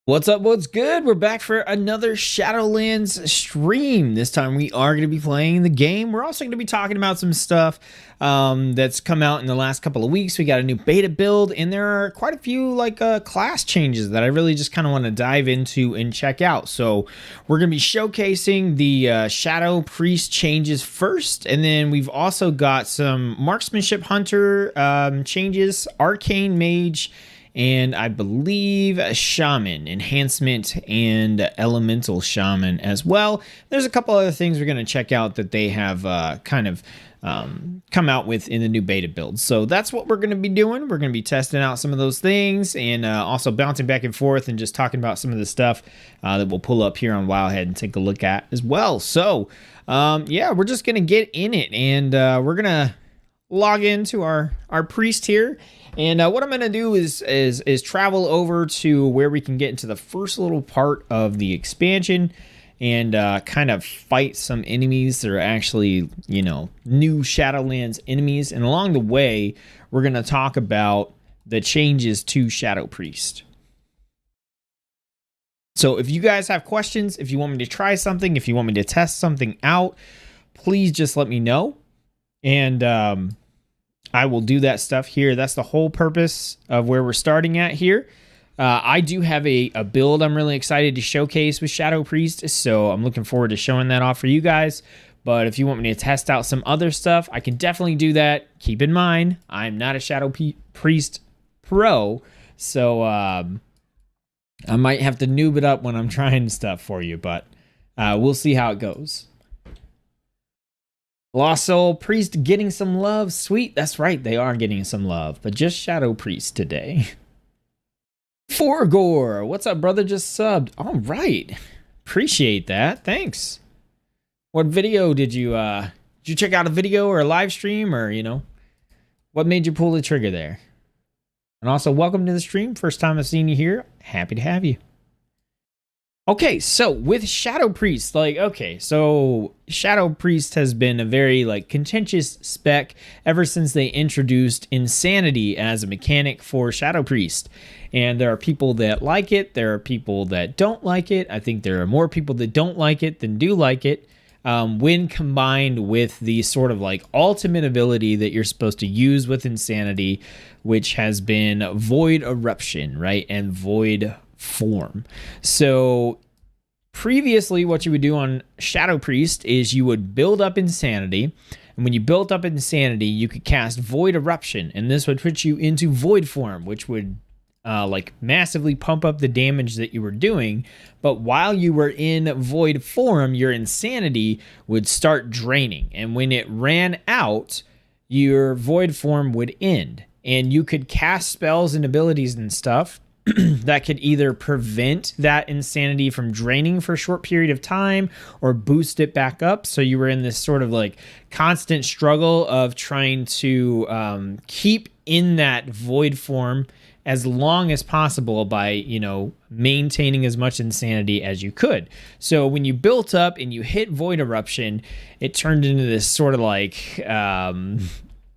What's up? What's good? We're back for another Shadowlands stream. This time we are going to be playing the game. We're also going to be talking about some stuff that's come out in the last couple of weeks. We got a new beta build, and there are quite a few class changes that I really just kind of want to dive into and check out. So we're going to be showcasing the Shadow Priest changes first, and then we've also got some Marksmanship Hunter changes, Arcane Mage, and I believe a Shaman enhancement and Elemental Shaman as well. There's a couple other things we're going to check out that they have come out with in the new beta build. So that's what we're going to be doing. We're going to be testing out some of those things and also bouncing back and forth and just talking about some of the stuff that we'll pull up here on Wildhead and take a look at as well. So yeah, we're just going to get in it, and we're going to log into our priest here. And what I'm going to do is travel over to where we can get into the first little part of the expansion and kind of fight some enemies that are actually, you know, new Shadowlands enemies. And along the way, we're going to talk about the changes to Shadow Priest. So if you guys have questions, if you want me to try something, if you want me to test something out, please just let me know. And I will do that stuff here. That's the whole purpose of where we're starting at here. I do have a build I'm really excited to showcase with Shadow Priest, so I'm looking forward to showing that off for you guys. But if you want me to test out some other stuff, I can definitely do that. Keep in mind, I'm not a Shadow Priest pro, so I might have to noob it up when I'm trying stuff for you, but we'll see how it goes. Lost Soul Priest getting some love. Sweet, that's right, they are getting some love, but just Shadow Priest today. Forgore, what's up, brother? Just subbed. All right, appreciate that. Thanks. What video did you check out? A video or a live stream, or what made you pull the trigger there? And also, welcome to the stream. First time I've seen you here. Happy to have you. Okay, so with Shadow Priest, so Shadow Priest has been a very contentious spec ever since they introduced Insanity as a mechanic for Shadow Priest. And there are people that like it, there are people that don't like it. I think there are more people that don't like it than do like it. When combined with the sort of ultimate ability that you're supposed to use with Insanity, which has been Void Eruption, right? And Void Form. So previously what you would do on Shadow Priest is you would build up Insanity, and when you built up Insanity you could cast Void Eruption, and this would put you into Void Form, which would massively pump up the damage that you were doing. But while you were in Void Form, your Insanity would start draining, and when it ran out, your Void Form would end, and you could cast spells and abilities and stuff that could either prevent that Insanity from draining for a short period of time or boost it back up. So you were in this sort of constant struggle of trying to keep in that Void Form as long as possible by, maintaining as much Insanity as you could. So when you built up and you hit Void Eruption, it turned into this sort of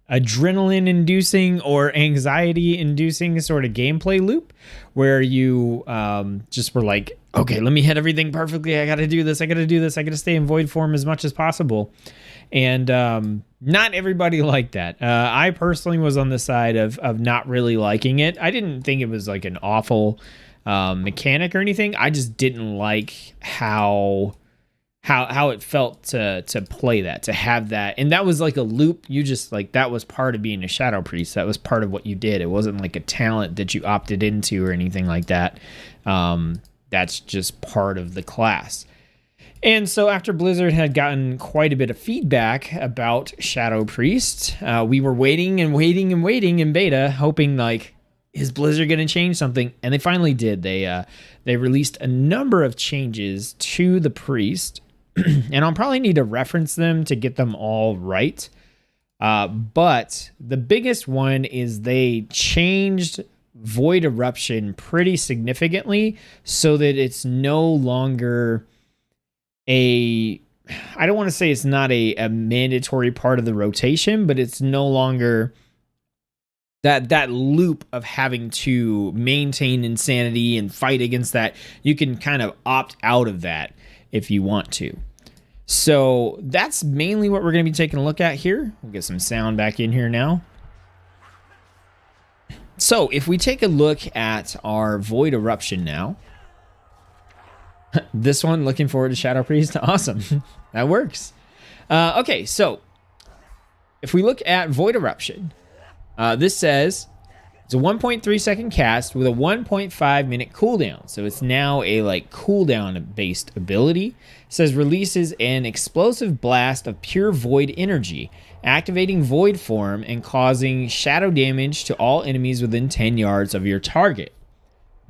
adrenaline inducing or anxiety inducing sort of gameplay loop where you just were like, okay, let me hit everything perfectly. I got to do this. I got to stay in Void Form as much as possible. And not everybody liked that. I personally was on the side of not really liking it. I didn't think it was an awful mechanic or anything. I just didn't like how it felt to play that, to have that. And that was a loop. You just that was part of being a Shadow Priest. That was part of what you did. It wasn't a talent that you opted into or anything like that. That's just part of the class. And so after Blizzard had gotten quite a bit of feedback about Shadow Priest, we were waiting and waiting and waiting in beta, hoping is Blizzard going to change something? And they finally did. They released a number of changes to the priest, and I'll probably need to reference them to get them all right. But the biggest one is they changed Void Eruption pretty significantly so that it's no longer I don't want to say it's not a mandatory part of the rotation, but it's no longer that loop of having to maintain insanity and fight against that, you can kind of opt out of that if you want to. So that's mainly what we're going to be taking a look at here. We'll get some sound back in here now. So if we take a look at our Void Eruption now, this one, looking forward to Shadow Priest. Awesome. That works. Okay, so if we look at Void Eruption, this says it's a 1.3 second cast with a 1.5 minute cooldown. So it's now a like cooldown based ability. It says releases an explosive blast of pure void energy, activating void form and causing shadow damage to all enemies within 10 yards of your target.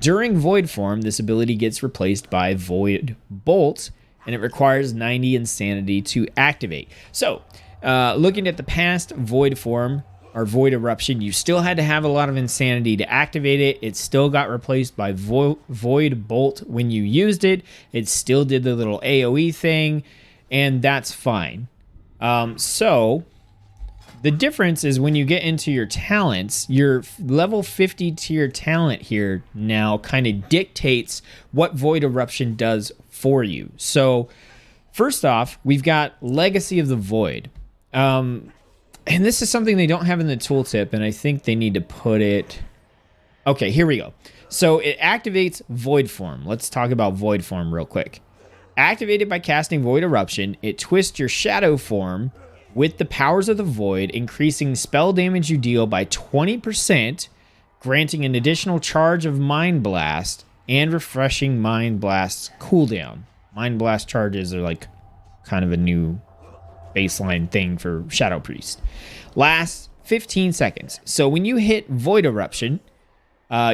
During void form, this ability gets replaced by Void Bolt, and it requires 90 insanity to activate. So, looking at the past Void form, or Void Eruption, you still had to have a lot of insanity to activate it. It still got replaced by Void Bolt when you used it. It still did the little AoE thing, and that's fine. So, the difference is when you get into your talents, your level 50 tier talent here now kind of dictates what Void Eruption does for you. So, first off, we've got Legacy of the Void. And this is something they don't have in the tooltip, and I think they need to put it... Okay, here we go. So it activates Void Form. Let's talk about Void Form real quick. Activated by casting Void Eruption, it twists your shadow form with the powers of the Void, increasing spell damage you deal by 20%, granting an additional charge of Mind Blast, and refreshing Mind Blast's cooldown. Mind Blast charges are like kind of a new baseline thing for Shadow Priest. Lasts 15 seconds. So when you hit Void Eruption,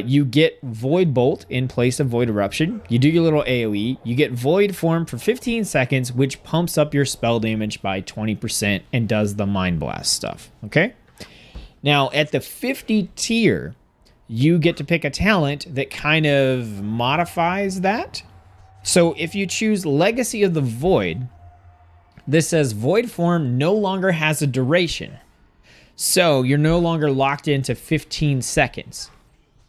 you get Void Bolt in place of Void Eruption. You do your little AoE. You get Void Form for 15 seconds, which pumps up your spell damage by 20% and does the Mind Blast stuff. Okay? Now, at the 50 tier, you get to pick a talent that kind of modifies that. So if you choose Legacy of the Void, this says Void Form no longer has a duration. So you're no longer locked into 15 seconds.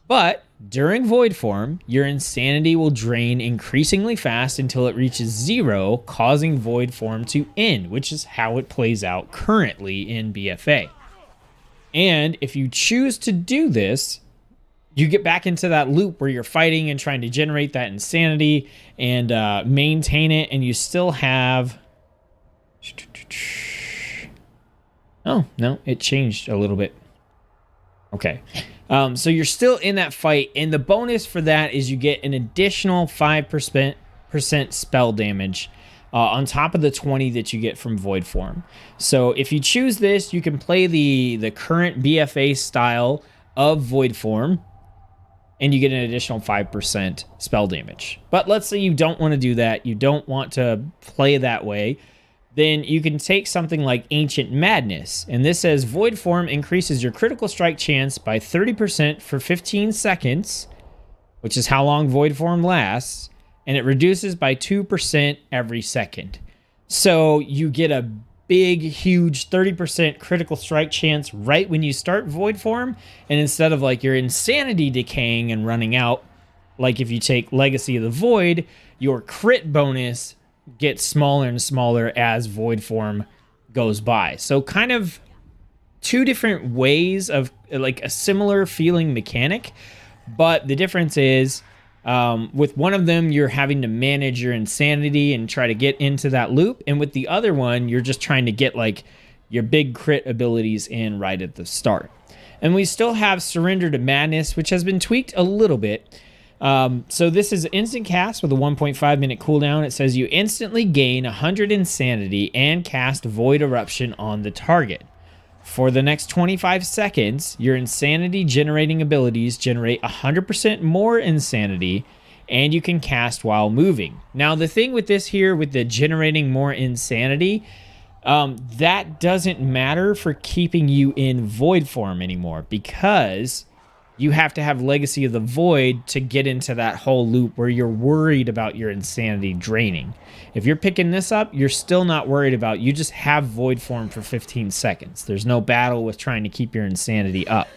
But during Void Form, your insanity will drain increasingly fast until it reaches 0, causing Void Form to end, which is how it plays out currently in BFA. And if you choose to do this, you get back into that loop where you're fighting and trying to generate that insanity and maintain it, and you still have... Oh, no, it changed a little bit. Okay. So you're still in that fight, and the bonus for that is you get an additional 5% spell damage on top of the 20 that you get from Void Form. So if you choose this, you can play the current BFA style of Void Form, and you get an additional 5% spell damage. But let's say you don't want to do that, you don't want to play that way, then you can take something like Ancient Madness. And this says Void Form increases your critical strike chance by 30% for 15 seconds, which is how long Void Form lasts, and it reduces by 2% every second. So you get a big, huge 30% critical strike chance right when you start Void Form, and instead of like your insanity decaying and running out, like if you take Legacy of the Void, your crit bonus gets smaller and smaller as Void Form goes by. So kind of two different ways of like a similar feeling mechanic, but the difference is with one of them you're having to manage your insanity and try to get into that loop, and with the other one you're just trying to get like your big crit abilities in right at the start. And we still have Surrender to Madness, which has been tweaked a little bit. So this is instant cast with a 1.5 minute cooldown. It says you instantly gain 100 insanity and cast Void Eruption on the target. For the next 25 seconds, your insanity generating abilities generate 100% more insanity, and you can cast while moving. Now the thing with this here, with the generating more insanity, that doesn't matter for keeping you in Void Form anymore, because you have to have Legacy of the Void to get into that whole loop where you're worried about your insanity draining. If you're picking this up, you're still not worried about, you just have Void Form for 15 seconds. There's no battle with trying to keep your insanity up.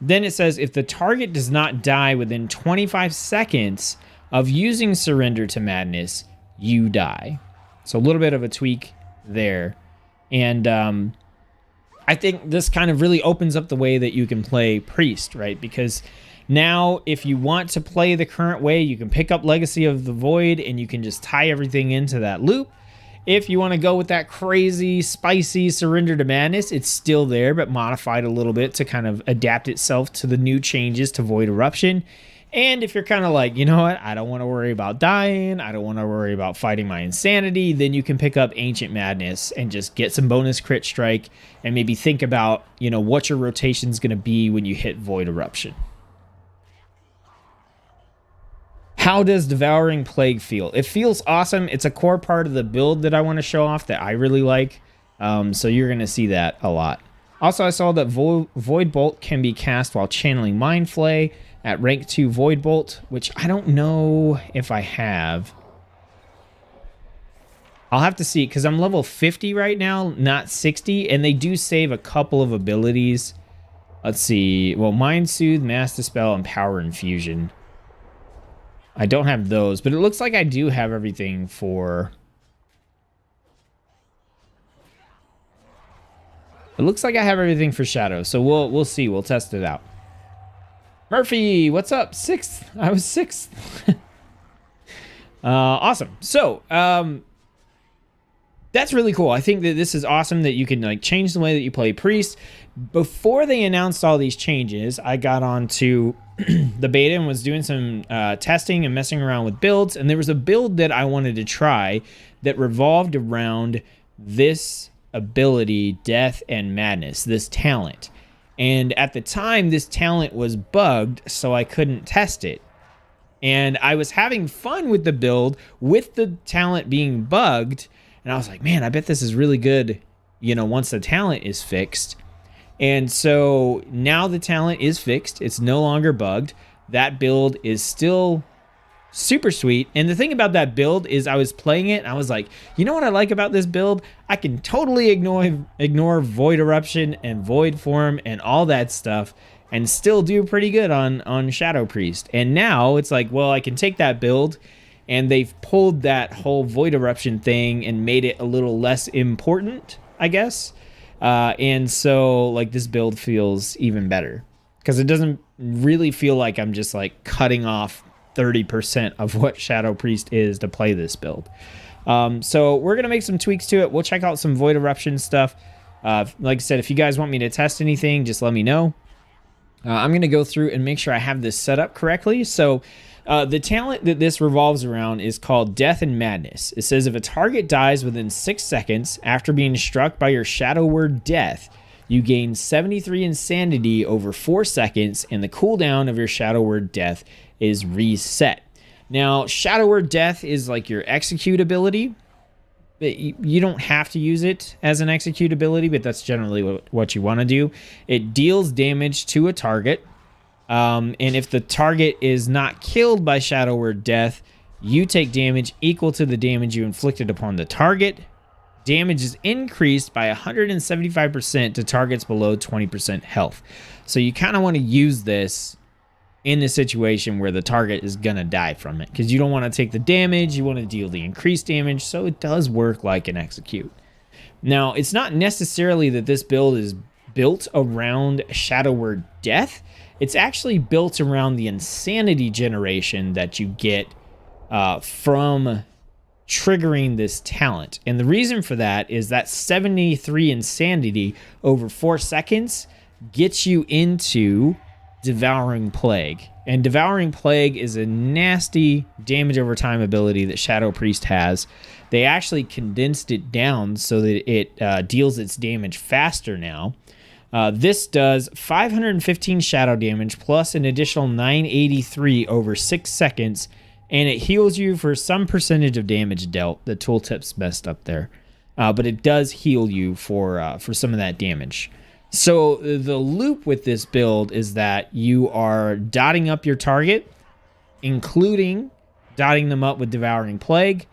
Then it says, if the target does not die within 25 seconds of using Surrender to Madness, you die. So a little bit of a tweak there. And I think this kind of really opens up the way that you can play Priest, right? Because now if you want to play the current way, you can pick up Legacy of the Void and you can just tie everything into that loop. If you want to go with that crazy, spicy Surrender to Madness, it's still there, but modified a little bit to kind of adapt itself to the new changes to Void Eruption. And if you're kind of like, you know what, I don't want to worry about dying, I don't want to worry about fighting my insanity, then you can pick up Ancient Madness and just get some bonus crit strike and maybe think about, you know, what your rotation's going to be when you hit Void Eruption. How does Devouring Plague feel? It feels awesome. It's a core part of the build that I want to show off that I really like. So you're going to see that a lot. Also, I saw that Void Bolt can be cast while channeling Mind Flay at rank 2 Void Bolt, which I don't know if I have. I'll have to see, because I'm level 50 right now, not 60, and they do save a couple of abilities. Let's see. Well, Mind Soothe, Mass Dispel, and Power Infusion. I don't have those, but it looks like I do have everything for... It looks like I have everything for Shadow, so we'll see. We'll test it out. Murphy, what's up? 6th. I was 6th. Awesome. So, that's really cool. I think that this is awesome that you can like change the way that you play Priest. Before they announced all these changes, I got onto the beta and was doing some testing and messing around with builds, and there was a build that I wanted to try that revolved around this ability, Death and Madness, this talent. And at the time, this talent was bugged, so I couldn't test it. And I was having fun with the build with the talent being bugged, and I was like, man, I bet this is really good, you know, once the talent is fixed. And so now the talent is fixed. It's no longer bugged. That build is still super sweet. And the thing about that build is I was playing it and I was like, you know what I like about this build? I can totally ignore Void Eruption and Void Form and all that stuff and still do pretty good on Shadow Priest. And now it's like, well, I can take that build and they've pulled that whole Void Eruption thing and made it a little less important, I guess. And so like this build feels even better because it doesn't really feel like I'm just like cutting off 30% of what Shadow Priest is to play this build. So we're going to make some tweaks to it. We'll check out some Void Eruption stuff. Like I said, if you guys want me to test anything, just let me know. I'm going to go through and make sure I have this set up correctly. So the talent that this revolves around is called Death and Madness. It says if a target dies within 6 seconds after being struck by your Shadow Word Death, you gain 73 Insanity over 4 seconds, and the cooldown of your Shadow Word Death is reset. Now, Shadow Word Death is like your execute ability. You don't have to use it as an execute ability, but that's generally what you want to do. It deals damage to a target. And if the target is not killed by Shadow Word Death, you take damage equal to the damage you inflicted upon the target. Damage is increased by 175% to targets below 20% health. So you kind of want to use this in a situation where the target is going to die from it, because you don't want to take the damage, you want to deal the increased damage, so it does work like an execute. Now, it's not necessarily that this build is built around Shadow Word Death. It's actually built around the insanity generation that you get from triggering this talent. And the reason for that is that 73 insanity over 4 seconds gets you into Devouring Plague. And Devouring Plague is a nasty damage over time ability that Shadow Priest has. They actually condensed it down so that it deals its damage faster now. This does 515 shadow damage plus an additional 983 over 6 seconds, and it heals you for some percentage of damage dealt. The tooltip's messed up there, but it does heal you for some of that damage. So the loop with this build is that you are dotting up your target, including dotting them up with Devouring Plague,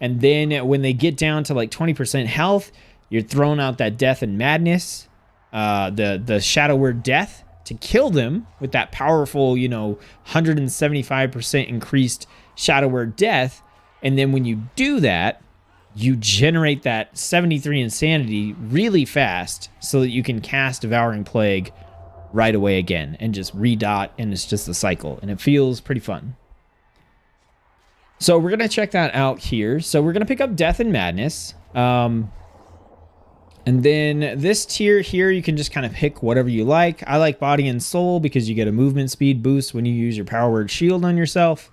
and then when they get down to like 20% health, you're throwing out that Death and Madness, the Shadow Word Death, to kill them with that powerful, 175% increased Shadow Word Death. And then when you do that, you generate that 73 insanity really fast so that you can cast Devouring Plague right away again and just redot, and it's just a cycle, and it feels pretty fun. So we're going to check that out here. So we're going to pick up Death and Madness. And then this tier here, you can just kind of pick whatever you like. I like Body and Soul because you get a movement speed boost when you use your Power Word Shield on yourself.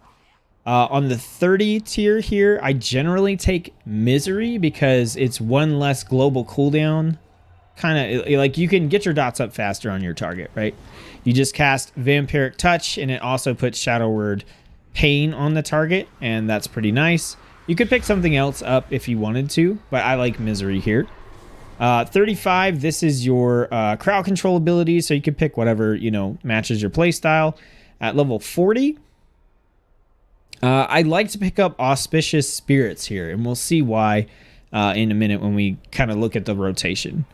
On the 30 tier here, I generally take Misery because it's one less global cooldown. Kind of like you can get your dots up faster on your target, right? You just cast Vampiric Touch, and it also puts Shadow Word Pain on the target, and that's pretty nice. You could pick something else up if you wanted to, but I like Misery here. 35, this is your crowd control ability, so you could pick whatever, matches your playstyle. At level 40, I'd like to pick up Auspicious Spirits here, and we'll see why in a minute when we kind of look at the rotation.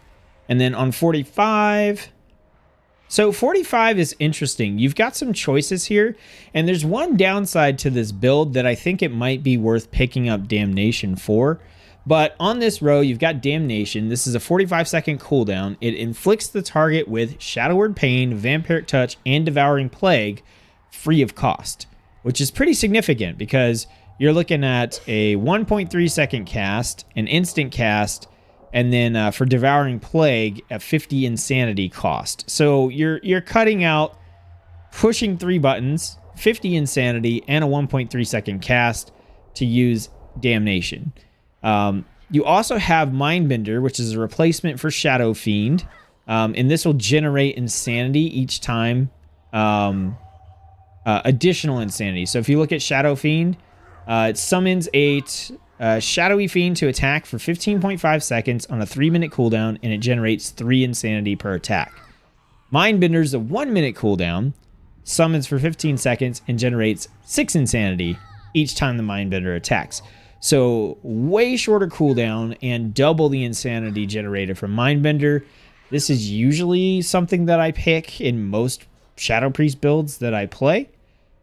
And then on 45... So 45 is interesting. You've got some choices here, and there's one downside to this build that I think it might be worth picking up Damnation for. But on this row, you've got Damnation. This is a 45-second cooldown. It inflicts the target with Shadow Word Pain, Vampiric Touch, and Devouring Plague free of cost, which is pretty significant because you're looking at a 1.3 second cast, an instant cast, and then for Devouring Plague, a 50 insanity cost. So you're cutting out, pushing 3 buttons, 50 insanity, and a 1.3 second cast to use Damnation. You also have Mindbender, which is a replacement for Shadow Fiend. And this will generate insanity each time, additional insanity. So if you look at Shadow Fiend, it summons a Shadowy Fiend to attack for 15.5 seconds on a 3-minute cooldown, and it generates 3 insanity per attack. Mindbender's a 1-minute cooldown, summons for 15 seconds, and generates 6 insanity each time the Mindbender attacks. So way shorter cooldown and double the insanity generated from Mindbender. This is usually something that I pick in most Shadow Priest builds that I play.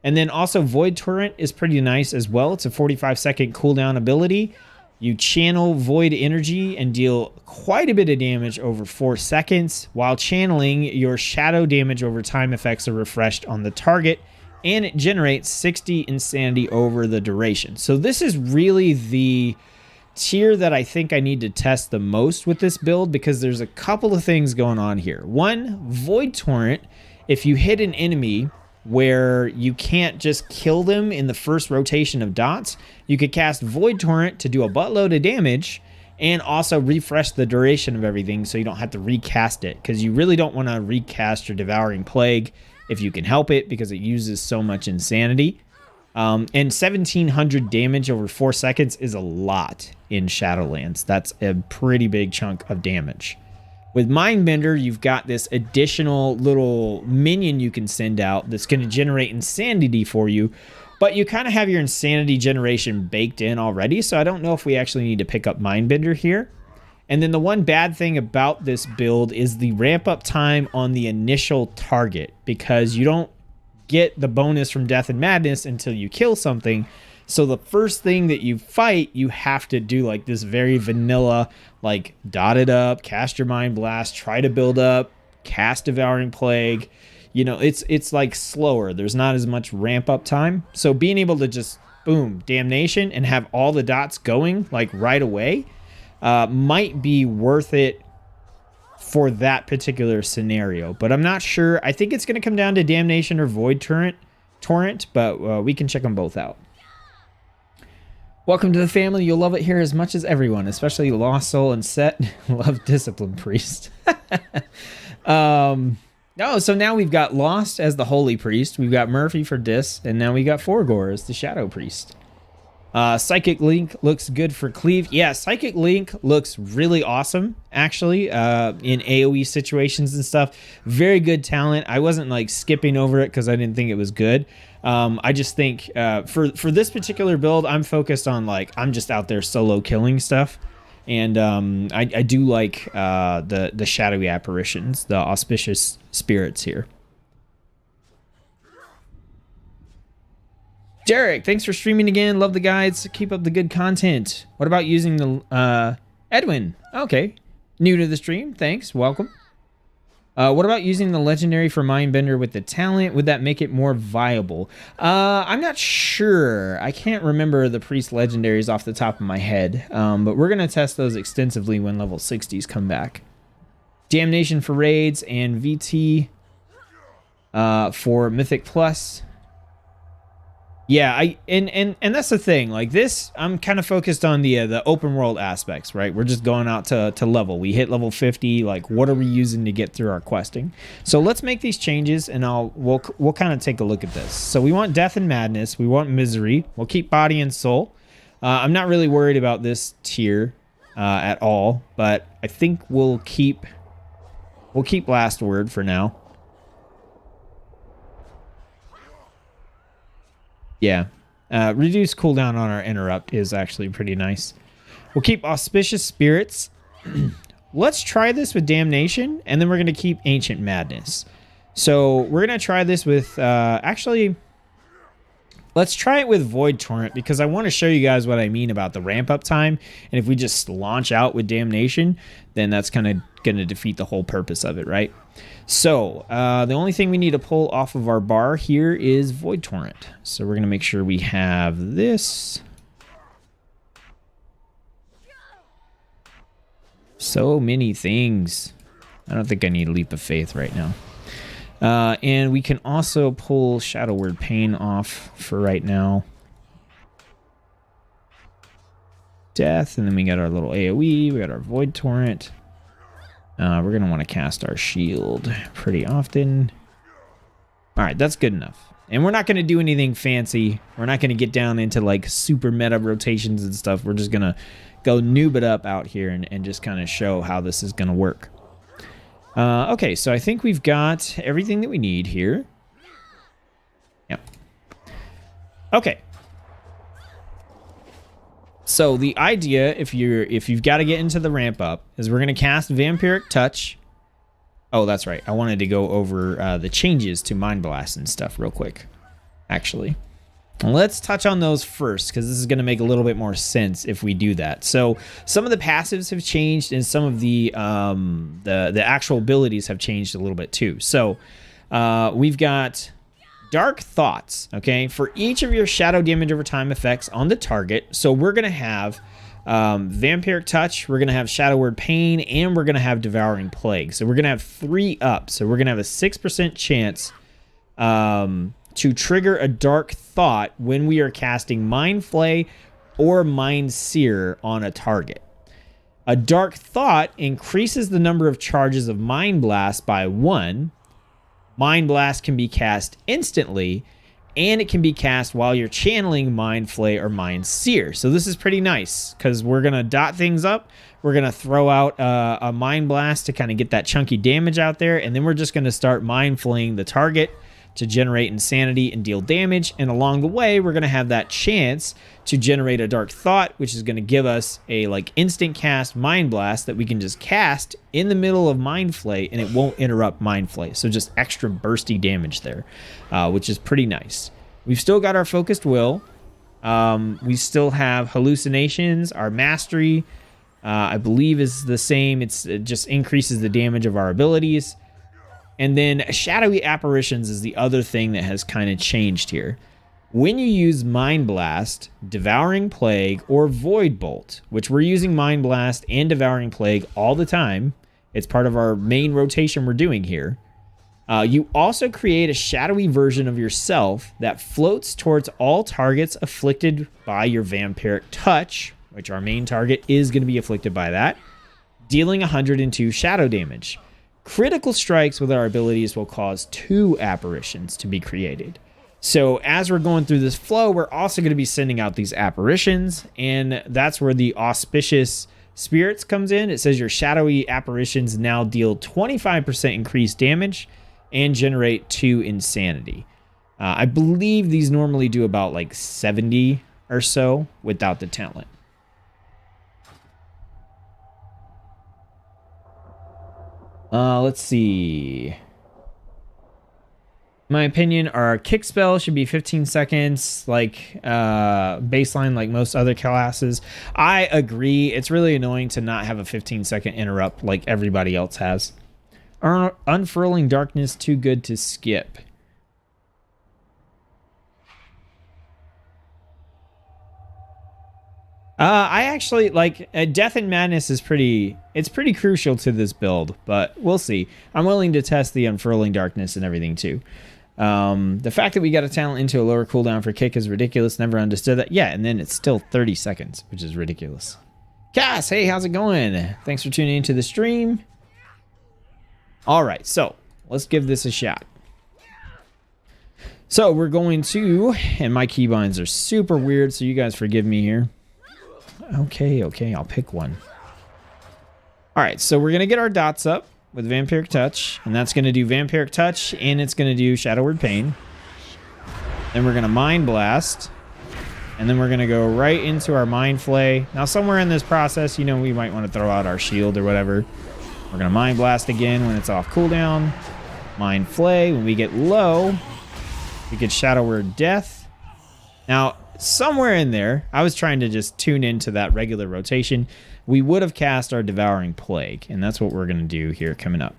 And then also Void Torrent is pretty nice as well. It's a 45-second cooldown ability. You channel Void Energy and deal quite a bit of damage over 4 seconds. While channeling, your shadow damage over time effects are refreshed on the target, and it generates 60 insanity over the duration. So this is really the tier that I think I need to test the most with this build because there's a couple of things going on here. One, Void Torrent, if you hit an enemy where you can't just kill them in the first rotation of dots, you could cast Void Torrent to do a buttload of damage and also refresh the duration of everything so you don't have to recast it, because you really don't want to recast your Devouring Plague if you can help it because it uses so much insanity. And 1700 damage over 4 seconds is a lot in Shadowlands. That's a pretty big chunk of damage. With Mindbender, you've got this additional little minion you can send out that's going to generate insanity for you, but you kind of have your insanity generation baked in already, so I don't know if we actually need to pick up Mindbender here. And then the one bad thing about this build is the ramp up time on the initial target, because you don't get the bonus from Death and Madness until you kill something. So the first thing that you fight, you have to do like this very vanilla, like dot it up, cast your Mind Blast, try to build up, cast Devouring Plague. It's like slower. There's not as much ramp up time. So being able to just boom, Damnation, and have all the dots going like right away might be worth it for that particular scenario. But I'm not sure. I think it's going to come down to Damnation or Void Torrent, but we can check them both out. Welcome to the family. You'll love it here as much as everyone, especially Lost Soul and Set. Love Discipline Priest. So now we've got Lost as the Holy Priest. We've got Murphy for Dis, and now we got Forgor as the Shadow Priest. Psychic Link looks good for Cleave. Yeah, Psychic Link looks really awesome, actually, in AoE situations and stuff. Very good talent. I wasn't like skipping over it because I didn't think it was good. I just think for this particular build, I'm focused on I'm just out there solo killing stuff. And I do like the shadowy apparitions, the auspicious spirits here. Derek, thanks for streaming again. Love the guides. Keep up the good content. What about using the Edwin? Okay, new to the stream. Thanks. Welcome. What about using the legendary for Mindbender with the talent? Would that make it more viable? I'm not sure. I can't remember the priest legendaries off the top of my head, but we're going to test those extensively when level 60s come back. Damnation for raids and VT for Mythic Plus. Yeah, and that's the thing. Like this, I'm kind of focused on the open world aspects, right? We're just going out to level. We hit level 50. Like, what are we using to get through our questing? So let's make these changes, and we'll kind of take a look at this. So we want death and madness. We want misery. We'll keep body and soul. I'm not really worried about this tier at all, but I think we'll keep last word for now. Yeah, reduce cooldown on our interrupt is actually pretty nice. We'll keep auspicious spirits. Let's try this with damnation, and then we're going to keep ancient madness. So we're going to try this with actually, let's try it with void torrent, because I want to show you guys what I mean about the ramp up time. And if we just launch out with damnation, then that's kind of going to defeat the whole purpose of it, right? So the only thing we need to pull off of our bar here is void torrent. So we're going to make sure we have this. So many things. I don't think I need a leap of faith right now. And we can also pull Shadow Word Pain off for right now. Death, and then we got our little AoE, we got our Void Torrent. We're going to want to cast our shield pretty often. Alright, that's good enough. And we're not going to do anything fancy. We're not going to get down into like super meta rotations and stuff. We're just going to go noob it up out here and just kind of show how this is going to work. Okay, so I think we've got everything that we need here. Yep. Okay. So the idea, if you've got to get into the ramp up, is we're going to cast Vampiric Touch. Oh, that's right. I wanted to go over the changes to Mind Blast and stuff real quick, actually. Let's touch on those first, because this is going to make a little bit more sense if we do that. So some of the passives have changed, and some of the actual abilities have changed a little bit too. So we've got Dark Thoughts, okay, for each of your shadow damage over time effects on the target. So we're going to have Vampiric Touch, we're going to have Shadow Word Pain, and we're going to have Devouring Plague. So we're going to have 3 up. So we're going to have a 6% chance to trigger a Dark Thought when we are casting Mind Flay or Mind Sear on a target. A Dark Thought increases the number of charges of Mind Blast by 1. Mind Blast can be cast instantly, and it can be cast while you're channeling Mind Flay or Mind Sear. So this is pretty nice, because we're going to dot things up. We're going to throw out a Mind Blast to kind of get that chunky damage out there, and then we're just going to start Mind Flaying the target to generate insanity and deal damage. And along the way, we're going to have that chance to generate a Dark Thought, which is going to give us a like instant cast Mind Blast that we can just cast in the middle of Mind Flay, and it won't interrupt Mind Flay. So just extra bursty damage there, which is pretty nice. We've still got our Focused Will. We still have Hallucinations. Our Mastery, I believe, is the same. It just increases the damage of our abilities. And then Shadowy Apparitions is the other thing that has kind of changed here. When you use Mind Blast, Devouring Plague, or Void Bolt, which we're using Mind Blast and Devouring Plague all the time, it's part of our main rotation we're doing here, you also create a shadowy version of yourself that floats towards all targets afflicted by your Vampiric Touch, which our main target is going to be afflicted by that, dealing 102 shadow damage. Critical strikes with our abilities will cause 2 apparitions to be created. So as we're going through this flow, we're also going to be sending out these apparitions, and that's where the auspicious spirits comes in. It says your shadowy apparitions now deal 25% increased damage and generate 2 insanity. I believe these normally do about like 70 or so without the talent. Let's see. my opinion, our kick spell should be 15 seconds, like baseline, like most other classes. I agree. It's really annoying to not have a 15-second interrupt like everybody else has. Unfurling Darkness, too good to skip. I actually like Death and Madness is it's pretty crucial to this build, but we'll see. I'm willing to test the Unfurling Darkness and everything too. The fact that we got a talent into a lower cooldown for kick is ridiculous. Never understood that. Yeah, and then it's still 30 seconds, which is ridiculous. Cass, hey, how's it going? Thanks for tuning into the stream. All right, so let's give this a shot. So we're going to, and my keybinds are super weird, so you guys forgive me here. Okay, I'll pick one. All right, so we're going to get our dots up with Vampiric Touch, and that's going to do Vampiric Touch, and it's going to do Shadow Word Pain. Then we're going to Mind Blast, and then we're going to go right into our Mind Flay. Now, somewhere in this process, you know, we might want to throw out our shield or whatever. We're going to Mind Blast again when it's off cooldown. Mind Flay. When we get low, we get Shadow Word Death. Now, somewhere in there, I was trying to just tune into that regular rotation. We would have cast our Devouring Plague, and that's what we're going to do here coming up.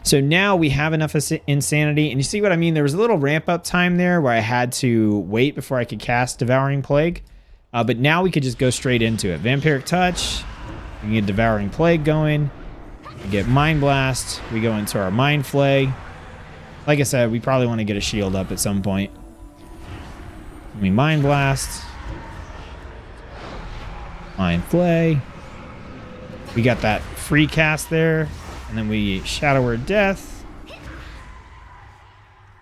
So now we have enough insanity, and you see what I mean? There was a little ramp-up time there where I had to wait before I could cast Devouring Plague, but now we could just go straight into it. Vampiric Touch, we can get Devouring Plague going, we get Mind Blast, we go into our Mind Flay. Like I said, we probably want to get a shield up at some point. We Mind Blast, Mind Flay. We got that free cast there, and then we Shadow Word Death.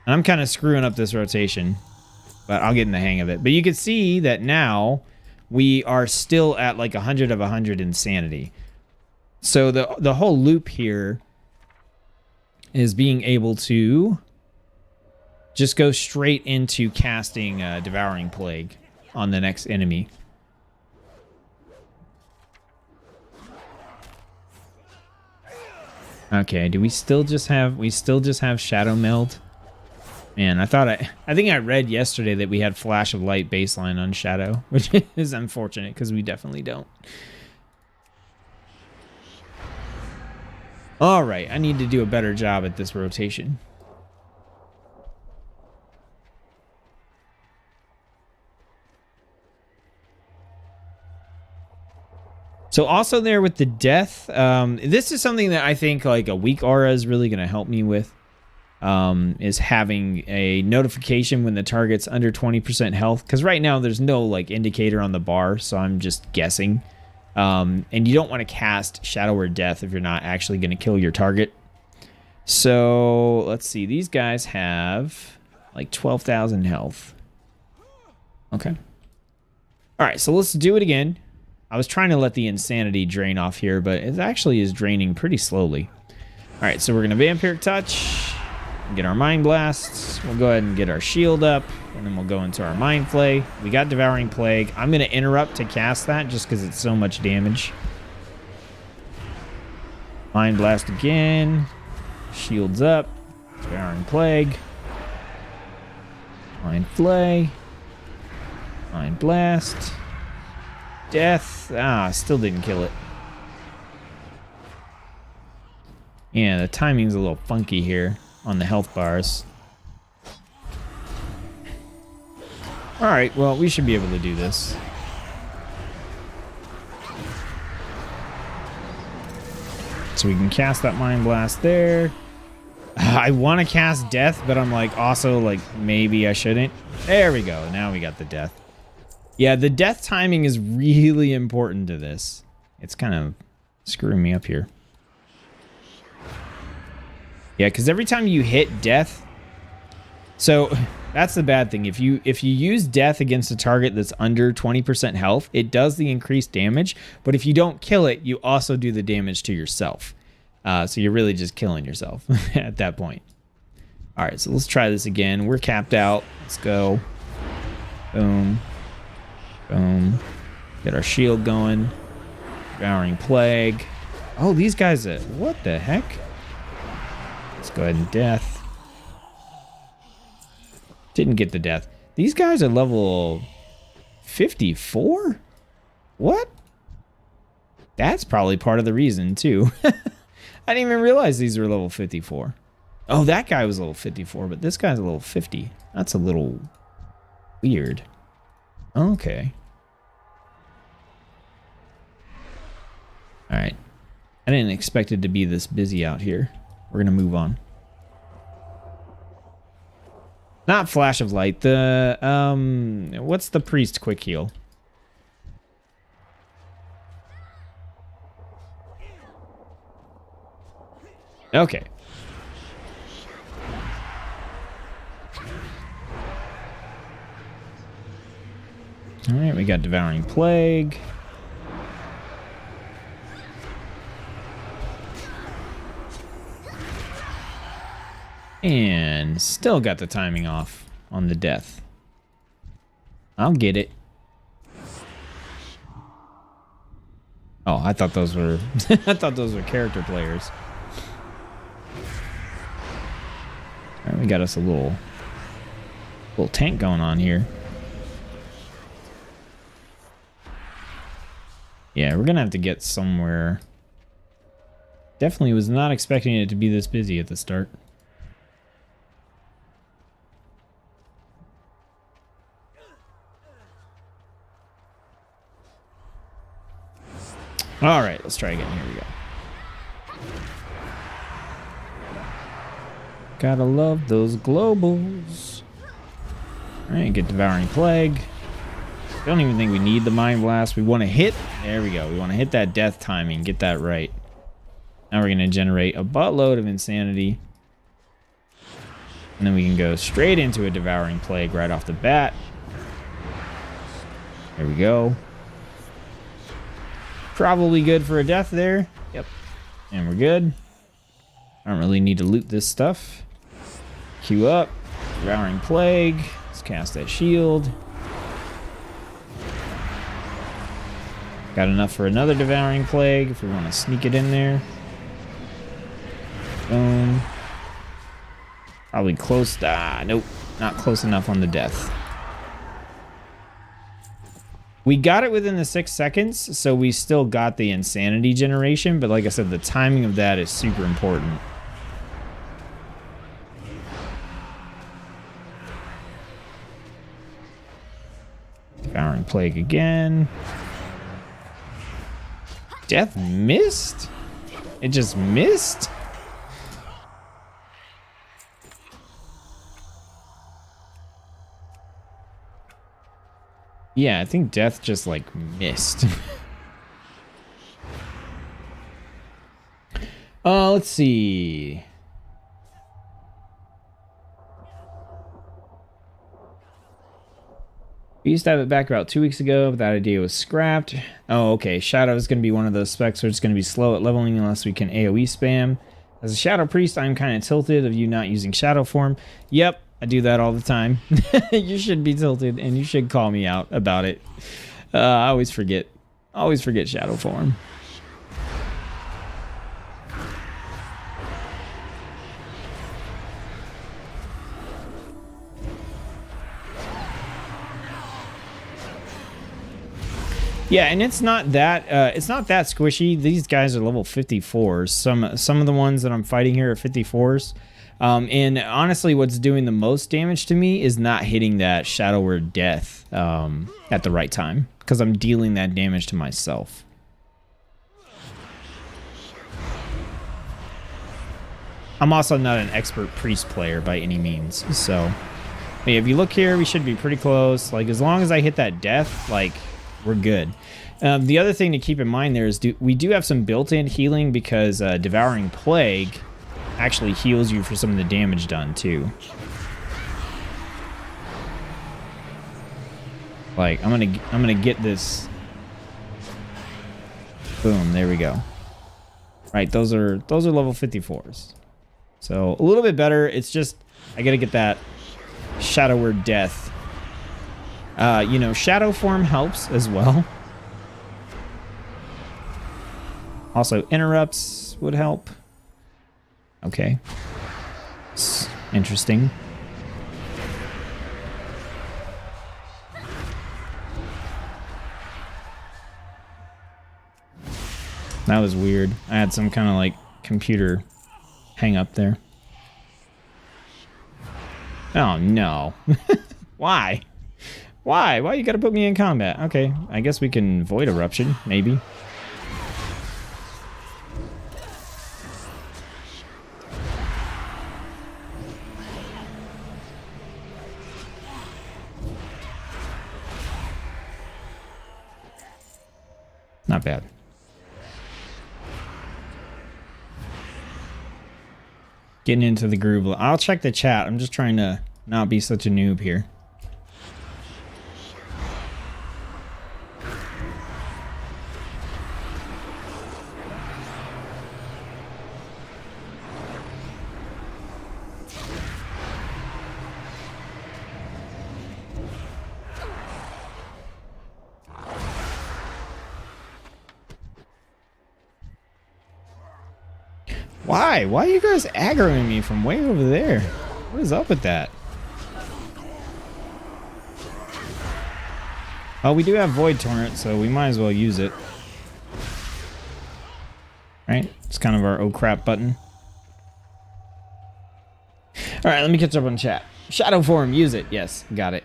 And I'm kind of screwing up this rotation, but I'll get in the hang of it. But you can see that now we are still at like 100 of 100 insanity. So the whole loop here is being able to just go straight into casting Devouring Plague on the next enemy. Okay, do we still just have Shadow Meld? Man, I think I read yesterday that we had Flash of Light baseline on Shadow, which is unfortunate because we definitely don't. All right, I need to do a better job at this rotation. So also there with the death, this is something that I think like a weak aura is really going to help me with, is having a notification when the target's under 20% health. Because right now there's no like indicator on the bar, so I'm just guessing. And you don't want to cast Shadow Word Death if you're not actually going to kill your target. So let's see, these guys have like 12,000 health. Okay. All right, so let's do it again. I was trying to let the insanity drain off here, but it actually is draining pretty slowly. All right, so we're going to Vampiric Touch, get our Mind Blasts. We'll go ahead and get our shield up, and then we'll go into our Mind Flay. We got Devouring Plague. I'm going to interrupt to cast that just because it's so much damage. Mind Blast again. Shields up. Devouring Plague. Mind Flay. Mind Blast. Death. Ah, still didn't kill it. Yeah, the timing's a little funky here on the health bars. Alright, well, we should be able to do this. So we can cast that Mind Blast there. I want to cast Death, but I'm like, also, like, maybe I shouldn't. There we go. Now we got the Death. Yeah, the death timing is really important to this. It's kind of screwing me up here. Yeah, because every time you hit death... So, that's the bad thing. If you use death against a target that's under 20% health, it does the increased damage. But if you don't kill it, you also do the damage to yourself. So you're really just killing yourself at that point. Alright, so let's try this again. We're capped out. Let's go. Boom. Boom. Get our shield going. Devouring Plague. Oh, these guys, what the heck? Let's go ahead and Death. Didn't get the death. These guys are level 54? What? That's probably part of the reason, too. I didn't even realize these were level 54. Oh, that guy was level 54, but this guy's a level 50. That's a little weird. Okay. Alright. I didn't expect it to be this busy out here. We're gonna move on. Not Flash of Light. The, what's the Priest Quick Heal? Okay. Alright, we got Devouring Plague. And still got the timing off on the death. I'll get it. Oh, I thought those were I thought those were character players. All right, we got us a little tank going on here. Yeah, we're gonna have to get somewhere. Definitely was not expecting it to be this busy at the start. All right, let's try again. Here we go. Gotta love those globals. All right, get Devouring Plague. Don't even think we need the Mind Blast. We want to hit. There we go. We want to hit that death timing. Get that right. Now we're going to generate a buttload of Insanity. And then we can go straight into a Devouring Plague right off the bat. There we go. Probably good for a death there. Yep. And we're good. I don't really need to loot this stuff. Queue up. Devouring Plague. Let's cast that shield. Got enough for another Devouring Plague if we want to sneak it in there. Boom. Probably close. Ah, nope. Not close enough on the death. We got it within the 6 seconds, so we still got the Insanity generation, but like I said, the timing of that is super important. Devouring Plague again. Death missed? It just missed? Yeah, I think death just like missed. Let's see. We used to have it back about 2 weeks ago, but that idea was scrapped. Oh, okay. Shadow is going to be one of those specs where it's going to be slow at leveling unless we can AoE spam. As a Shadow Priest, I'm kind of tilted of you not using Shadow Form. Yep, I do that all the time. You should be tilted, and you should call me out about it. I always forget. Always forget Shadow Form. Yeah, and it's not that squishy. These guys are level 54s. Some of the ones that I'm fighting here are 54s. And honestly, what's doing the most damage to me is not hitting that Shadow Word Death at the right time, because I'm dealing that damage to myself. I'm also not an expert priest player by any means, so hey, if you look here, we should be pretty close. Like, as long as I hit that death, like, we're good. The other thing to keep in mind there is we do have some built-in healing, because Devouring Plague actually heals you for some of the damage done too. Like, I'm gonna get this. Boom, there we go. Right, those are level 54s. So a little bit better. It's just I gotta get that Shadow Word Death. You know, Shadow Form helps as well. Also, interrupts would help. Okay. It's interesting. That was weird. I had some kind of like computer hang up there. Oh no. Why? Why? Why you gotta put me in combat? Okay, I guess we can void eruption, maybe. Not bad. Getting into the groove. I'll check the chat. I'm just trying to not be such a noob here. Why? Why are you guys aggroing me from way over there? What is up with that? Oh, we do have Void Torrent, so we might as well use it. Right? It's kind of our oh crap button. Alright, let me catch up on chat. Shadow form, use it. Yes, got it.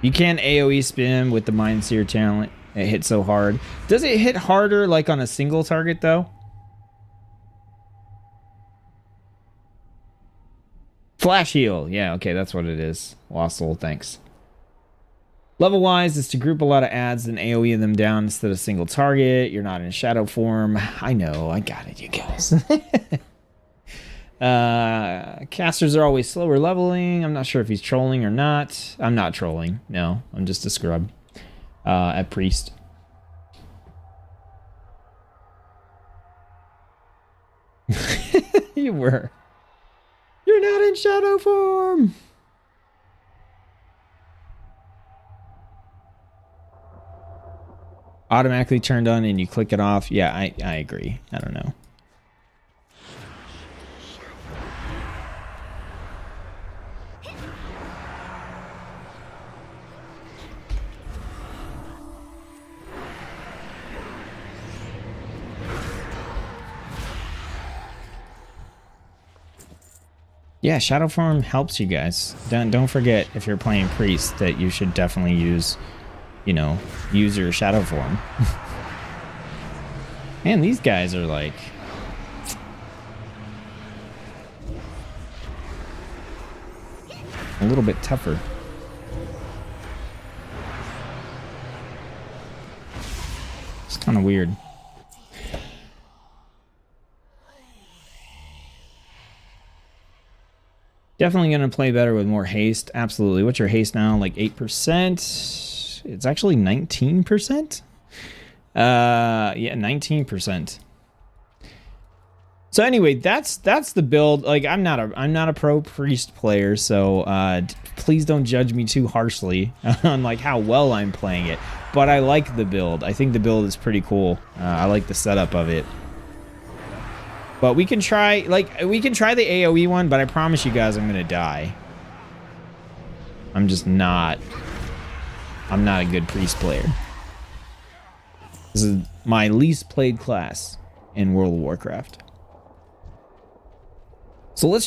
You can AoE spam with the Mind Seer talent. It hits so hard. Does it hit harder like on a single target though? Flash heal. Yeah, okay, that's what it is. Lost soul, thanks. Level wise is to group a lot of ads and AoE them down instead of single target. You're not in shadow form. I know, I got it, you guys. Casters are always slower leveling. I'm not sure if he's trolling or not. I'm not trolling. No, I'm just a scrub. At priest. You were. You're not in shadow form. Automatically turned on and you click it off. Yeah, I agree. I don't know. Yeah, shadow form helps you guys. Don't forget if you're playing priest that you should definitely use, you know, use your shadow form. Man, these guys are like a little bit tougher. It's kind of weird. Definitely going to play better with more haste. Absolutely. What's your haste now? Like 8%? It's actually 19%? Yeah, 19%. So anyway, that's the build. Like I'm not a pro priest player, so please don't judge me too harshly on like how well I'm playing it. But I like the build. I think the build is pretty cool. I like the setup of it. But we can try, we can try the AoE one, but I promise you guys I'm gonna die. I'm not a good priest player. This is my least played class in World of Warcraft. So let's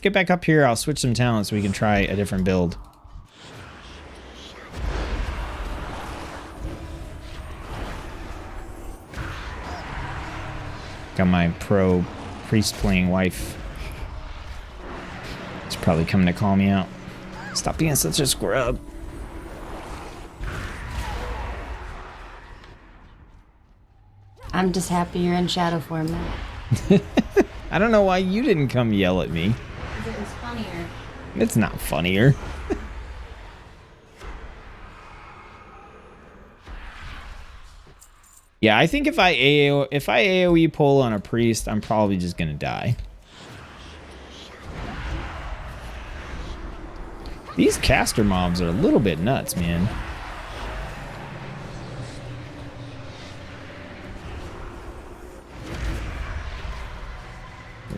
get back up here. I'll switch some talents so we can try a different build. Got my pro priest playing wife. She's probably coming to call me out. Stop being such a scrub. I'm just happy you're in shadow form now. I don't know why you didn't come yell at me. Because it was funnier. It's not funnier. Yeah, I think if I AoE pull on a priest, I'm probably just gonna die. These caster mobs are a little bit nuts, man.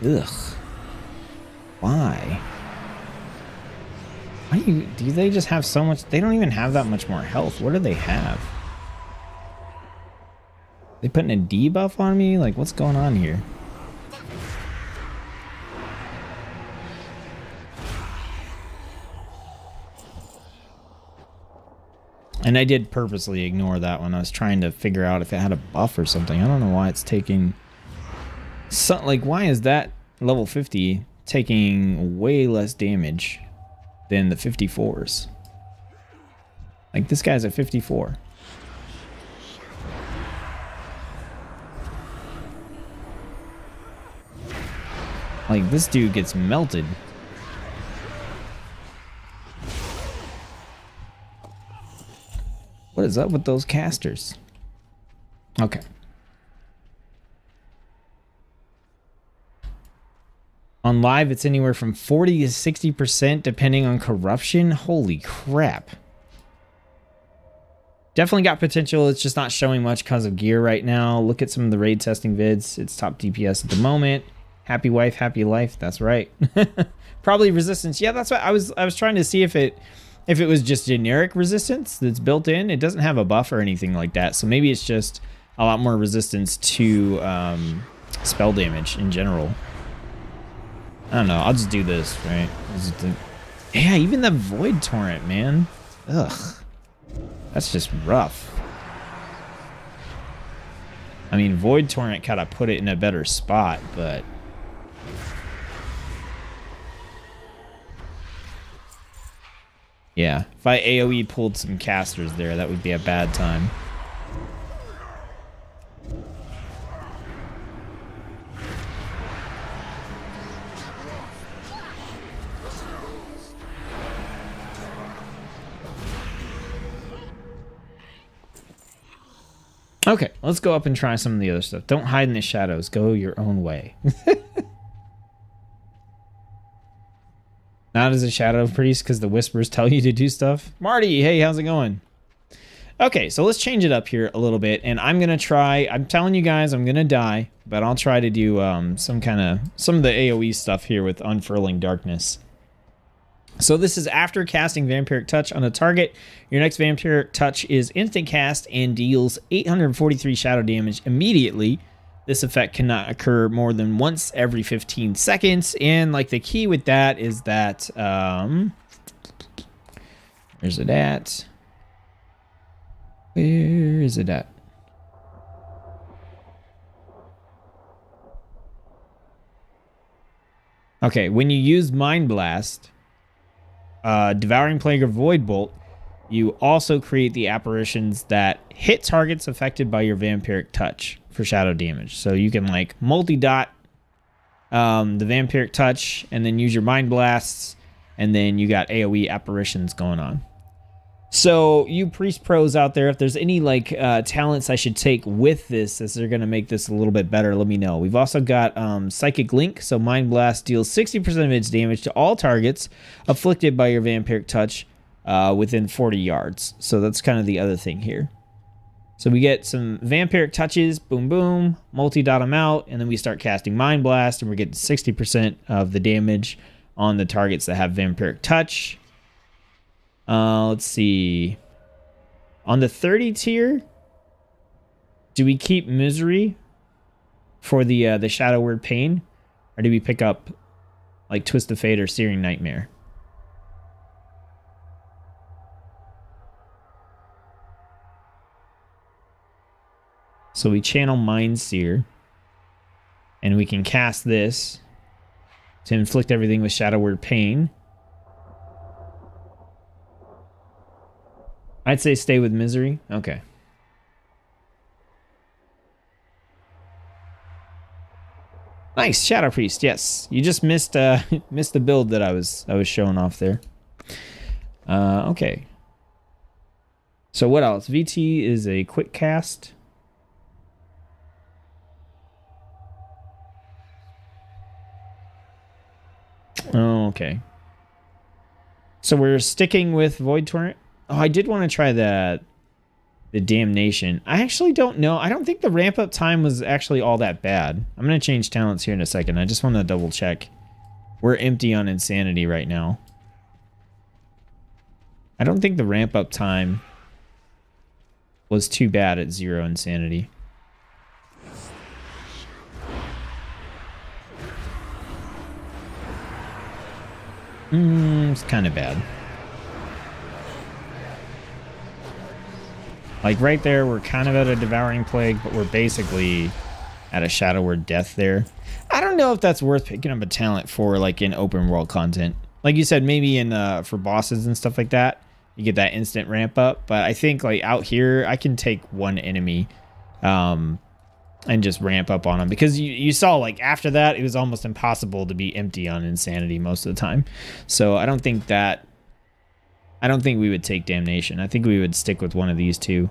Ugh. Why? Why do they just have so much? They don't even have that much more health. What do they have? They putting a debuff on me? Like, what's going on here? And I did purposely ignore that one. I was trying to figure out if it had a buff or something. I don't know why it's taking... like, why is that level 50 taking way less damage than the 54s? Like, this guy's at 54. Like, this dude gets melted. What is up with those casters? Okay. On live, it's anywhere from 40 to 60% depending on corruption. Holy crap. Definitely got potential. It's just not showing much because of gear right now. Look at some of the raid testing vids. It's top DPS at the moment. Happy wife, happy life. That's right. Probably resistance. Yeah, that's what I was trying to see if it was just generic resistance that's built in. It doesn't have a buff or anything like that. So maybe it's just a lot more resistance to spell damage in general. I don't know. I'll just do this, right? Yeah, even the Void Torrent, man. Ugh. That's just rough. I mean, Void Torrent kind of put it in a better spot, but... yeah, if I AoE pulled some casters there, that would be a bad time. Okay, let's go up and try some of the other stuff. Don't hide in the shadows. Go your own way. Not as a shadow priest because the whispers tell you to do stuff. Marty, hey, how's it going? Okay, so let's change it up here a little bit. And I'm going to try, I'm telling you guys I'm going to die, but I'll try to do some of the AoE stuff here with Unfurling Darkness. So this is after casting Vampiric Touch on a target. Your next Vampiric Touch is instant cast and deals 843 shadow damage immediately. This effect cannot occur more than once every 15 seconds. And like the key with that is that, where's it at? Where is it at? Okay, when you use Mind Blast, Devouring Plague or Void Bolt, you also create the apparitions that hit targets affected by your Vampiric Touch for shadow damage. So you can like multi-dot the Vampiric Touch and then use your Mind Blasts, and then you got AoE apparitions going on. So you Priest Pros out there, if there's any like talents I should take with this as they're going to make this a little bit better, let me know. We've also got Psychic Link. So Mind Blast deals 60% of its damage to all targets afflicted by your Vampiric Touch within 40 yards. So that's kind of the other thing here. So we get some Vampiric Touches, boom, boom, multi-dot them out, and then we start casting Mind Blast, and we're getting 60% of the damage on the targets that have Vampiric Touch. Let's see. On the 30 tier, do we keep Misery for the Shadow Word Pain, or do we pick up like Twist of Fate or Searing Nightmare? So we channel Mind Seer, and we can cast this to inflict everything with Shadow Word Pain. I'd say stay with Misery. Okay. Nice, Shadow Priest. Yes, you just missed missed the build that I was showing off there. Okay. So what else? VT is a quick cast. Oh, okay. So we're sticking with Void Torrent. Oh, I did want to try the Damnation. I actually don't know. I don't think the ramp up time was actually all that bad. I'm going to change talents here in a second. I just want to double check. We're empty on Insanity right now. I don't think the ramp up time was too bad at 0 insanity. It's kind of bad. Like right there, we're kind of at a Devouring Plague, but we're basically at a Shadow Word Death there. I don't know if that's worth picking up a talent for, like in open world content. Like you said, maybe in for bosses and stuff like that, you get that instant ramp up. But I think like out here, I can take one enemy and just ramp up on them, because you saw like after that, it was almost impossible to be empty on insanity most of the time. So I don't think we would take Damnation. I think we would stick with one of these two.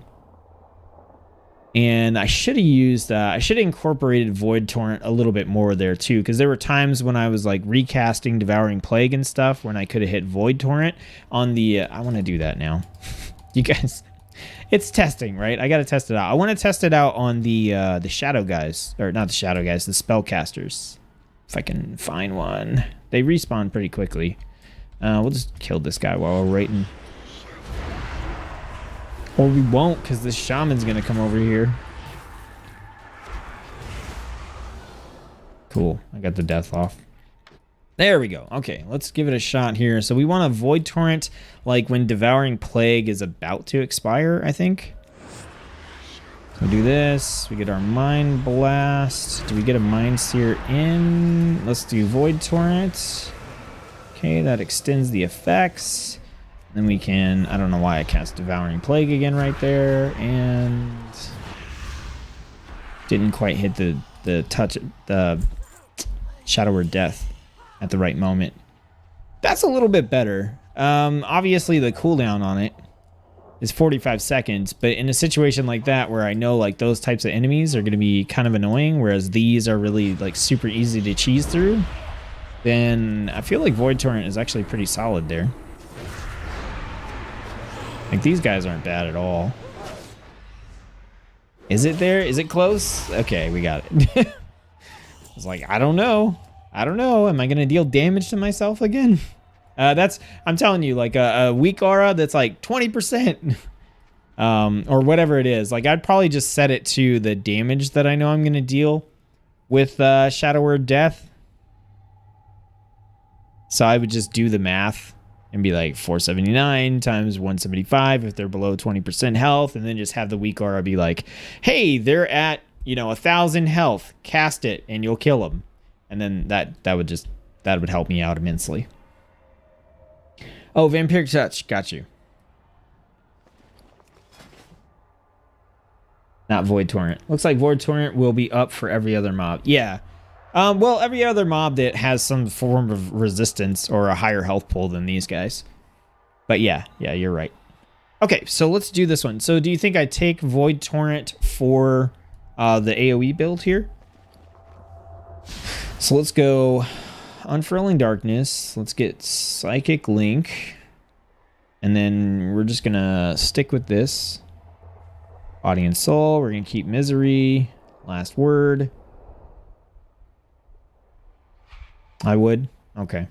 And I should have used, I should have incorporated Void Torrent a little bit more there too, because there were times when I was like recasting Devouring Plague and stuff when I could have hit Void Torrent on the, I want to do that now. You guys, it's testing, right? I got to test it out. I want to test it out on the Shadow guys, or not the Shadow guys, the Spellcasters. If I can find one. They respawn pretty quickly. We'll just kill this guy while we're waiting. Or we won't, because this Shaman's going to come over here. Cool. I got the death off. There we go. Okay, let's give it a shot here. So we want a Void Torrent, like when Devouring Plague is about to expire, I think. So we do this. We get our Mind Blast. Do we get a Mind Seer in? Let's do Void Torrent. Okay, that extends the effects. Then we can, I don't know why I cast Devouring Plague again right there, and didn't quite hit the Shadow Word Death at the right moment. That's a little bit better. Obviously the cooldown on it is 45 seconds, but in a situation like that where I know like those types of enemies are going to be kind of annoying, whereas these are really like super easy to cheese through, then I feel like Void Torrent is actually pretty solid there. Like, these guys aren't bad at all. Is it there? Is it close? Okay, we got it. I was like, I don't know. I don't know. Am I going to deal damage to myself again? I'm telling you, like a weak aura that's like 20%. Or whatever it is. Like, I'd probably just set it to the damage that I know I'm going to deal with Shadow Word Death. So I would just do the math and be like 479 times 175 if they're below 20% health, and then just have the weak aura be like, hey, they're at, 1,000 health, cast it and you'll kill them. And then that would help me out immensely. Oh, Vampiric Touch, got you. Not Void Torrent. Looks like Void Torrent will be up for every other mob. Yeah. Well, every other mob that has some form of resistance or a higher health pool than these guys. But yeah, you're right. Okay, so let's do this one. So do you think I take Void Torrent for the AoE build here? So let's go Unfurling Darkness. Let's get Psychic Link. And then we're just going to stick with this. Body and Soul. We're going to keep Misery. Last Word. I would? Okay.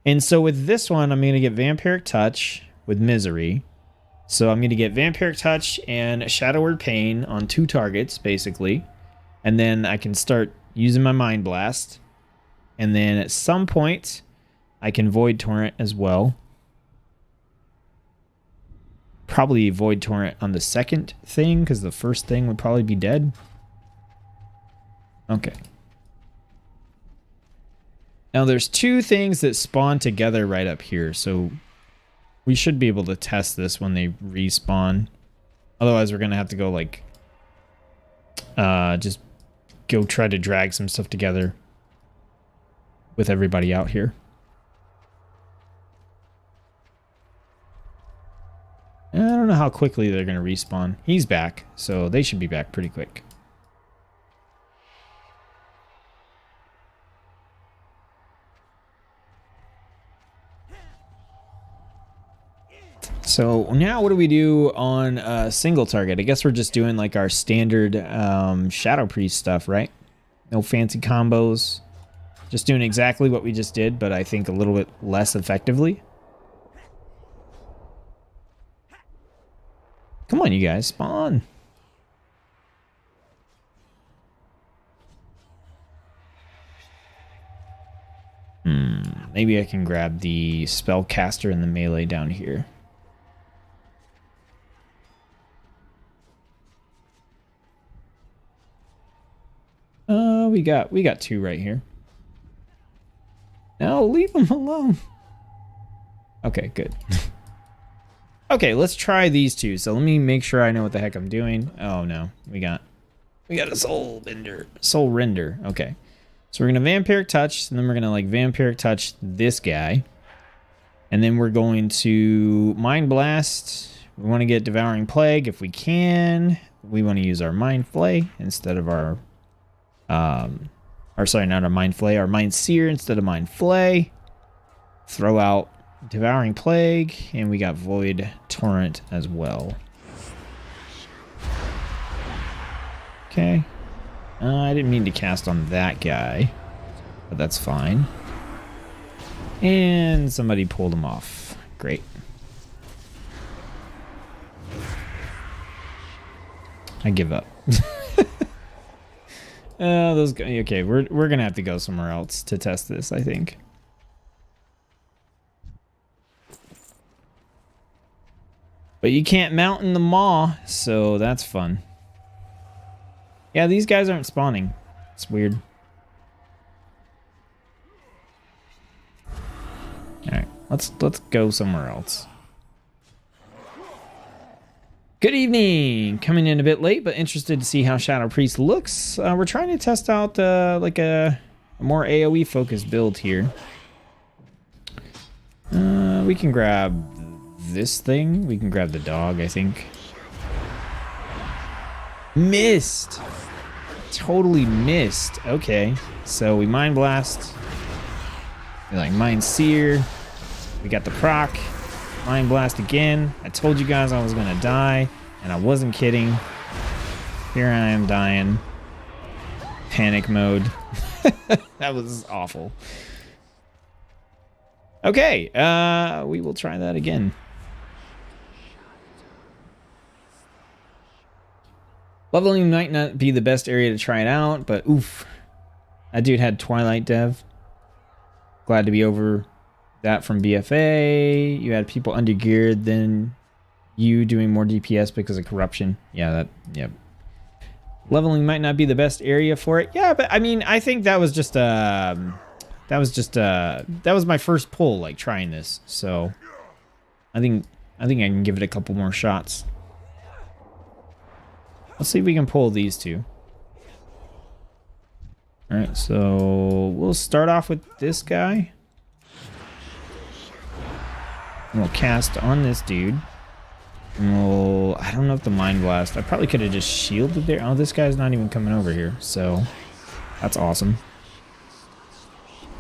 And so with this one, I'm going to get Vampiric Touch with Misery. So I'm going to get Vampiric Touch and Shadow Word Pain on 2 targets, basically. And then I can start using my Mind Blast. And then at some point, I can Void Torrent as well. Probably Void Torrent on the second thing, because the first thing would probably be dead. Okay. Now there's 2 things that spawn together right up here, so we should be able to test this when they respawn. Otherwise we're gonna have to go like just go try to drag some stuff together with everybody out here. I don't know how quickly they're gonna respawn. He's back, so they should be back pretty quick. So now what do we do on a single target? I guess we're just doing like our standard Shadow Priest stuff, right? No fancy combos. Just doing exactly what we just did, but I think a little bit less effectively. you guys spawn. Maybe I can grab the spellcaster and the melee down here. We got two right here. No, leave them alone. Okay, good. Okay, let's try these two. So let me make sure I know what the heck I'm doing. Oh no, we got a soul render. Okay. So we're gonna vampiric touch, and then we're gonna like vampiric touch this guy. And then we're going to mind blast. We want to get devouring plague if we can. We want to use our mind flay instead of our sorry, not our mind flay, our mind sear instead of mind flay. Throw out devouring plague, and we got void torrent as well. Okay. I didn't mean to cast on that guy, but that's fine. And somebody pulled him off. Great. I give up. Those guys, okay, we're gonna have to go somewhere else to test this, I think. But you can't mount in the maw, so that's fun. Yeah, these guys aren't spawning. It's weird. Alright, let's go somewhere else. Good evening! Coming in a bit late, but interested to see how Shadow Priest looks. We're trying to test out like a more AoE focused build here. We can grab this thing. We can grab the dog, I think. Missed! Totally missed. Okay, so we mind blast. We like mind sear. We got the proc. Mind blast again. I told you guys I was gonna die, and I wasn't kidding. Here I am dying. Panic mode. That was awful. Okay, we will try that again. Leveling might not be the best area to try it out, but oof. That dude had Twilight Dev. Glad to be over that from BFA. You had people undergeared than you doing more DPS because of corruption. Yeah, yep. Leveling might not be the best area for it. Yeah, but I mean, I think that was just that was my first pull, like trying this. So I think I can give it a couple more shots. Let's see if we can pull these two. All right, so we'll start off with this guy. And we'll cast on this dude. And I don't know if the Mind Blast, I probably could have just shielded there. Oh, this guy's not even coming over here, so that's awesome.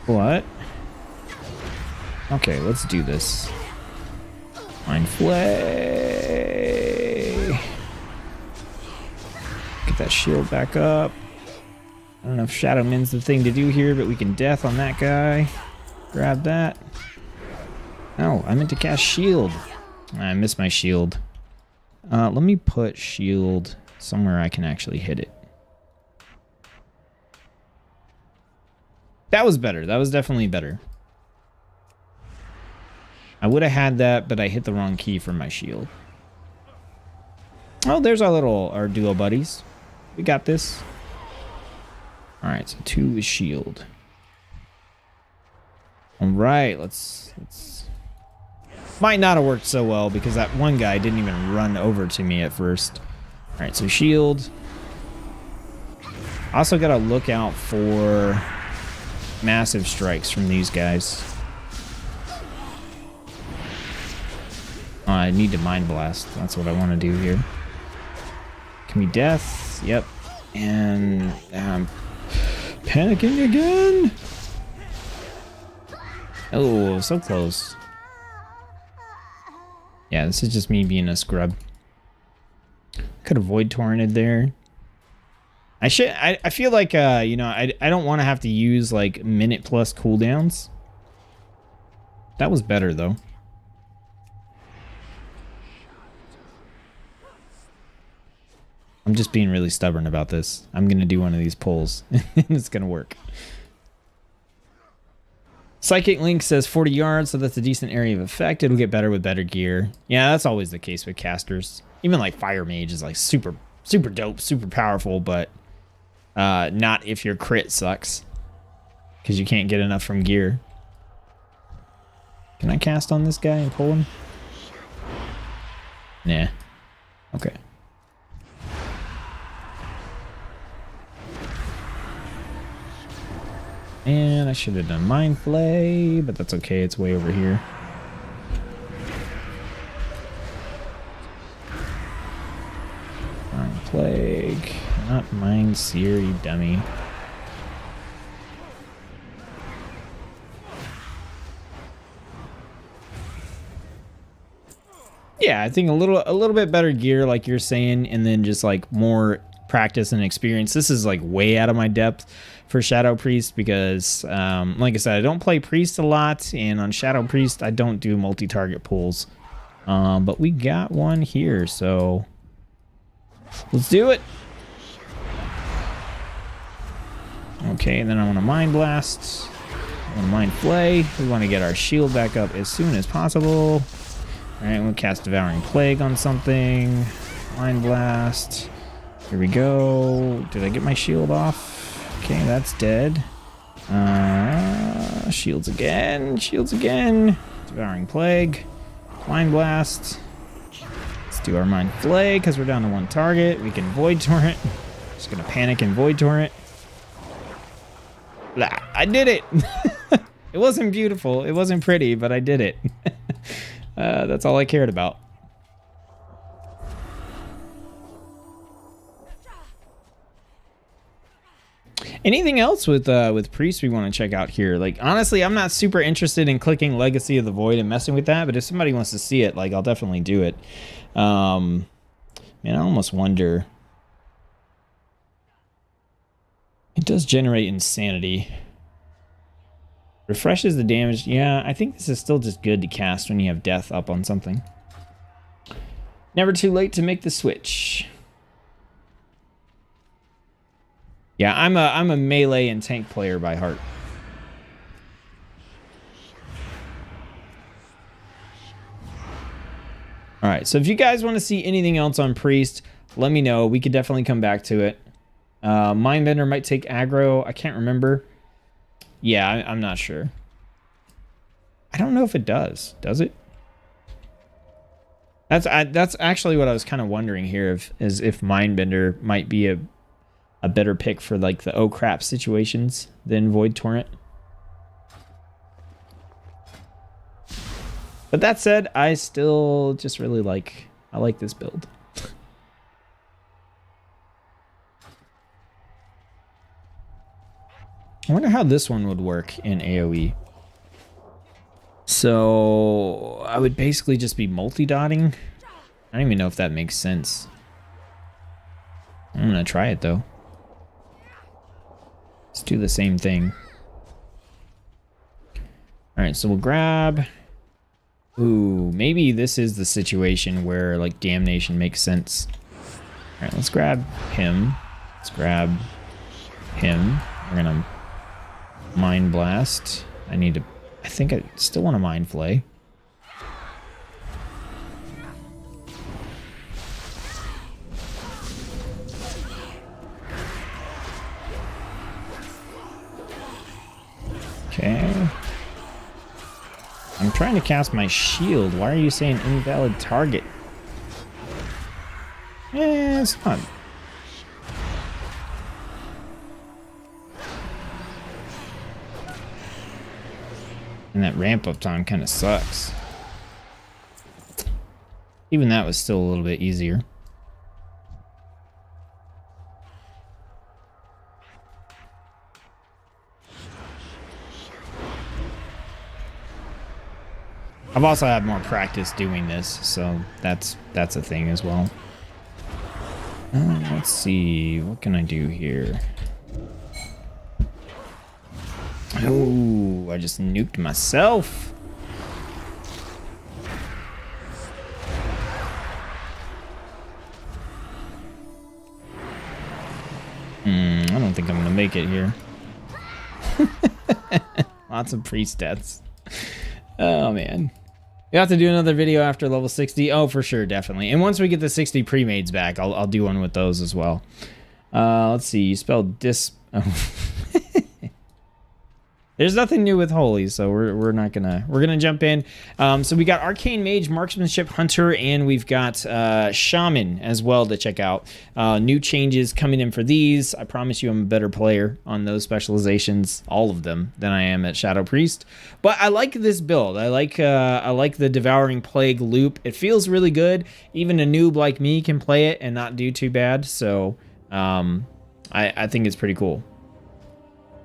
What? Okay, let's do this. Mind Flay. Get that shield back up. I don't know if Shadow Min's the thing to do here, but we can death on that guy. Grab that. Oh, I meant to cast shield. I missed my shield. Let me put shield somewhere I can actually hit it. That was better. That was definitely better. I would have had that, but I hit the wrong key for my shield. Oh, there's our duo buddies. We got this. All right, so 2 is shield. All right, let's. Might not have worked so well because that one guy didn't even run over to me at first. All right, so shield. Also got to look out for massive strikes from these guys. Oh, I need to mind blast. That's what I want to do here. Can we death? Yep. And I'm panicking again. Oh, so close. Yeah, this is just me being a scrub. Could have void torrented there. I feel like you know, I don't want to have to use like minute plus cooldowns. That was better though. I'm just being really stubborn about this. I'm going to do one of these pulls, and it's going to work. Psychic Link says 40 yards, so that's a decent area of effect. It'll get better with better gear. Yeah, that's always the case with casters. Even like Fire Mage is like super dope, super powerful, but not if your crit sucks. Because you can't get enough from gear. Can I cast on this guy and pull him? Nah. Okay. And I should have done Mind Flay, but that's okay. It's way over here. Mind Plague. Not Mind Seer, you dummy. Yeah, I think a little bit better gear, like you're saying, and then just like more practice and experience. This is like way out of my depth for Shadow Priest because, like I said, I don't play Priest a lot, and on Shadow Priest, I don't do multi-target pulls. But we got one here, so let's do it. Okay, and then I want to Mind Blast. I want to Mind Flay. We want to get our shield back up as soon as possible. Alright, we'll cast Devouring Plague on something. Mind Blast. Here we go. Did I get my shield off? Okay, that's dead. Shields again. Shields again. Devouring Plague. Mind Blast. Let's do our Mind Flay because we're down to one target. We can Void Torrent. Just gonna panic and Void Torrent. Blah, I did it! It wasn't beautiful. It wasn't pretty, but I did it. That's all I cared about. Anything else with Priest we want to check out here? Like, honestly, I'm not super interested in clicking Legacy of the Void and messing with that, but if somebody wants to see it, like, I'll definitely do it. Man, I almost wonder. It does generate Insanity. Refreshes the damage. Yeah, I think this is still just good to cast when you have death up on something. Never too late to make the switch. Yeah, I'm a melee and tank player by heart. All right, so if you guys want to see anything else on Priest, let me know. We could definitely come back to it. Mindbender might take aggro. I can't remember. Yeah, I'm not sure. I don't know if it does. Does it? That's actually what I was kind of wondering here, if Mindbender might be a better pick for like the oh crap situations than Void Torrent. But that said, I still just really like this build. I wonder how this one would work in AoE. So I would basically just be multi-dotting. I don't even know if that makes sense. I'm gonna try it though. Let's do the same thing. Alright, so we'll grab... Ooh, maybe this is the situation where like Damnation makes sense. Alright, let's grab him. Let's grab him. We're gonna Mind Blast. I think I still want to Mind Flay. Okay. I'm trying to cast my shield. Why are you saying invalid target? Eh, it's not. And that ramp up time kind of sucks. Even that was still a little bit easier. I've also had more practice doing this, so that's a thing as well. Let's see, what can I do here? Oh, I just nuked myself. make it here. Lots of priest deaths. Oh, man. You have to do another video after level 60. Oh, for sure, definitely. And once we get the 60 pre-mades back, I'll do one with those as well. Let's see. You spelled dis... Oh. There's nothing new with Holy, so we're gonna jump in. So we got Arcane Mage, Marksmanship Hunter, and we've got Shaman as well to check out. New changes coming in for these. I promise you I'm a better player on those specializations, all of them, than I am at Shadow Priest. But I like this build. I like the Devouring Plague loop. It feels really good. Even a noob like me can play it and not do too bad. So I think it's pretty cool.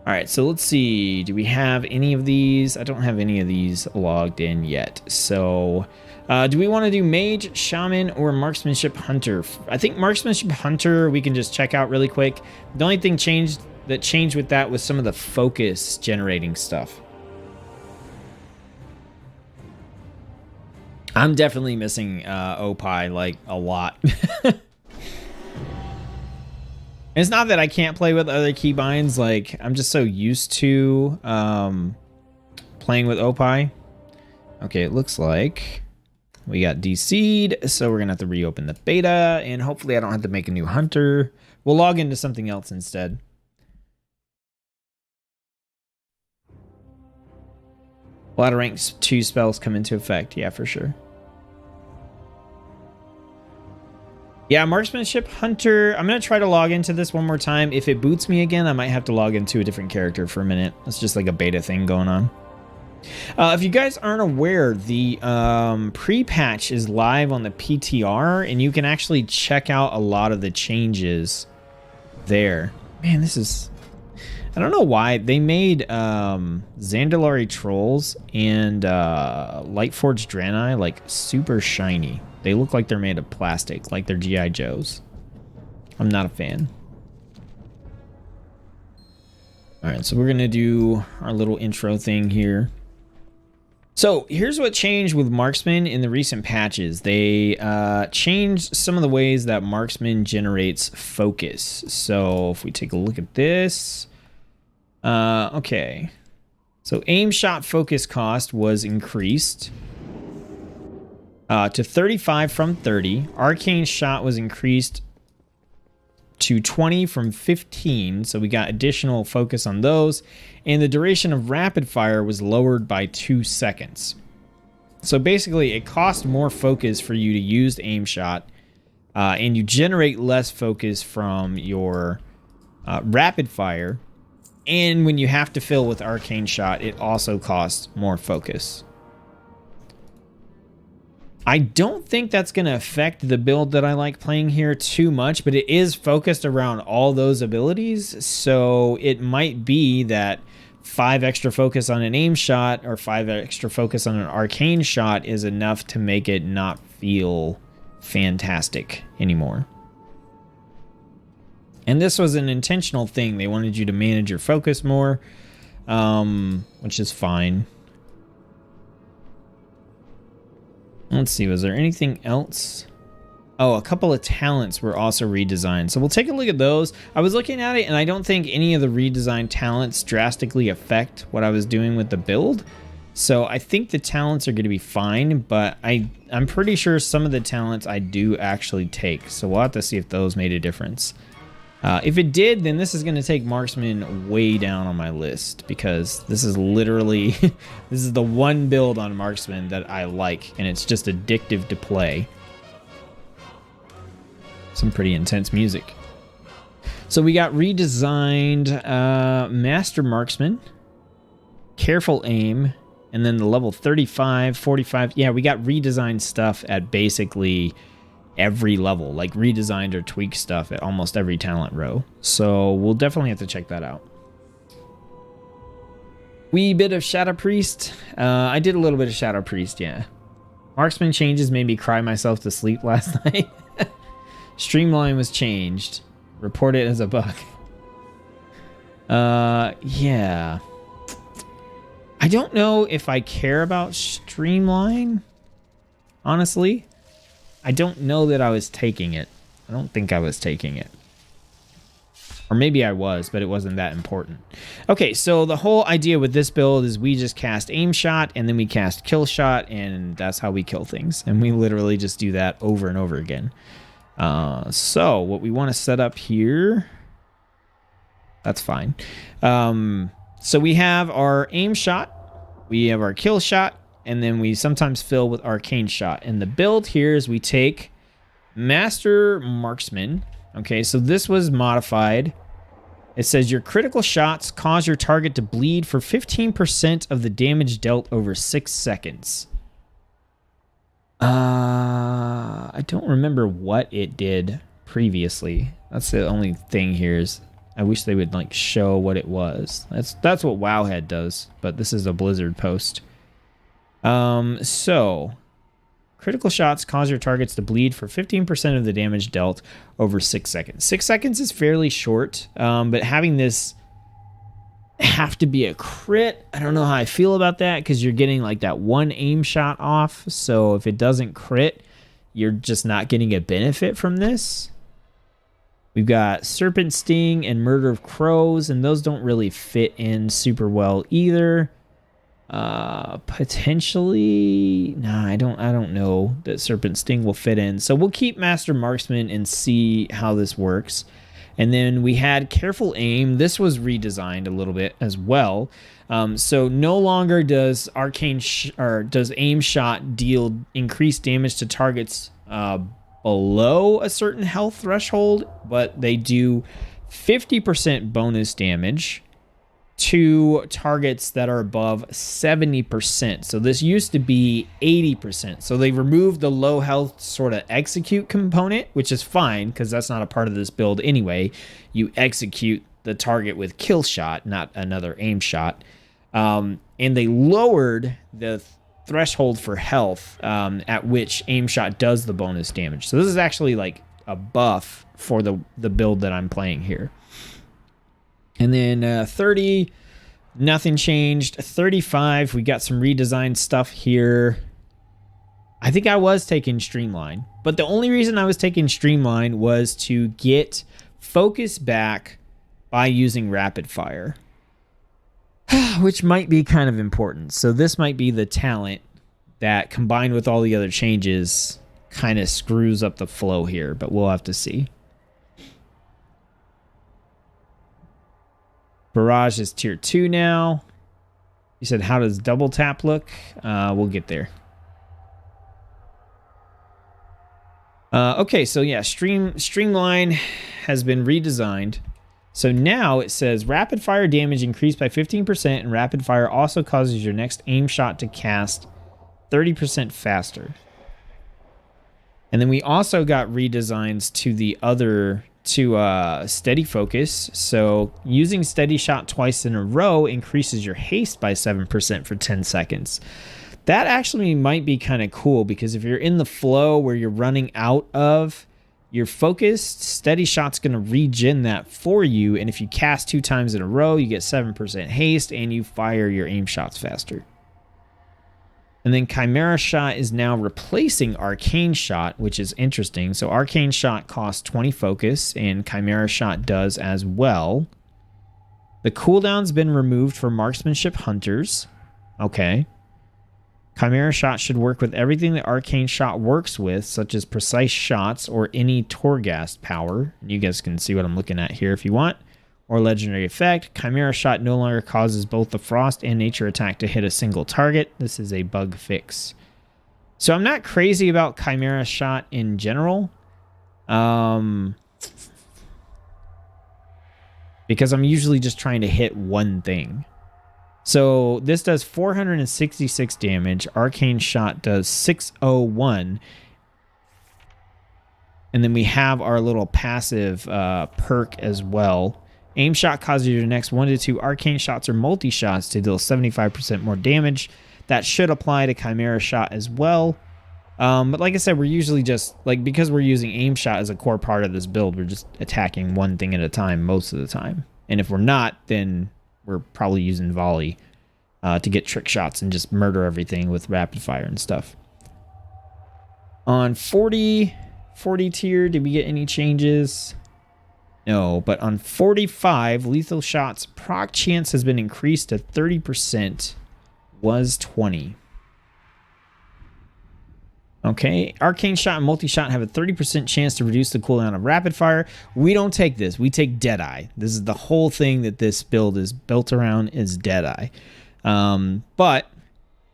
All right, so let's see. Do we have any of these? I don't have any of these logged in yet. So do we want to do Mage, Shaman, or Marksmanship Hunter? I think Marksmanship Hunter we can just check out really quick. The only thing that changed with that was some of the focus generating stuff. I'm definitely missing Opie like a lot. It's not that I can't play with other keybinds, like I'm just so used to playing with Opie. Okay, it looks like we got DC'd, so we're gonna have to reopen the beta, and hopefully I don't have to make a new hunter. We'll log into something else instead. A lot of rank 2 spells come into effect, yeah, for sure. Yeah, Marksmanship Hunter, I'm going to try to log into this one more time. If it boots me again, I might have to log into a different character for a minute. It's just like a beta thing going on. If you guys aren't aware, the pre-patch is live on the PTR, and you can actually check out a lot of the changes there. Man, this is... I don't know why. They made Zandalari Trolls and Lightforged Draenei like super shiny. They look like they're made of plastic, like they're G.I. Joes. I'm not a fan. Alright, so we're going to do our little intro thing here. So, here's what changed with Marksman in the recent patches. They changed some of the ways that Marksman generates focus. So, if we take a look at this... okay. So, aim shot focus cost was increased... to 35 from 30. Arcane shot was increased to 20 from 15. So we got additional focus on those. And the duration of rapid fire was lowered by 2 seconds. So basically it cost more focus for you to use the aim shot. And you generate less focus from your rapid fire. And when you have to fill with arcane shot, it also costs more focus. I don't think that's going to affect the build that I like playing here too much, but it is focused around all those abilities, so it might be that 5 extra focus on an aim shot or 5 extra focus on an arcane shot is enough to make it not feel fantastic anymore. And this was an intentional thing. They wanted you to manage your focus more, which is fine. Let's see, was there anything else? Oh, a couple of talents were also redesigned. So we'll take a look at those. I was looking at it, and I don't think any of the redesigned talents drastically affect what I was doing with the build. So I think the talents are going to be fine, but I'm pretty sure some of the talents I do actually take. So we'll have to see if those made a difference. If it did, then this is going to take Marksman way down on my list, because this is literally, this is the one build on Marksman that I like, and it's just addictive to play. Some pretty intense music. So we got redesigned Master Marksman, Careful Aim, and then the level 35, 45. Yeah, we got redesigned stuff at basically every level, like redesigned or tweaked stuff at almost every talent row. So we'll definitely have to check that out. Wee bit of Shadow Priest. I did a little bit of Shadow Priest, yeah. Marksman changes made me cry myself to sleep last night. Streamline was changed. Report it as a bug. Yeah. I don't know if I care about Streamline, honestly. I don't know that I was taking it. I don't think I was taking it. Or maybe I was, but it wasn't that important. Okay, so the whole idea with this build is we just cast aim shot and then we cast kill shot, and that's how we kill things. And we literally just do that over and over again. So what we want to set up here, that's fine. So we have our aim shot, we have our kill shot, and then we sometimes fill with arcane shot. And the build here is we take Master Marksman. Okay, so this was modified. It says your critical shots cause your target to bleed for 15% of the damage dealt over 6 seconds. I don't remember what it did previously. That's the only thing here is I wish they would like show what it was. That's what Wowhead does, but this is a Blizzard post. So critical shots cause your targets to bleed for 15% of the damage dealt over 6 seconds. 6 seconds is fairly short, but having this have to be a crit, I don't know how I feel about that, because you're getting like that one aim shot off. So if it doesn't crit, you're just not getting a benefit from this. We've got Serpent Sting and Murder of Crows, and those don't really fit in super well either. Potentially, nah, I don't know that Serpent Sting will fit in. So we'll keep Master Marksman and see how this works. And then we had Careful Aim. This was redesigned a little bit as well. So no longer does does Aim Shot deal increased damage to targets below a certain health threshold, but they do 50% bonus damage to targets that are above 70%. So this used to be 80%. So they removed the low health sort of execute component, which is fine because that's not a part of this build anyway. You execute the target with kill shot, not another aim shot. And they lowered the threshold for health at which aim shot does the bonus damage. So this is actually like a buff for the build that I'm playing here. And then 30, nothing changed. 35, we got some redesigned stuff here. I think I was taking Streamline, but the only reason I was taking Streamline was to get focus back by using Rapid Fire, which might be kind of important. So this might be the talent that, combined with all the other changes, kind of screws up the flow here, but we'll have to see. Barrage is tier 2 now. You said, how does double tap look? We'll get there. Okay, so yeah, Streamline has been redesigned. So now it says rapid fire damage increased by 15%, and rapid fire also causes your next aim shot to cast 30% faster. And then we also got redesigns to the other steady focus. So using steady shot twice in a row increases your haste by 7% for 10 seconds. That actually might be kind of cool, because if you're in the flow where you're running out of your focused, steady shot's going to regen that for you, and if you cast 2 times in a row, you get 7% haste and you fire your aim shots faster. And then Chimera Shot is now replacing Arcane Shot, which is interesting. So Arcane Shot costs 20 focus, and Chimera Shot does as well. The cooldown's been removed for Marksmanship Hunters. Okay. Chimera Shot should work with everything that Arcane Shot works with, such as precise shots or any Torghast power. You guys can see what I'm looking at here if you want. Or legendary effect. Chimera Shot no longer causes both the frost and nature attack to hit a single target. This is a bug fix. So I'm not crazy about Chimera Shot in general. Because I'm usually just trying to hit one thing. So this does 466 damage. Arcane Shot does 601. And then we have our little passive perk as well. Aim Shot causes your next 1 to 2 arcane shots or multi-shots to deal 75% more damage. That should apply to Chimera Shot as well. But like I said, we're usually just, like, because we're using Aim Shot as a core part of this build, we're just attacking one thing at a time most of the time. And if we're not, then we're probably using Volley to get trick shots and just murder everything with rapid fire and stuff. On 40 tier, did we get any changes? No, but on 45, lethal shots proc chance has been increased to 30%. Was 20. Okay, Arcane Shot and Multi-Shot have a 30% chance to reduce the cooldown of Rapid Fire. We don't take this. We take Deadeye. This is the whole thing that this build is built around is Deadeye. But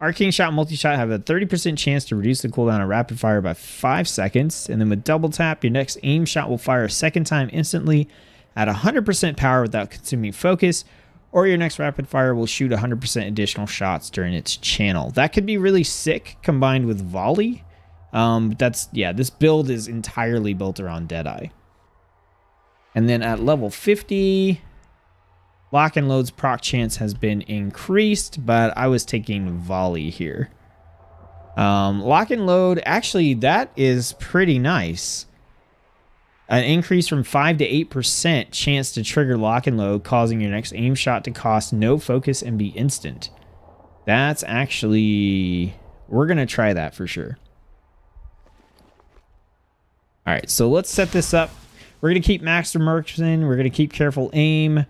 Arcane Shot and Multi-Shot have a 30% chance to reduce the cooldown of Rapid Fire by 5 seconds. And then with Double Tap, your next aim shot will fire a second time instantly at 100% power without consuming focus. Or your next Rapid Fire will shoot 100% additional shots during its channel. That could be really sick combined with Volley. This build is entirely built around Deadeye. And then at level 50, Lock and Load's proc chance has been increased, but I was taking Volley here. Lock and Load, actually, that is pretty nice. An increase from 5 to 8% chance to trigger Lock and Load, causing your next aim shot to cost no focus and be instant. That's actually... We're going to try that for sure. All right, so let's set this up. We're going to keep Master Marksman. We're going to keep Careful Aim.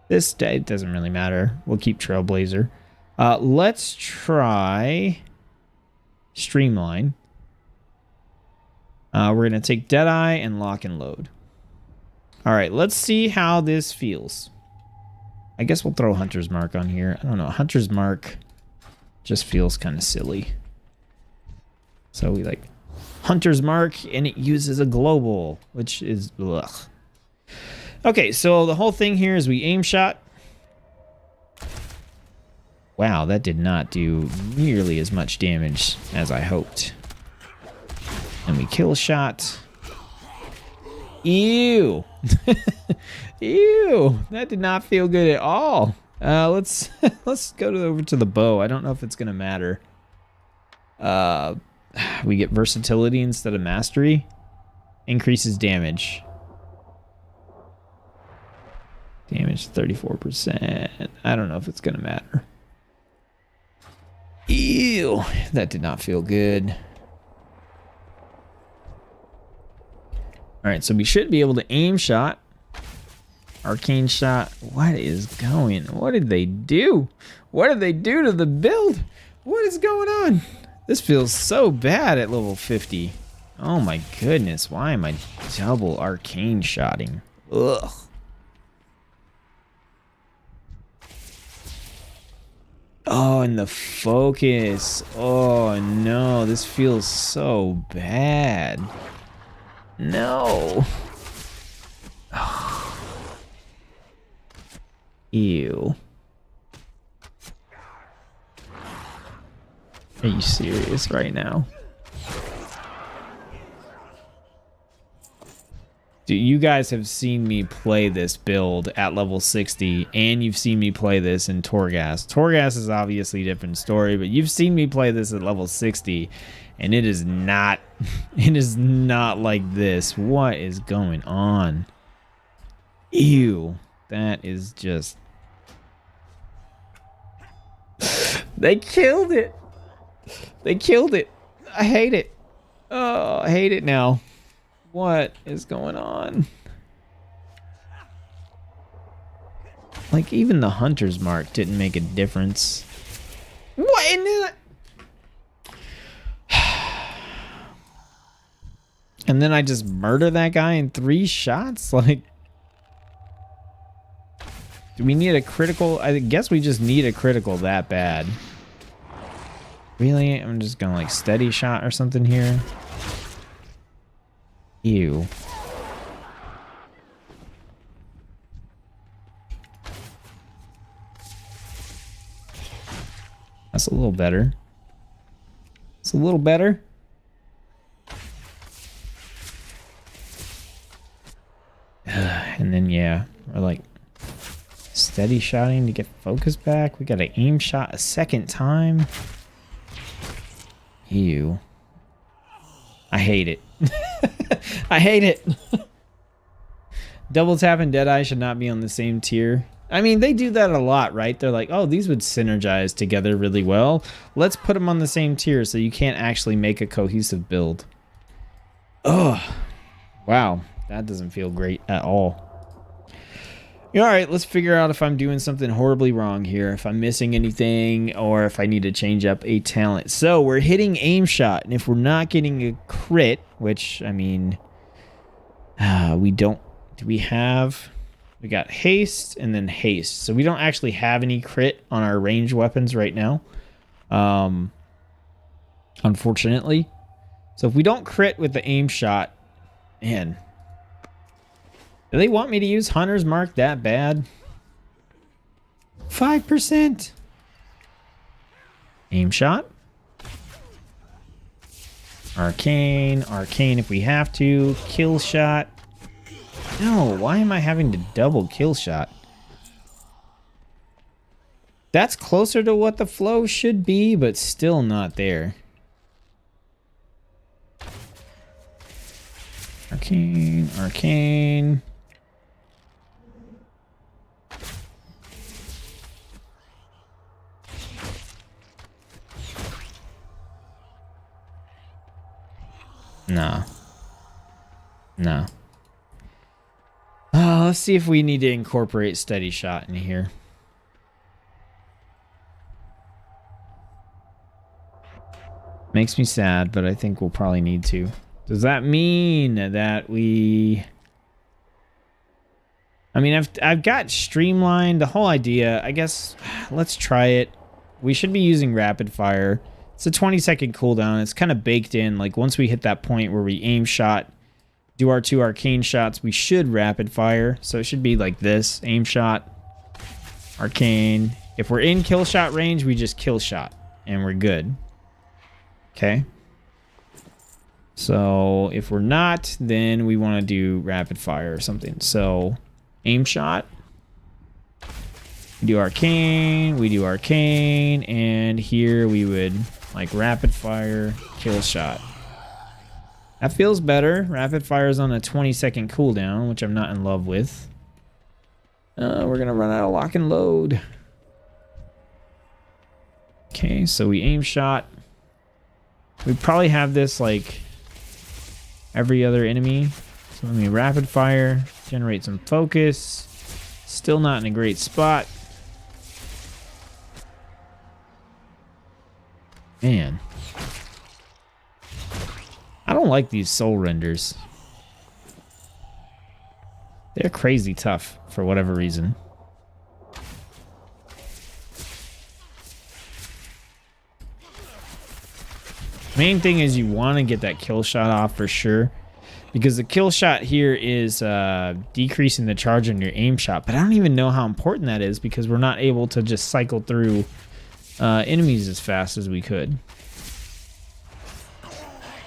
This day doesn't really matter. We'll keep Trailblazer. Let's try Streamline. We're going to take Deadeye and Lock and Load. All right, let's see how this feels. I guess we'll throw Hunter's Mark on here. I don't know. Hunter's Mark just feels kind of silly. So we like Hunter's Mark, and it uses a global, which is ugh. Okay, so the whole thing here is we aim shot. Wow, that did not do nearly as much damage as I hoped. And we kill shot. Ew. Ew, that did not feel good at all. Let's go over to the bow. I don't know if it's gonna matter. We get versatility instead of mastery. Increases damage. Damage 34%. I don't know if it's gonna matter. Ew, that did not feel good. Alright, so we should be able to aim shot. Arcane shot. What is going? What did they do? What did they do to the build? What is going on? This feels so bad at level 50. Oh my goodness, why am I double arcane shotting? Ugh. Oh, and the focus. Oh no, this feels so bad. No. Ew. Are you serious right now? Dude, you guys have seen me play this build at level 60, and you've seen me play this in Torghast. Torghast is obviously a different story, but you've seen me play this at level 60, and it is not like this. What is going on? Ew. That is just... They killed it. They killed it. I hate it. Oh, I hate it now. What is going on? Like, even the Hunter's Mark didn't make a difference. What in the... And then I just murder that guy in 3 shots? Like... Do we need a critical? I guess we just need a critical that bad. Really? I'm just gonna like steady shot or something here. Ew. That's a little better. It's a little better. And then yeah, we're like steady shotting to get focus back. We got to aim shot a second time. Ew. I hate it. I hate it. Double Tap and Deadeye should not be on the same tier. I mean, they do that a lot, right? They're like, oh, these would synergize together really well. Let's put them on the same tier so you can't actually make a cohesive build. Ugh. Wow. That doesn't feel great at all. All right, let's figure out if I'm doing something horribly wrong here, if I'm missing anything, or if I need to change up a talent. So we're hitting aim shot, and if we're not getting a crit, which, I mean, we don't, do we have, we got haste and then haste. So we don't actually have any crit on our ranged weapons right now, unfortunately. So if we don't crit with the aim shot, man, do they want me to use Hunter's Mark that bad? 5%. Aim shot. Arcane. Arcane if we have to. Kill shot. No, why am I having to double kill shot? That's closer to what the flow should be, but still not there. Arcane. Arcane. No. No. Let's see if we need to incorporate steady shot in here. Makes me sad, but I think we'll probably need to. Does that mean that we... I mean, I've got streamlined the whole idea. I guess let's try it. We should be using rapid fire. It's a 20-second cooldown. It's kind of baked in. Like, once we hit that point where we aim shot, do our 2 arcane shots, we should rapid fire. So it should be like this. Aim shot, arcane. If we're in kill shot range, we just kill shot, and we're good. Okay. So if we're not, then we want to do rapid fire or something. So aim shot. We do arcane, and here we would like rapid fire, kill shot. That feels better. Rapid fire is on a 20-second cooldown, which I'm not in love with. We're gonna run out of lock and load. Okay, so we aim shot. We probably have this like every other enemy. So let me rapid fire, generate some focus. Still not in a great spot. Man. I don't like these soul renders. They're crazy tough for whatever reason. Main thing is you want to get that kill shot off for sure, because the kill shot here is decreasing the charge on your aim shot, but I don't even know how important that is because we're not able to just cycle through enemies as fast as we could.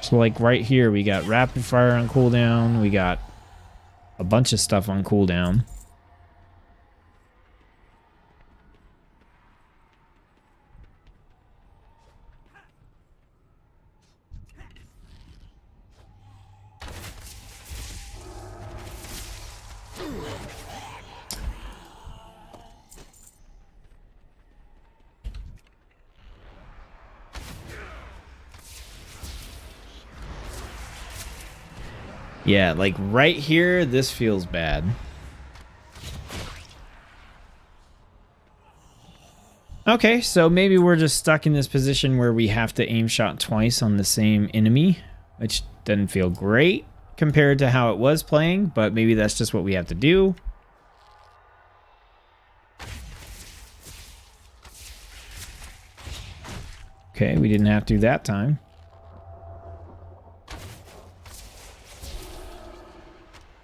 So like right here we got rapid fire on cooldown, we got a bunch of stuff on cooldown. Yeah, like right here, this feels bad. Okay, so maybe we're just stuck in this position where we have to aim shot twice on the same enemy, which doesn't feel great compared to how it was playing, but maybe that's just what we have to do. Okay, we didn't have to that time.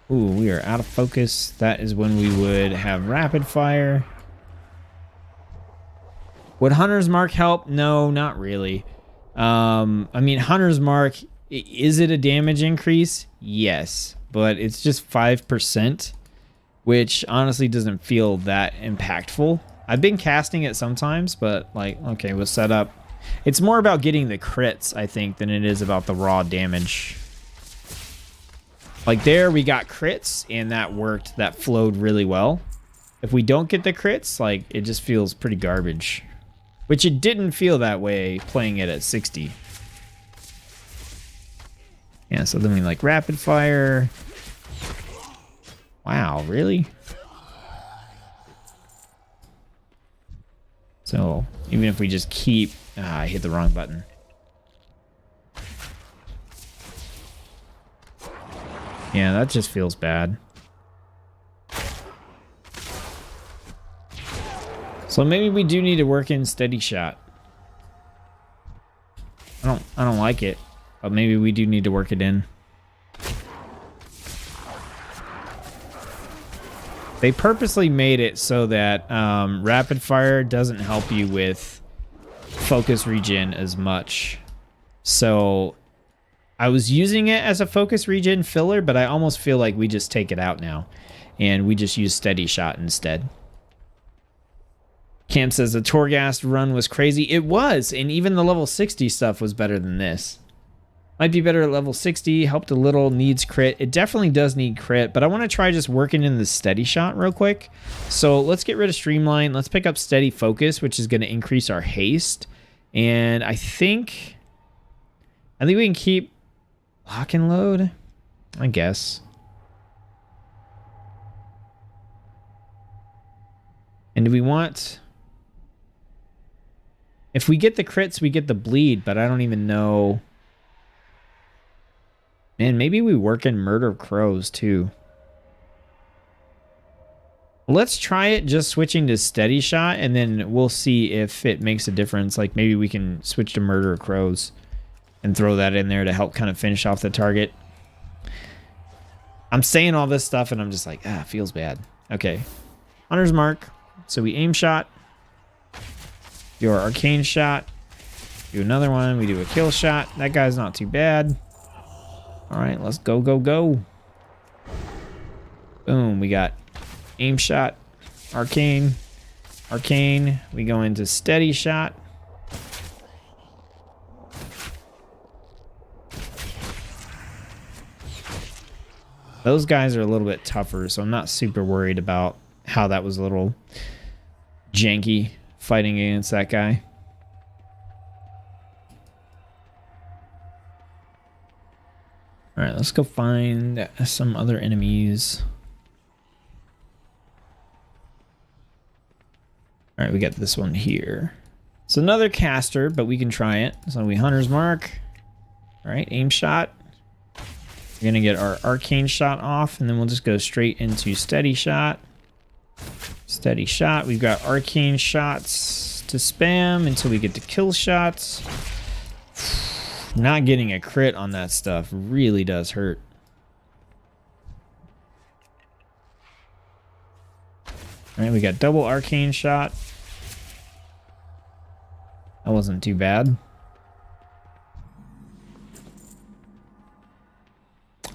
Ooh, we are out of focus. That is when we would have rapid fire. Would Hunter's Mark help? No, not really. I mean, Hunter's Mark, is it a damage increase? Yes, but it's just 5%, which honestly doesn't feel that impactful. I've been casting it sometimes, but like, okay, we'll set up. It's more about getting the crits, I think, than it is about the raw damage. Like there, we got crits, and that worked. That flowed really well. If we don't get the crits, like, it just feels pretty garbage. Which it didn't feel that way playing it at 60. Yeah, so then we like rapid fire. Wow, really? So even if we just keep... I hit the wrong button. Yeah, that just feels bad. So maybe we do need to work in steady shot. I don't like it, but maybe we do need to work it in. They purposely made it so that rapid fire doesn't help you with focus regen as much. So I was using it as a focus regen filler, but I almost feel like we just take it out now and we just use steady shot instead. Cam says the Torghast run was crazy. It was, and even the level 60 stuff was better than this. Might be better at level 60, helped a little, needs crit. It definitely does need crit, but I want to try just working in the steady shot real quick. So let's get rid of Streamline. Let's pick up Steady Focus, which is going to increase our haste. And I think we can keep Lock and Load, I guess. And do we want... If we get the crits, we get the bleed, but I don't even know... Man, maybe we work in Murder Crows, too. Let's try it just switching to Steady Shot, and then we'll see if it makes a difference. Like, maybe we can switch to Murder Crows and throw that in there to help kind of finish off the target. I'm saying all this stuff, and I'm just like, it feels bad. Okay. Hunter's Mark. So we aim shot. Do our Arcane Shot. Do another one. We do a kill shot. That guy's not too bad. All right, let's go, go, go. Boom, we got aim shot, arcane, arcane. We go into steady shot. Those guys are a little bit tougher, so I'm not super worried about how that was a little janky fighting against that guy. All right, let's go find some other enemies. All right, we got this one here. It's another caster, but we can try it. So we Hunter's Mark. All right, aim shot. We're gonna get our Arcane Shot off, and then we'll just go straight into Steady Shot. Steady Shot. We've got Arcane Shots to spam until we get to kill shots. Not getting a crit on that stuff really does hurt. All right, we got double Arcane Shot. That wasn't too bad.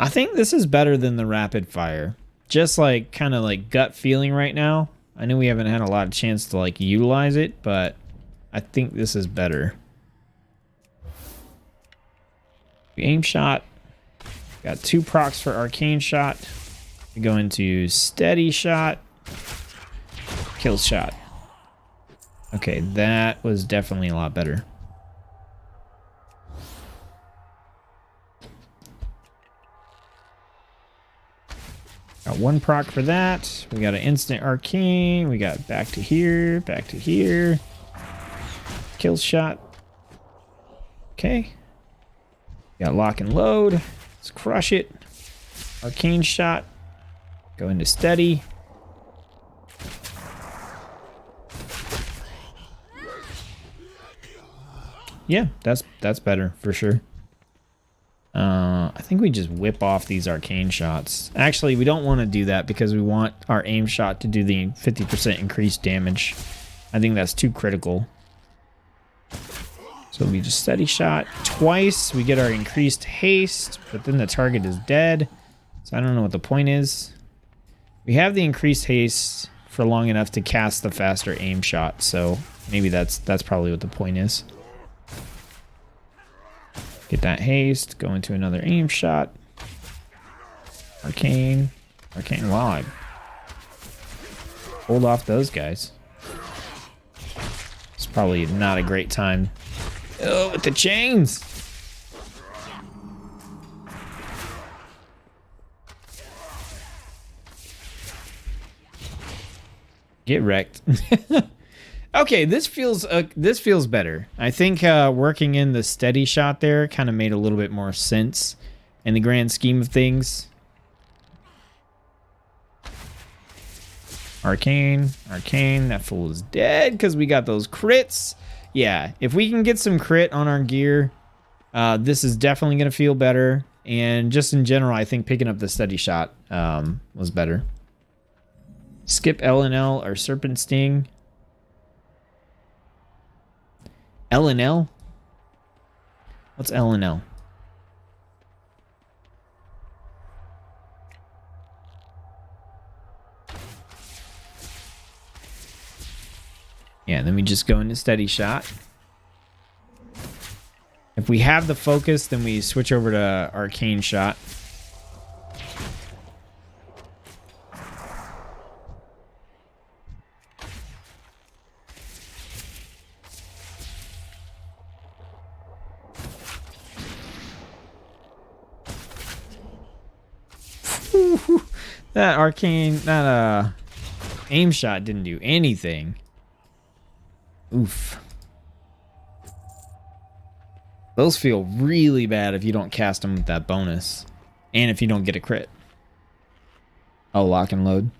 I think this is better than the rapid fire. Just like kind of like gut feeling right now. I know we haven't had a lot of chance to like utilize it, but I think this is better. Aim shot. Got 2 procs for Arcane Shot. We go into Steady Shot. Kill shot. Okay, that was definitely a lot better. Got 1 proc for that. We got an instant arcane. We got back to here, back to here. Kill shot. Okay. Got lock and load. Let's crush it. Arcane shot. Go into steady. Yeah, that's better for sure. I think we just whip off these arcane shots. Actually, we don't want to do that because we want our aim shot to do the 50% increased damage. I think that's too critical. So we just steady shot twice. We get our increased haste, but then the target is dead. So I don't know what the point is. We have the increased haste for long enough to cast the faster aim shot. So maybe that's probably what the point is. Get that haste. Go into another aim shot. Arcane. Arcane. Wow, I hold off those guys. It's probably not a great time. Oh, with the chains. Get wrecked. Okay, this feels better. I think working in the steady shot there kind of made a little bit more sense in the grand scheme of things. Arcane, that fool is dead because we got those crits. Yeah, if we can get some crit on our gear, this is definitely going to feel better. And just in general, I think picking up the steady shot was better. Skip LNL or Serpent Sting. LNL? What's LNL? Yeah, then we just go into steady shot. If we have the focus, then we switch over to arcane shot. That arcane, that aim shot didn't do anything. Oof. Those feel really bad if you don't cast them with that bonus. And if you don't get a crit. Oh, lock and load.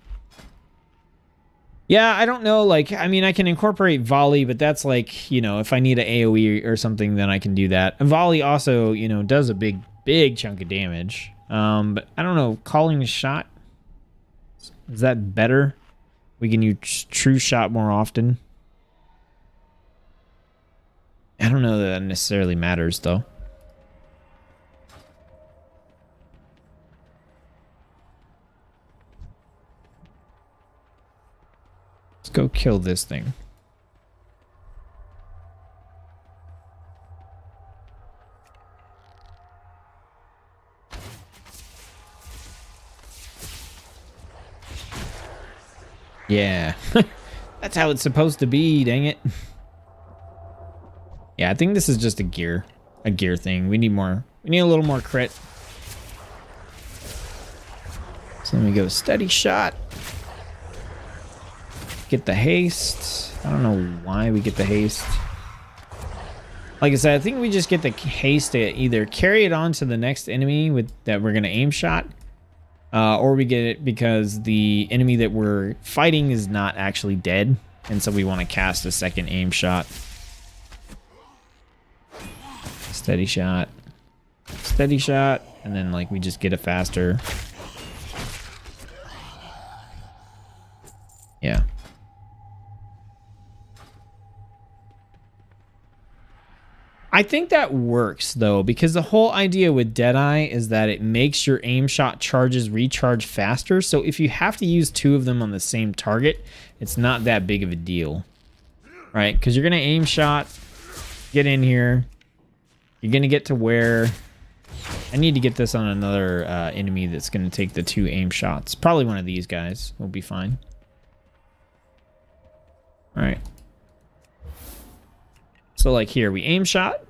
Yeah, I don't know. Like, I mean, I can incorporate volley, but that's like, you know, if I need an AoE or something, then I can do that. And volley also, you know, does a big chunk of damage. But I don't know. Calling a shot. Is that better? We can use true shot more often. I don't know that that necessarily matters, though. Let's go kill this thing. Yeah. That's how it's supposed to be, dang it. Yeah, I think this is just a gear thing. We need a little more crit. So let me go steady shot. Get the haste. I don't know why we get the haste. Like I said, I think we just get the haste to either carry it on to the next enemy that we're gonna aim shot, or we get it because the enemy that we're fighting is not actually dead, and so we want to cast a second aim shot. Steady shot, and then like we just get it faster. Yeah. I think that works though, because the whole idea with Deadeye is that it makes your aim shot charges recharge faster. So if you have to use two of them on the same target, it's not that big of a deal, right? Because you're gonna aim shot, get in here. You're going to get to where... I need to get this on another enemy that's going to take the two aim shots. Probably one of these guys will be fine. Alright. So like here, we aim shot.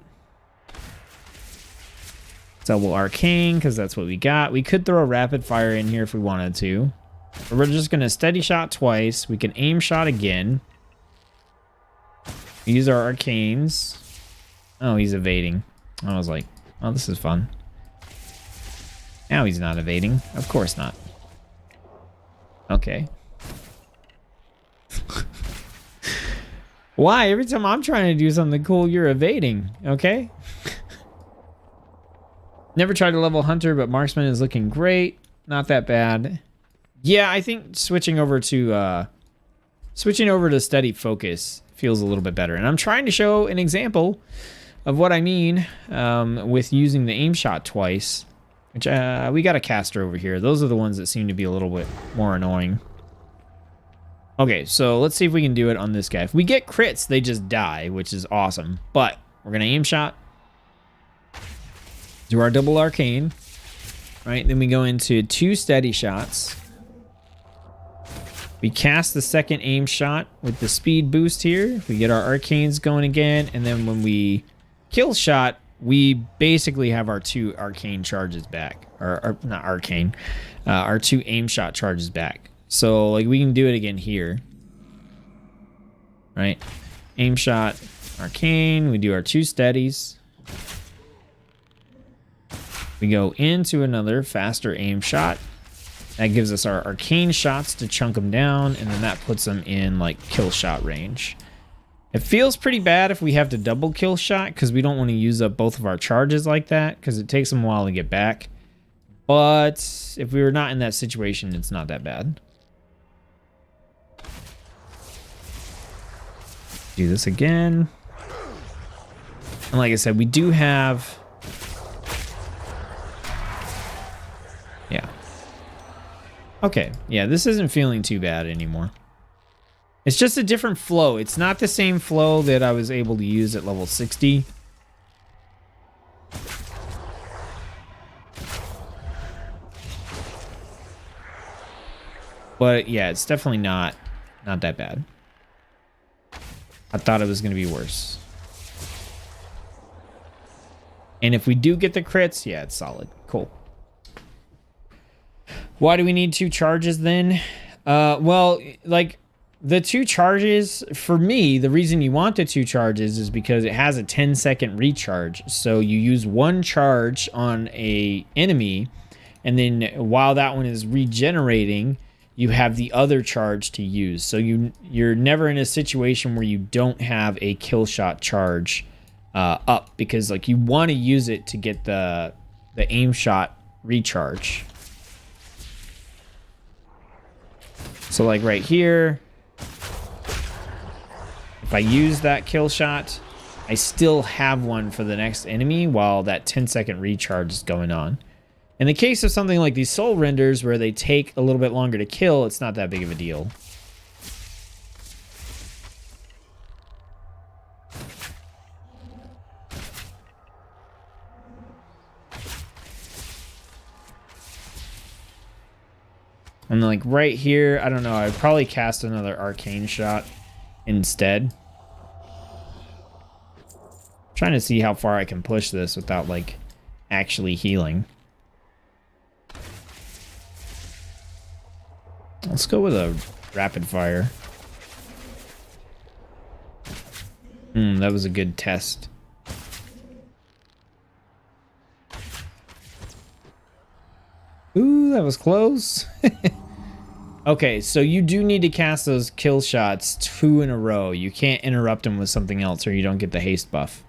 Double arcane, because that's what we got. We could throw a rapid fire in here if we wanted to. But we're just going to steady shot twice. We can aim shot again. Use our arcanes. Oh, he's evading. I was like, oh, this is fun. Now he's not evading. Of course not. Okay. Why? Every time I'm trying to do something cool, you're evading. Okay? Never tried to level Hunter, but Marksman is looking great. Not that bad. Yeah, I think switching over to steady focus feels a little bit better. And I'm trying to show an example of what I mean with using the aim shot twice. Which we got a caster over here. Those are the ones that seem to be a little bit more annoying. Okay, so let's see if we can do it on this guy. If we get crits, they just die, which is awesome. But we're gonna aim shot. Do our double arcane. Right, then we go into two steady shots. We cast the second aim shot with the speed boost here. We get our arcanes going again, and then when we kill shot, we basically have our two arcane charges back. Or not arcane. Our two aim shot charges back. So like we can do it again here. right? Aim shot, arcane. We do our 2 steadies. We go into another faster aim shot. That gives us our arcane shots to chunk them down, and then that puts them in like kill shot range. It feels pretty bad if we have to double kill shot because we don't want to use up both of our charges like that because it takes them a while to get back. But if we were not in that situation, it's not that bad. Do this again. And like I said, we do have... Yeah. Okay, yeah, this isn't feeling too bad anymore. It's just a different flow. It's not the same flow that I was able to use at level 60. But yeah, it's definitely not that bad. I thought it was going to be worse. And if we do get the crits, yeah, it's solid. Cool. Why do we need 2 charges then? Well, like the 2 charges, for me, the reason you want the 2 charges is because it has a 10-second recharge. So you use 1 charge on a enemy, and then while that one is regenerating, you have the other charge to use. So you're never in a situation where you don't have a kill shot charge up, because like you want to use it to get the aim shot recharge. So like right here, if I use that kill shot, I still have one for the next enemy while that 10-second recharge is going on. In the case of something like these soul renders where they take a little bit longer to kill, it's not that big of a deal. And like right here, I don't know, I'd probably cast another arcane shot instead. I'm trying to see how far I can push this without like actually healing. Let's go with a rapid fire. That was a good test. Ooh, that was close. Okay, so you do need to cast those kill shots 2 in a row. You can't interrupt them with something else or you don't get the haste buff.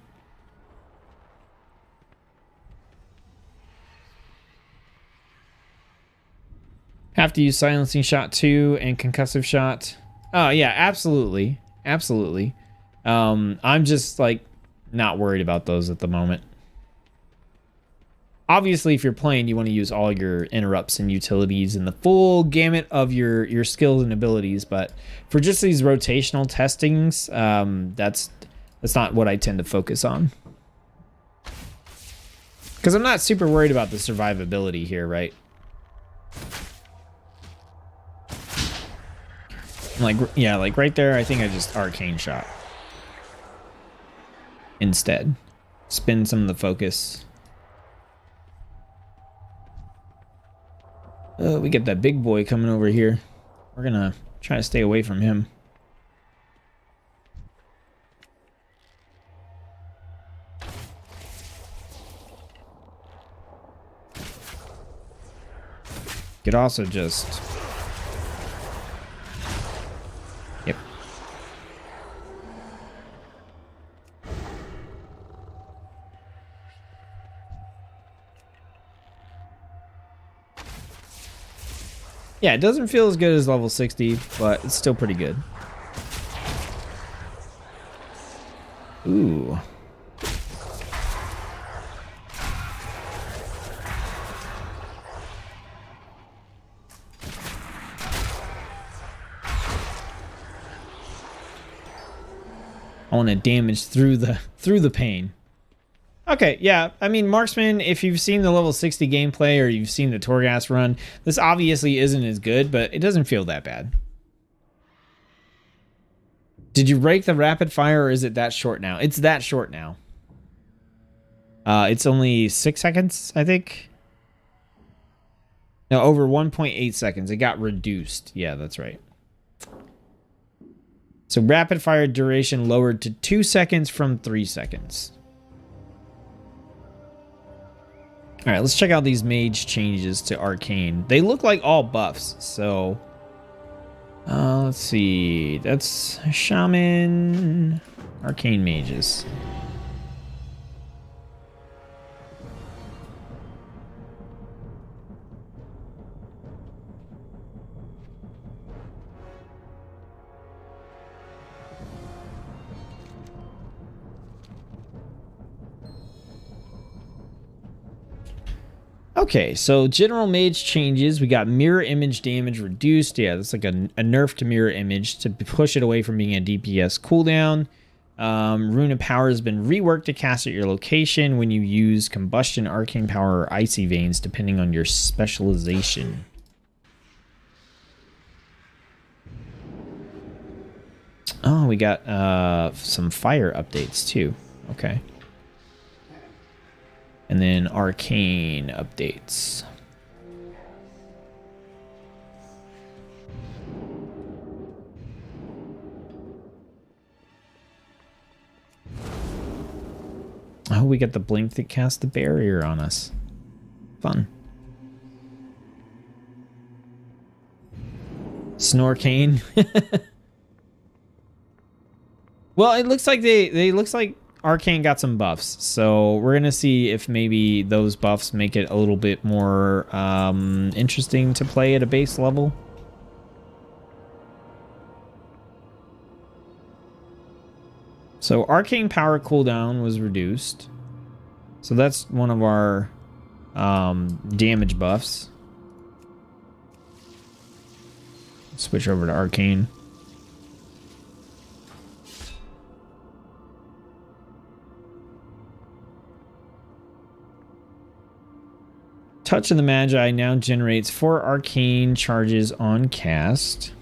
Have to use silencing shot 2 and concussive shot. Oh yeah, absolutely. Absolutely. I'm just like not worried about those at the moment. Obviously, if you're playing, you want to use all your interrupts and utilities and the full gamut of your skills and abilities. But for just these rotational testings, that's not what I tend to focus on. Because I'm not super worried about the survivability here, right? Like, yeah, like right there, I think I just arcane shot instead. Spin some of the focus. We get that big boy coming over here. We're gonna try to stay away from him. Could also just... Yep. Yeah, it doesn't feel as good as level 60, but it's still pretty good. Ooh. I want to damage through the pain. Okay, yeah, I mean, Marksman, if you've seen the level 60 gameplay or you've seen the Torghast run, this obviously isn't as good, but it doesn't feel that bad. Did you break the rapid fire or is it that short now? It's that short now. It's only 6 seconds, I think. No, over 1.8 seconds. It got reduced. Yeah, that's right. So rapid fire duration lowered to 2 seconds from 3 seconds. All right, let's check out these mage changes to Arcane. They look like all buffs, so... let's see. That's Shaman, Arcane Mages. Okay, so general mage changes. We got mirror image damage reduced. Yeah, that's like a nerf to mirror image to push it away from being a DPS cooldown. Rune of Power has been reworked to cast at your location when you use Combustion, Arcane Power, or Icy Veins, depending on your specialization. Oh, we got some fire updates too. Okay. And then Arcane updates. Oh, we got the blink that casts the barrier on us. Fun. Snorcane. Well, it looks like they looks like Arcane got some buffs, so we're gonna see if maybe those buffs make it a little bit more interesting to play at a base level. So Arcane Power cooldown was reduced, so that's one of our damage buffs. Switch over to Arcane. Touch of the Magi now generates 4 arcane charges on cast.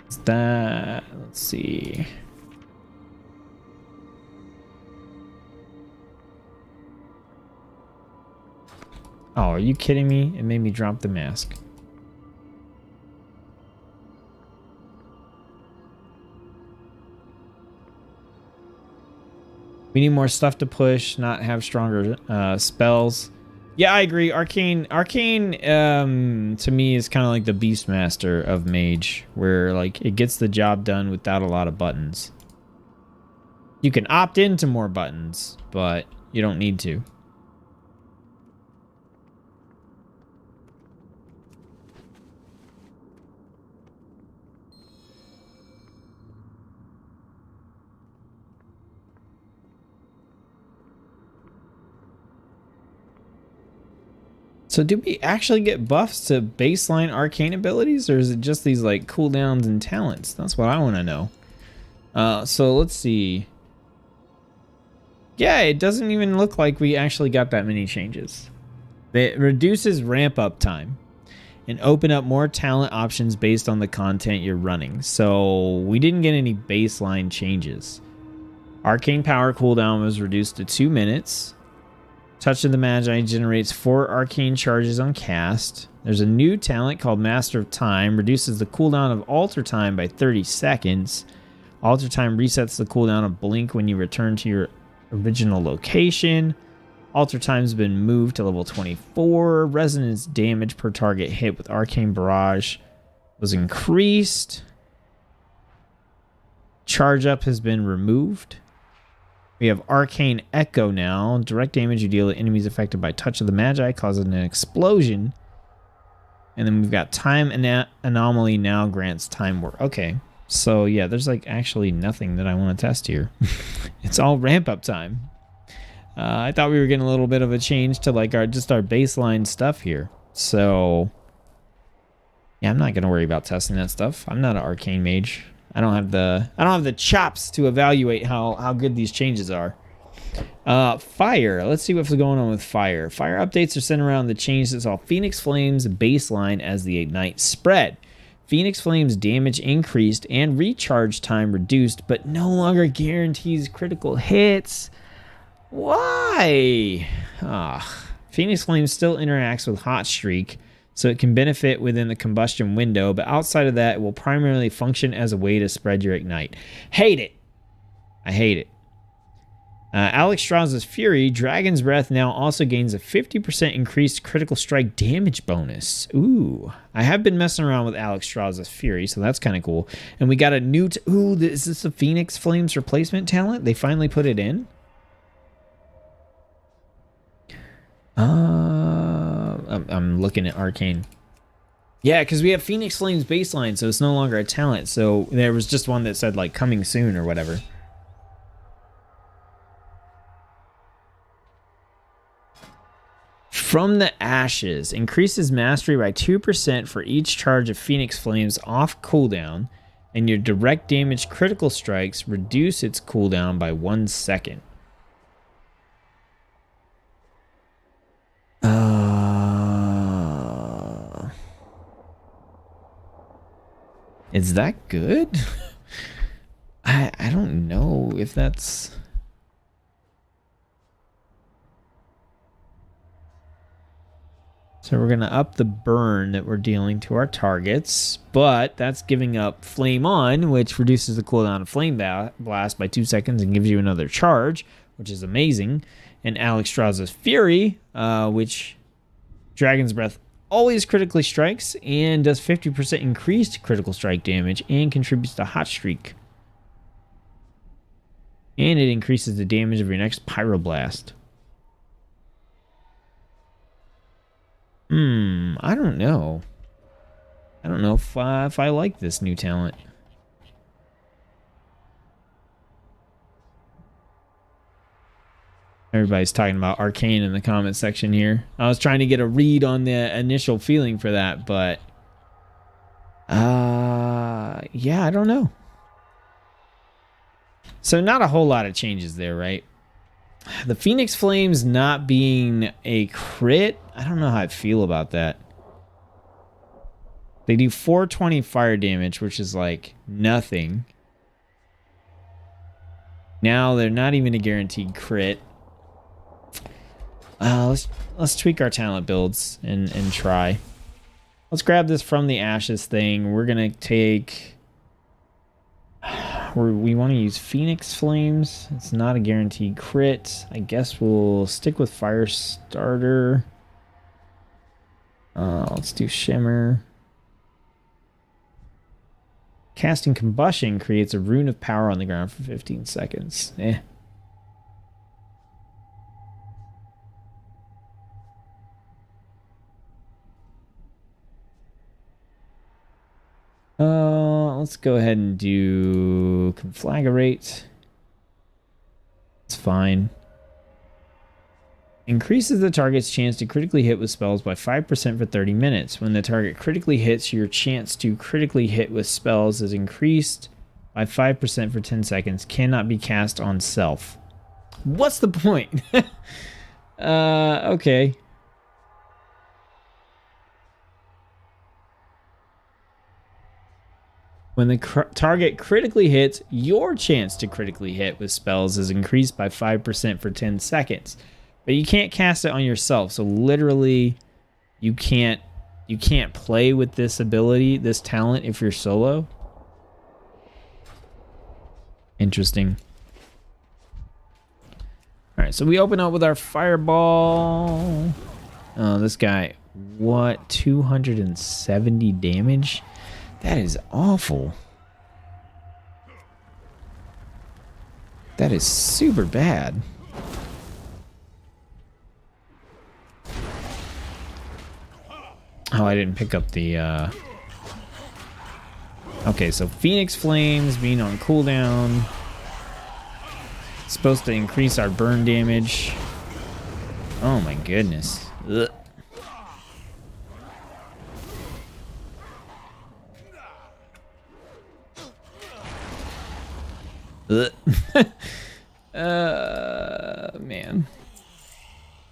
Is that... let's see... Oh, are you kidding me? It made me drop the mask. We need more stuff to push, not have stronger spells. Yeah, I agree. Arcane to me is kind of like the Beastmaster of Mage, where like it gets the job done without a lot of buttons. You can opt into more buttons, but you don't need to. So do we actually get buffs to baseline arcane abilities, or is it just these like cooldowns and talents? That's what I want to know. So let's see. Yeah, it doesn't even look like we actually got that many changes. It reduces ramp up time and open up more talent options based on the content you're running. So we didn't get any baseline changes. Arcane Power cooldown was reduced to 2 minutes. Touch of the Magi generates 4 arcane charges on cast. There's a new talent called Master of Time. Reduces the cooldown of Alter Time by 30 seconds. Alter Time resets the cooldown of Blink when you return to your original location. Alter Time's been moved to level 24. Resonance damage per target hit with Arcane Barrage was increased. Charge Up has been removed. We have Arcane Echo now. Direct damage you deal to enemies affected by Touch of the Magi causes an explosion. And then we've got Time Anomaly now grants time work. Okay, so yeah, there's like actually nothing that I want to test here. It's all ramp up time. I thought we were getting a little bit of a change to like our baseline stuff here. So yeah, I'm not gonna worry about testing that stuff. I'm not an arcane mage. I don't have the chops to evaluate how good these changes are. Fire. Let's see what's going on with fire. Fire updates are centered around the change that saw Phoenix Flames baseline as the Ignite spread. Phoenix Flames damage increased and recharge time reduced, but no longer guarantees critical hits. Why? Ah, Phoenix Flame still interacts with Hot Streak, so it can benefit within the combustion window, but outside of that, it will primarily function as a way to spread your ignite. Hate it. I hate it. Alex Strauss's Fury, Dragon's Breath now also gains a 50% increased critical strike damage bonus. Ooh. I have been messing around with Alex Strauss's Fury, so that's kind of cool. And we got a new... Ooh, is this a Phoenix Flames replacement talent? They finally put it in? I'm looking at Arcane. Yeah, because we have Phoenix Flames baseline, so it's no longer a talent. So there was just one that said, like, coming soon or whatever. From the Ashes, increases mastery by 2% for each charge of Phoenix Flames off cooldown, and your direct damage critical strikes reduce its cooldown by 1 second. Is that good? I don't know if that's... So we're going to up the burn that we're dealing to our targets, but that's giving up Flame On, which reduces the cooldown of Flame Blast by 2 seconds and gives you another charge, which is amazing. And Alex Strauss's Fury, which Dragon's Breath always critically strikes and does 50% increased critical strike damage and contributes to Hot Streak. And it increases the damage of your next Pyroblast. I don't know. I don't know if I like this new talent. Everybody's talking about Arcane in the comment section here. I was trying to get a read on the initial feeling for that, but... yeah, I don't know. So not a whole lot of changes there, right? The Phoenix Flames not being a crit, I don't know how I feel about that. They do 420 fire damage, which is like nothing. Now they're not even a guaranteed crit. Let's tweak our talent builds and try. Let's grab this from the Ashes thing. We're gonna take... we want to use Phoenix Flames. It's not a guaranteed crit. I guess we'll stick with Fire Starter. Let's do Shimmer. Casting Combustion creates a rune of power on the ground for 15 seconds. Let's go ahead and do Conflagrate. It's fine. Increases the target's chance to critically hit with spells by 5% for 30 minutes. When the target critically hits, your chance to critically hit with spells is increased by 5% for 10 seconds. Cannot be cast on self. What's the point? Okay. When the target critically hits, your chance to critically hit with spells is increased by 5% for 10 seconds. But you can't cast it on yourself, so literally you can't play with this ability, this talent, if you're solo. Interesting. Alright, so we open up with our Fireball. Oh, this guy, what? 270 damage? That is awful. That is super bad. Oh, I didn't pick up the... Okay, so Phoenix Flames being on cooldown. It's supposed to increase our burn damage. Oh my goodness. Ugh. Man.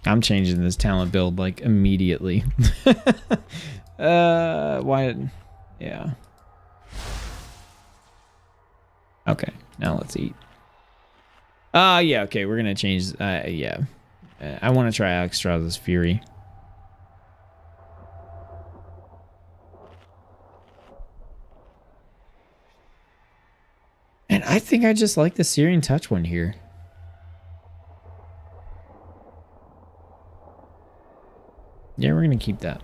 I'm changing this talent build like immediately. Why? Yeah. Okay, now let's eat. Yeah, okay, we're gonna change. Yeah. I want to try Alexstrasza's Fury. And I think I just like the Searing Touch one here. Yeah, we're gonna keep that.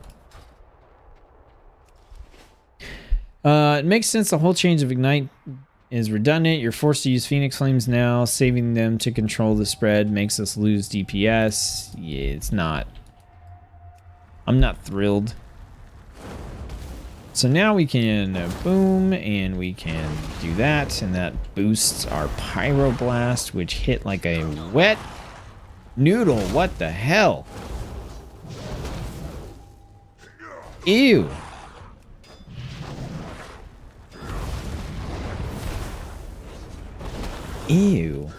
It makes sense. The whole change of Ignite is redundant. You're forced to use Phoenix Flames now. Saving them to control the spread makes us lose DPS. Yeah, it's not. I'm not thrilled. So now we can boom, and we can do that, and that boosts our Pyroblast, which hit like a wet noodle. What the hell? Ew. Ew.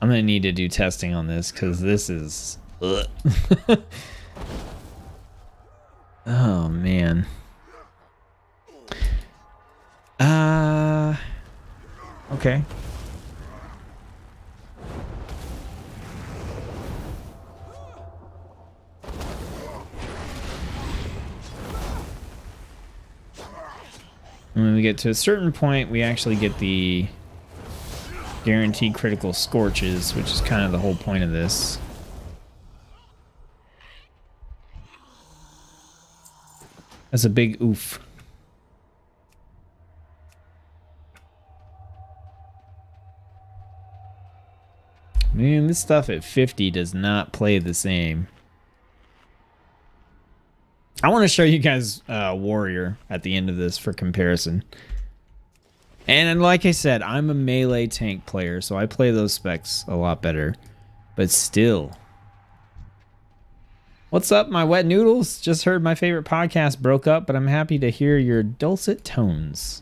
I'm gonna need to do testing on this because this is oh man. Okay. When we get to a certain point, we actually get the guaranteed critical scorches, which is kind of the whole point of this. That's a big oof. Man, this stuff at 50 does not play the same. I want to show you guys Warrior at the end of this for comparison. And like I said, I'm a melee tank player, so I play those specs a lot better. But still. What's up, my wet noodles? Just heard my favorite podcast broke up, but I'm happy to hear your dulcet tones.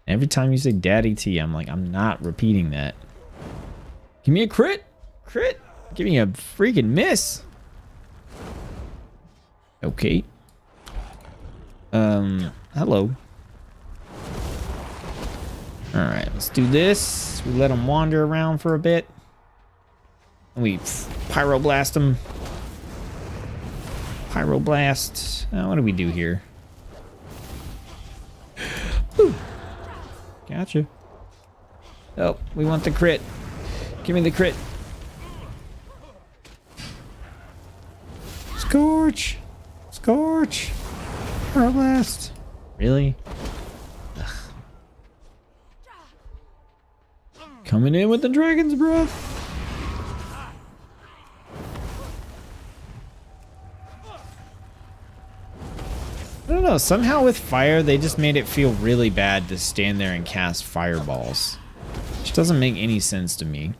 Every time you say Daddy T, I'm like, I'm not repeating that. Give me a crit. Crit. Give me a freaking miss. Okay. Hello. Alright, let's do this. We let them wander around for a bit. And we pyroblast them. Pyroblast. What do we do here? Woo. Gotcha. Oh, we want the crit. Give me the crit. Scorch. Scorch. Pyroblast. Really? Ugh. Coming in with the dragon's breath. I don't know. Somehow with fire, they just made it feel really bad to stand there and cast fireballs. Which doesn't make any sense to me.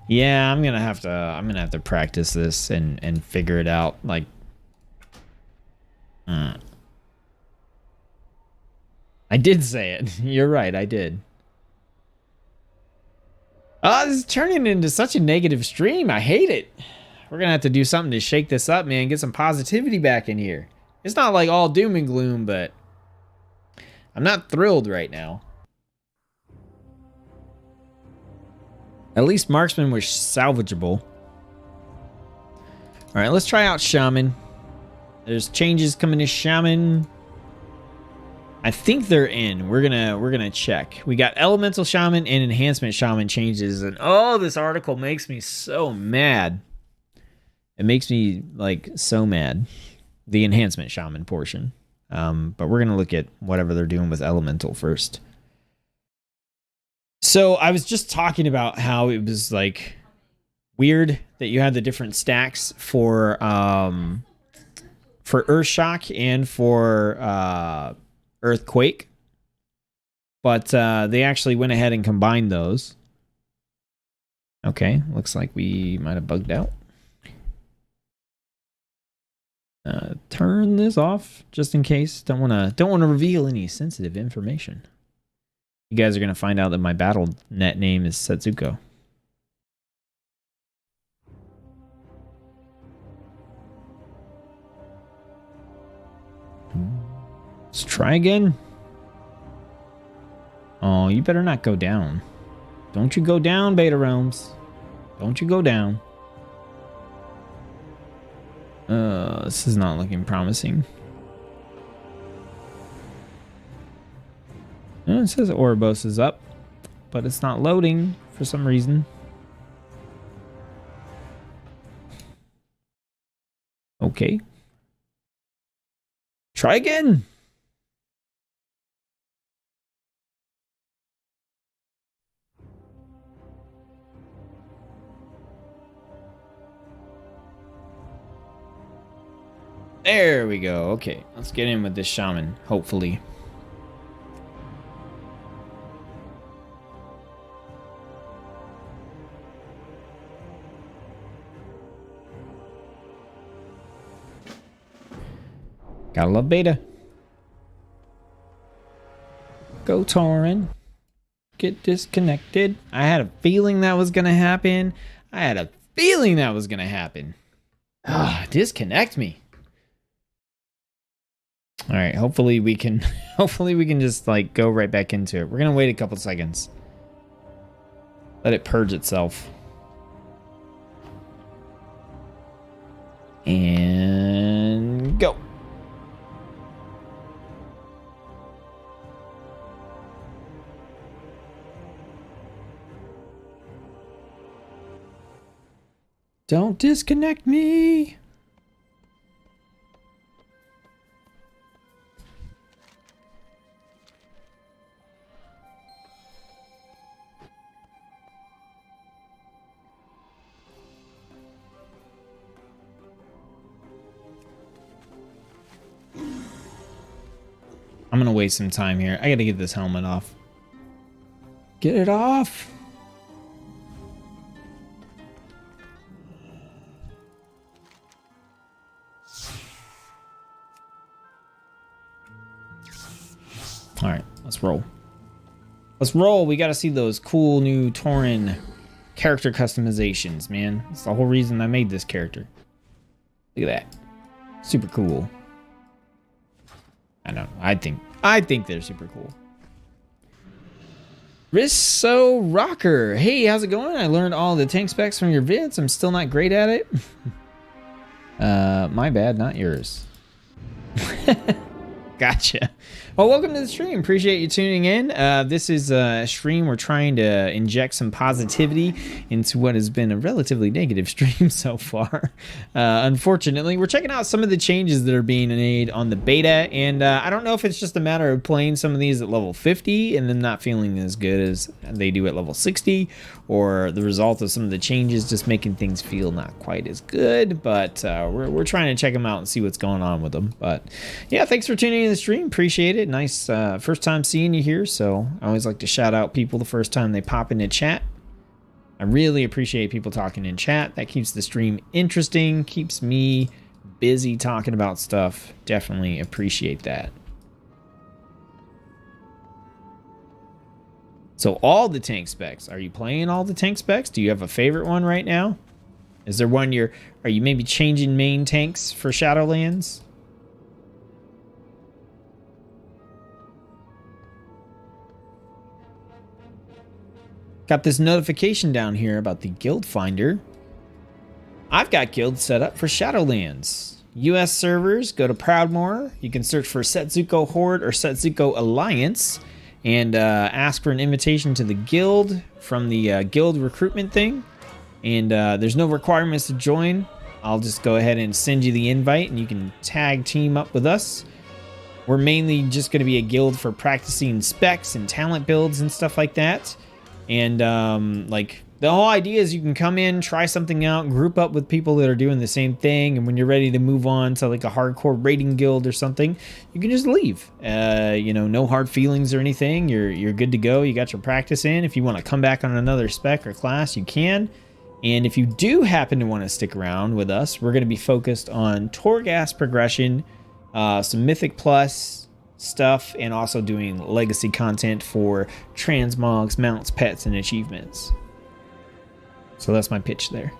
Yeah, I'm gonna have to practice this and figure it out. Like, I did say it. You're right, I did. Oh, this is turning into such a negative stream. I hate it. We're gonna have to do something to shake this up, man. Get some positivity back in here. It's not like all doom and gloom, but I'm not thrilled right now. At least Marksman was salvageable. All right, let's try out Shaman. There's changes coming to Shaman. I think they're in. We're gonna check. We got Elemental Shaman and Enhancement Shaman changes, and oh, this article makes me so mad. It makes me like so mad. The Enhancement Shaman portion. But we're gonna look at whatever they're doing with Elemental first. So I was just talking about how it was like weird that you had the different stacks for Earthshock and for Earthquake, but they actually went ahead and combined those. Okay, looks like we might have bugged out. Turn this off just in case. Don't want to reveal any sensitive information. You guys are going to find out that my battle net name is Tsetzuko. Let's try again. Oh, you better not go down. Don't you go down, Beta Realms. Don't you go down. This is not looking promising. It says Ouroboros is up, but it's not loading for some reason. Okay. Try again. There we go. Okay, let's get in with this shaman, hopefully. Gotta love beta. Go Tauren. Get disconnected. I had a feeling that was gonna happen. Disconnect me. All right, hopefully we can just like go right back into it. We're going to wait a couple seconds. Let it purge itself. And go. Don't disconnect me. I'm gonna waste some time here. I gotta get this helmet off. Get it off! Alright, let's roll. Let's roll! We gotta see those cool new Tauren character customizations, man. That's the whole reason I made this character. Look at that. Super cool. I don't know. I think they're super cool. Risso Rocker. Hey, how's it going? I learned all the tank specs from your vids. I'm still not great at it. My bad, not yours. Gotcha. Well, welcome to the stream. Appreciate you tuning in. This is a stream. We're trying to inject some positivity into what has been a relatively negative stream so far. Unfortunately, we're checking out some of the changes that are being made on the beta, and I don't know if it's just a matter of playing some of these at level 50 and then not feeling as good as they do at level 60, or the result of some of the changes just making things feel not quite as good, but we're trying to check them out and see what's going on with them. But yeah, thanks for tuning in to the stream. Appreciate it. Nice first time seeing you here, so I always like to shout out people the first time they pop into chat. I really appreciate people talking in chat. That keeps the stream interesting, keeps me busy talking about stuff. Definitely appreciate that. So all the tank specs. Are you playing all the tank specs? Do you have a favorite one right now? Is there one are you maybe changing main tanks for Shadowlands? Got this notification down here about the guild finder. I've got guilds set up for Shadowlands. US servers, go to Proudmoore. You can search for Tsetzuko Horde or Tsetzuko Alliance and ask for an invitation to the guild from the guild recruitment thing. And there's no requirements to join. I'll just go ahead and send you the invite and you can tag team up with us. We're mainly just going to be a guild for practicing specs and talent builds and stuff like that. And like the whole idea is you can come in, try something out, group up with people that are doing the same thing, and when you're ready to move on to like a hardcore raiding guild or something, you can just leave. You know, no hard feelings or anything. You're good to go. You got your practice in. If you want to come back on another spec or class, you can. And if you do happen to want to stick around with us, we're going to be focused on Torghast progression, some Mythic Plus stuff, and also doing legacy content for transmogs, mounts, pets, and achievements. So that's my pitch there.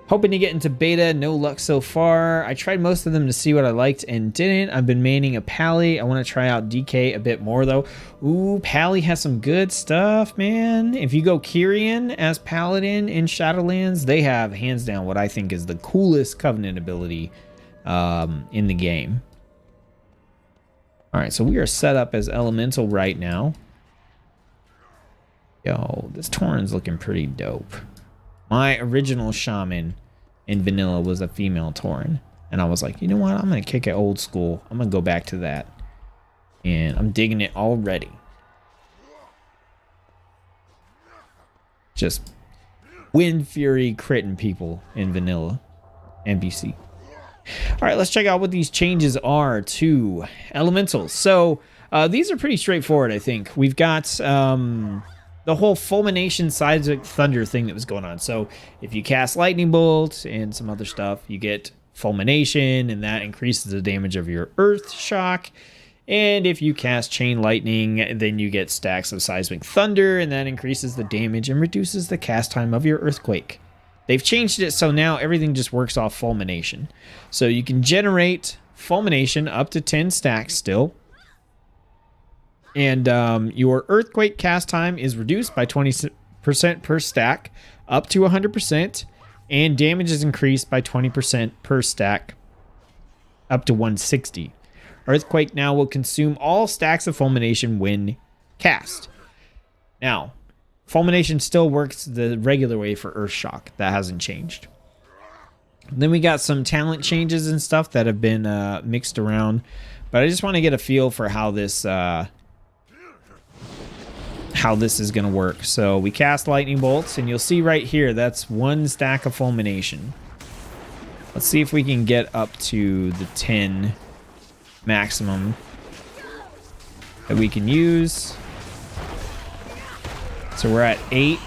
Hoping to get into beta, no luck so far. I tried most of them to see what I liked and didn't. I've been maining a Pally. I want to try out DK a bit more though. Ooh, Pally has some good stuff, man. If you go Kyrian as Paladin in Shadowlands, they have hands down what I think is the coolest Covenant ability in the game. All right, so we are set up as Elemental right now. Yo, this Tauren's looking pretty dope. My original Shaman in vanilla was a female Tauren. And I was like, you know what? I'm going to kick it old school. I'm going to go back to that. And I'm digging it already. Just Wind Fury critting people in vanilla NPC. All right, let's check out what these changes are to Elementals. So these are pretty straightforward, I think. We've got... the whole fulmination seismic thunder thing that was going on. So if you cast lightning bolt and some other stuff, you get fulmination, and that increases the damage of your earth shock. And if you cast chain lightning, then you get stacks of seismic thunder, and that increases the damage and reduces the cast time of your earthquake. They've changed it so now everything just works off fulmination. So you can generate fulmination up to 10 stacks still. And your earthquake cast time is reduced by 20% per stack up to 100%. And damage is increased by 20% per stack up to 160. Earthquake now will consume all stacks of fulmination when cast. Now, fulmination still works the regular way for Earthshock. That hasn't changed. Then we got some talent changes and stuff that have been mixed around. But I just want to get a feel for how this is going to work. So we cast lightning bolts, and you'll see right here, that's one stack of fulmination. Let's see if we can get up to the 10 maximum that we can use. So we're at 8.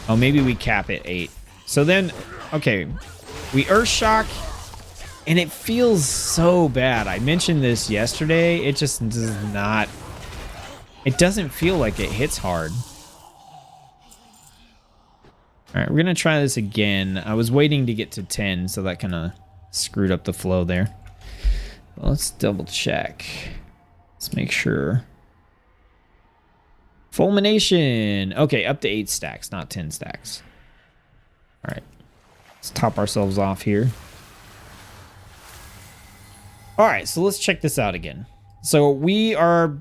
Oh, maybe we cap at 8. So then, okay, we Earthshock, and it feels so bad. I mentioned this yesterday. It just does not... It doesn't feel like it hits hard. All right, we're going to try this again. I was waiting to get to 10, so that kind of screwed up the flow there. Well, let's double check. Let's make sure. Fulmination. Okay, up to 8 stacks, not 10 stacks. All right, let's top ourselves off here. All right, so let's check this out again. So we are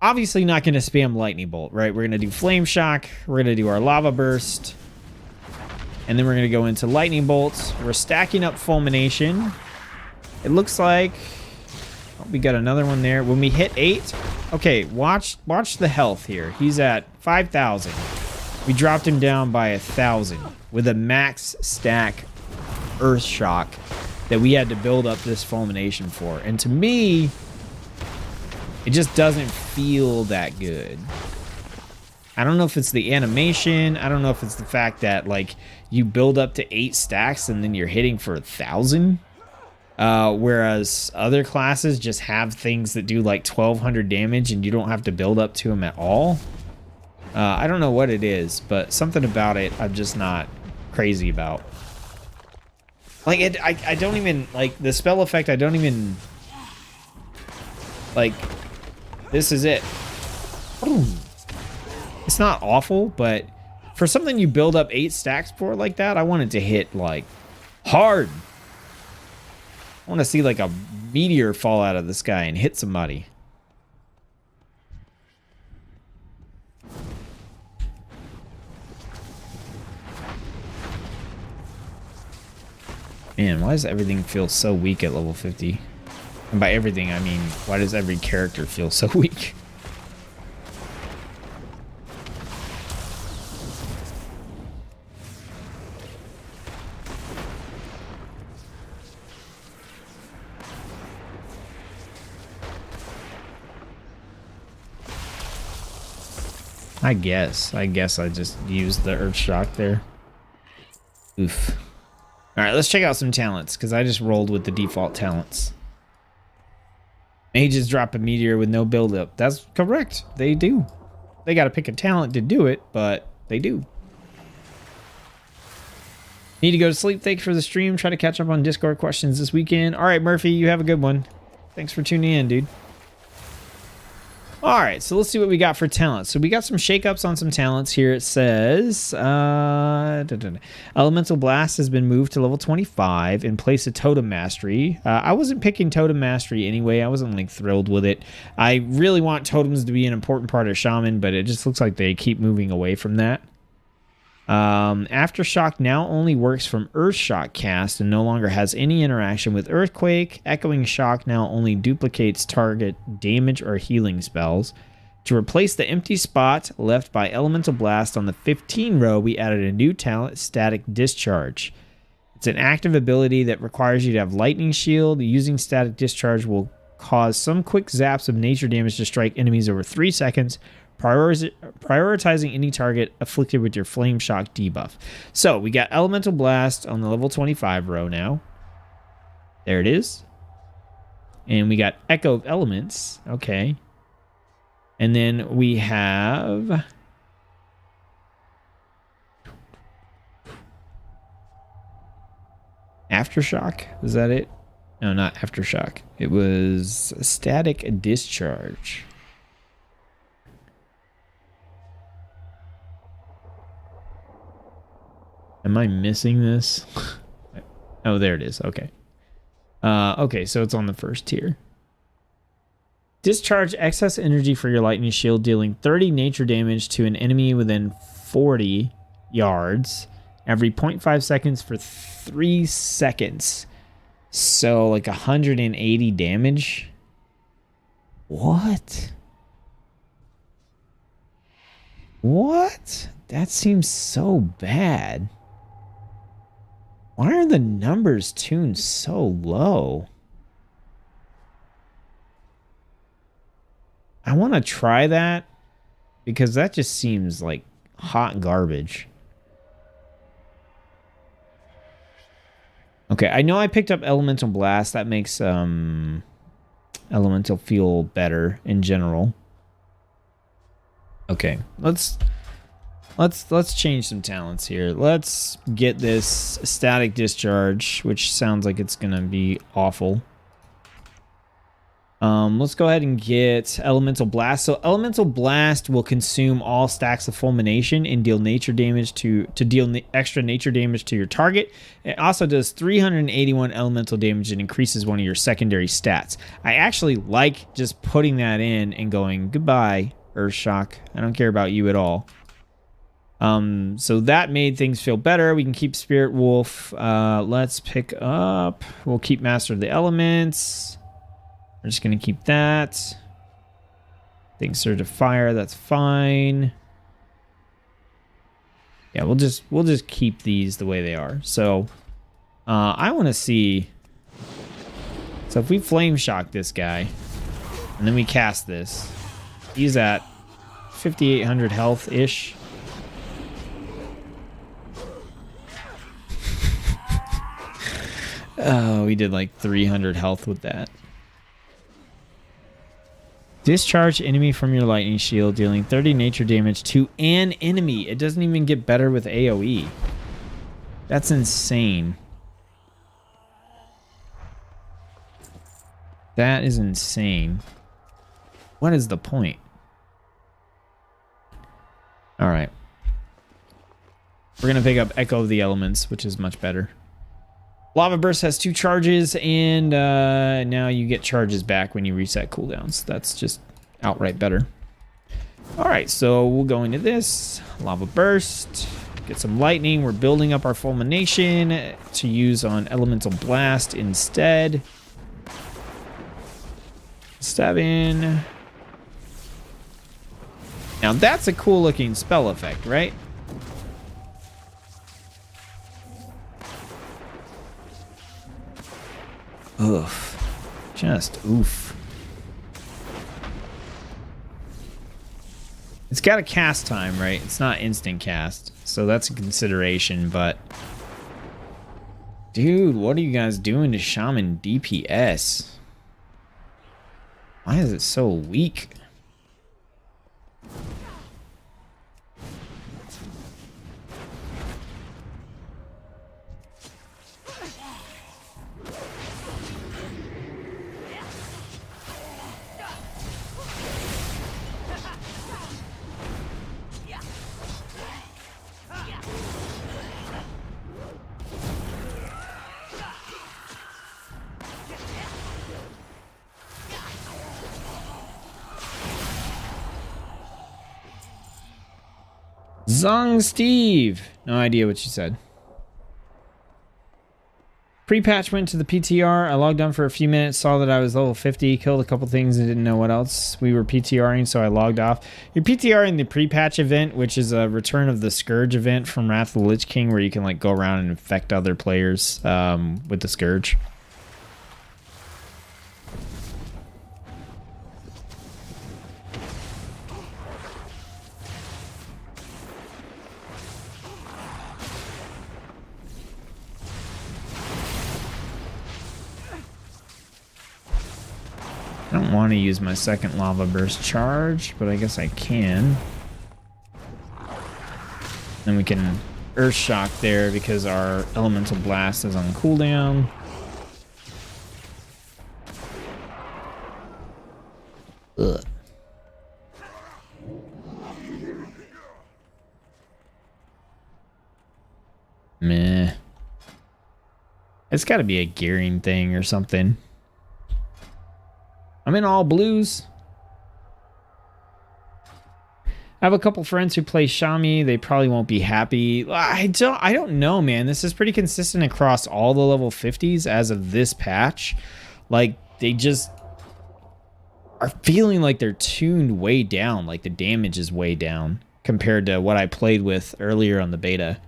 obviously not going to spam lightning bolt, right? We're going to do flame shock. We're going to do our lava burst. And then we're going to go into lightning bolts. We're stacking up fulmination. It looks like we got another one there. When we hit 8, okay, watch the health here. He's at 5,000. We dropped him down by 1,000 with a max stack earth shock that we had to build up this fulmination for. And to me, it just doesn't feel that good. I don't know if it's the animation. I don't know if it's the fact that, like, you build up to 8 stacks and then you're hitting for 1,000. Whereas other classes just have things that do like 1,200 damage and you don't have to build up to them at all. I don't know what it is, but something about it I'm just not crazy about. Like, I don't even, like, the spell effect, I don't even, like, this is it. It's not awful, but for something you build up 8 stacks for like that, I want it to hit, like, hard. I want to see, like, a meteor fall out of the sky and hit somebody. Man, why does everything feel so weak at level 50? And by everything, I mean, why does every character feel so weak? I guess I just used the Earthshock there. Oof. All right, let's check out some talents because I just rolled with the default talents. Mages drop a meteor with no buildup. That's correct. They do. They got to pick a talent to do it, but they do. Need to go to sleep. Thanks for the stream. Try to catch up on Discord questions this weekend. All right, Murphy, you have a good one. Thanks for tuning in, dude. All right, so let's see what we got for talents. So we got some shakeups on some talents here. It says Elemental Blast has been moved to level 25 in place of Totem Mastery. I wasn't picking Totem Mastery anyway. I wasn't like thrilled with it. I really want totems to be an important part of Shaman, but it just looks like they keep moving away from that. Aftershock now only works from Earthshock cast and no longer has any interaction with Earthquake. Echoing Shock now only duplicates target damage or healing spells. To replace the empty spot left by Elemental Blast on the 15 row, we added a new talent, Static Discharge. It's an active ability that requires you to have Lightning Shield. Using Static Discharge will cause some quick zaps of nature damage to strike enemies over 3 seconds, prioritizing any target afflicted with your Flame Shock debuff. So we got Elemental Blast on the level 25 row now. There it is. And we got Echo of Elements. Okay. And then we have Aftershock. Was that it? No, not Aftershock. It was Static Discharge. Am I missing this? Oh, there it is. Okay. Okay, so it's on the first tier. Discharge excess energy for your lightning shield, dealing 30 nature damage to an enemy within 40 yards every 0.5 seconds for 3 seconds. So like 180 damage. What? What? That seems so bad. Why are the numbers tuned so low? I want to try that because that just seems like hot garbage. Okay, I know I picked up Elemental Blast. That makes Elemental feel better in general. Okay, let's change some talents here. Let's get this Static Discharge, which sounds like it's gonna be awful. Let's go ahead and get Elemental Blast. So Elemental Blast will consume all stacks of Fulmination and deal nature damage to deal extra nature damage to your target. It also does 381 elemental damage and increases one of your secondary stats. I actually like just putting that in and going, goodbye, Earthshock. I don't care about you at all. So that made things feel better. We can keep Spirit Wolf. Let's pick up. We'll keep Master of the Elements. We're just gonna keep that. Think Surge of Fire. That's fine. Yeah, we'll just keep these the way they are. So, I want to see. So if we Flame Shock this guy, and then we cast this, he's at 5,800 health ish. Oh, we did like 300 health with that. Discharge enemy from your lightning shield, dealing 30 nature damage to an enemy. It doesn't even get better with AoE. That's insane. That is insane. What is the point? All right. We're going to pick up Echo of the Elements, which is much better. Lava Burst has 2 charges, and now you get charges back when you reset cooldowns. That's just outright better. All right, so we'll go into this. Lava Burst. Get some lightning. We're building up our Fulmination to use on Elemental Blast instead. Stab in. Now that's a cool looking spell effect, right? Oof. Just oof. It's got a cast time, right? It's not instant cast, so that's a consideration, but... Dude, what are you guys doing to Shaman DPS? Why is it so weak? Zong Steve. No idea what you said. Pre-patch went to the PTR. I logged on for a few minutes, saw that I was level 50, killed a couple things and didn't know what else we were PTRing, so I logged off. You're PTRing the pre-patch event, which is a Return of the Scourge event from Wrath of the Lich King, where you can like go around and infect other players with the Scourge. I don't want to use my second lava burst charge, but I guess I can. Then we can earth shock there because our elemental blast is on cooldown. Ugh. Meh. It's got to be a gearing thing or something. I'm in all blues. I have a couple friends who play Shami. They probably won't be happy. I don't know, man. This is pretty consistent across all the level 50s as of this patch. Like, they just are feeling like they're tuned way down. Like, the damage is way down compared to what I played with earlier on the beta.